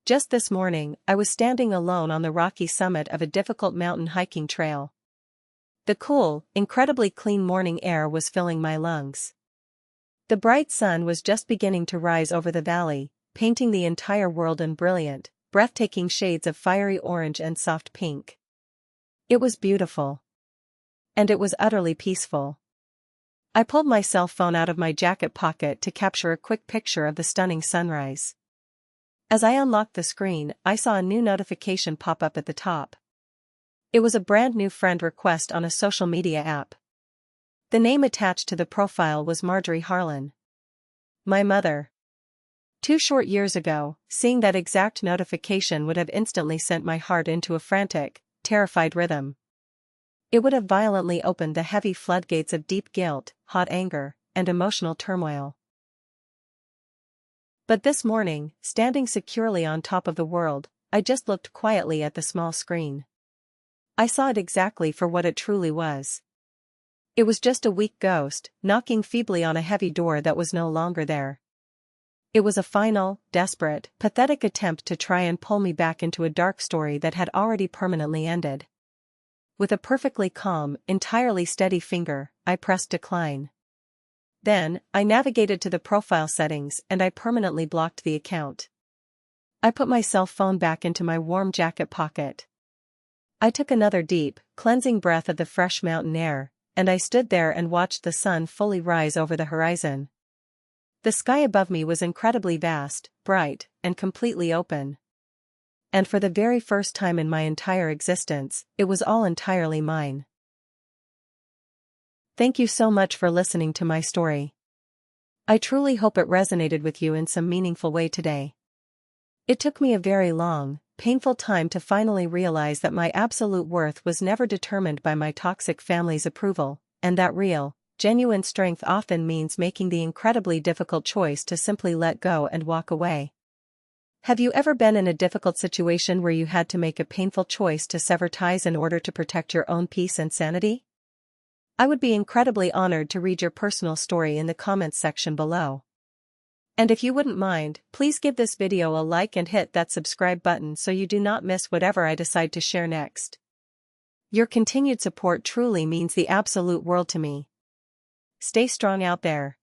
Just this morning, I was standing alone on the rocky summit of a difficult mountain hiking trail. The cool, incredibly clean morning air was filling my lungs. The bright sun was just beginning to rise over the valley, painting the entire world in brilliant, breathtaking shades of fiery orange and soft pink. It was beautiful. And it was utterly peaceful. I pulled my cell phone out of my jacket pocket to capture a quick picture of the stunning sunrise. As I unlocked the screen, I saw a new notification pop up at the top. It was a brand new friend request on a social media app. The name attached to the profile was Marjorie Harlan. My mother. 2 short years ago, seeing that exact notification would have instantly sent my heart into a frantic, terrified rhythm. It would have violently opened the heavy floodgates of deep guilt, hot anger, and emotional turmoil. But this morning, standing securely on top of the world, I just looked quietly at the small screen. I saw it exactly for what it truly was. It was just a weak ghost, knocking feebly on a heavy door that was no longer there. It was a final, desperate, pathetic attempt to try and pull me back into a dark story that had already permanently ended. With a perfectly calm, entirely steady finger, I pressed decline. Then, I navigated to the profile settings and I permanently blocked the account. I put my cell phone back into my warm jacket pocket. I took another deep, cleansing breath of the fresh mountain air, and I stood there and watched the sun fully rise over the horizon. The sky above me was incredibly vast, bright, and completely open. And for the very first time in my entire existence, it was all entirely mine. Thank you so much for listening to my story. I truly hope it resonated with you in some meaningful way today. It took me a very long, painful time to finally realize that my absolute worth was never determined by my toxic family's approval, and that real, genuine strength often means making the incredibly difficult choice to simply let go and walk away. Have you ever been in a difficult situation where you had to make a painful choice to sever ties in order to protect your own peace and sanity? I would be incredibly honored to read your personal story in the comments section below. And if you wouldn't mind, please give this video a like and hit that subscribe button so you do not miss whatever I decide to share next. Your continued support truly means the absolute world to me. Stay strong out there.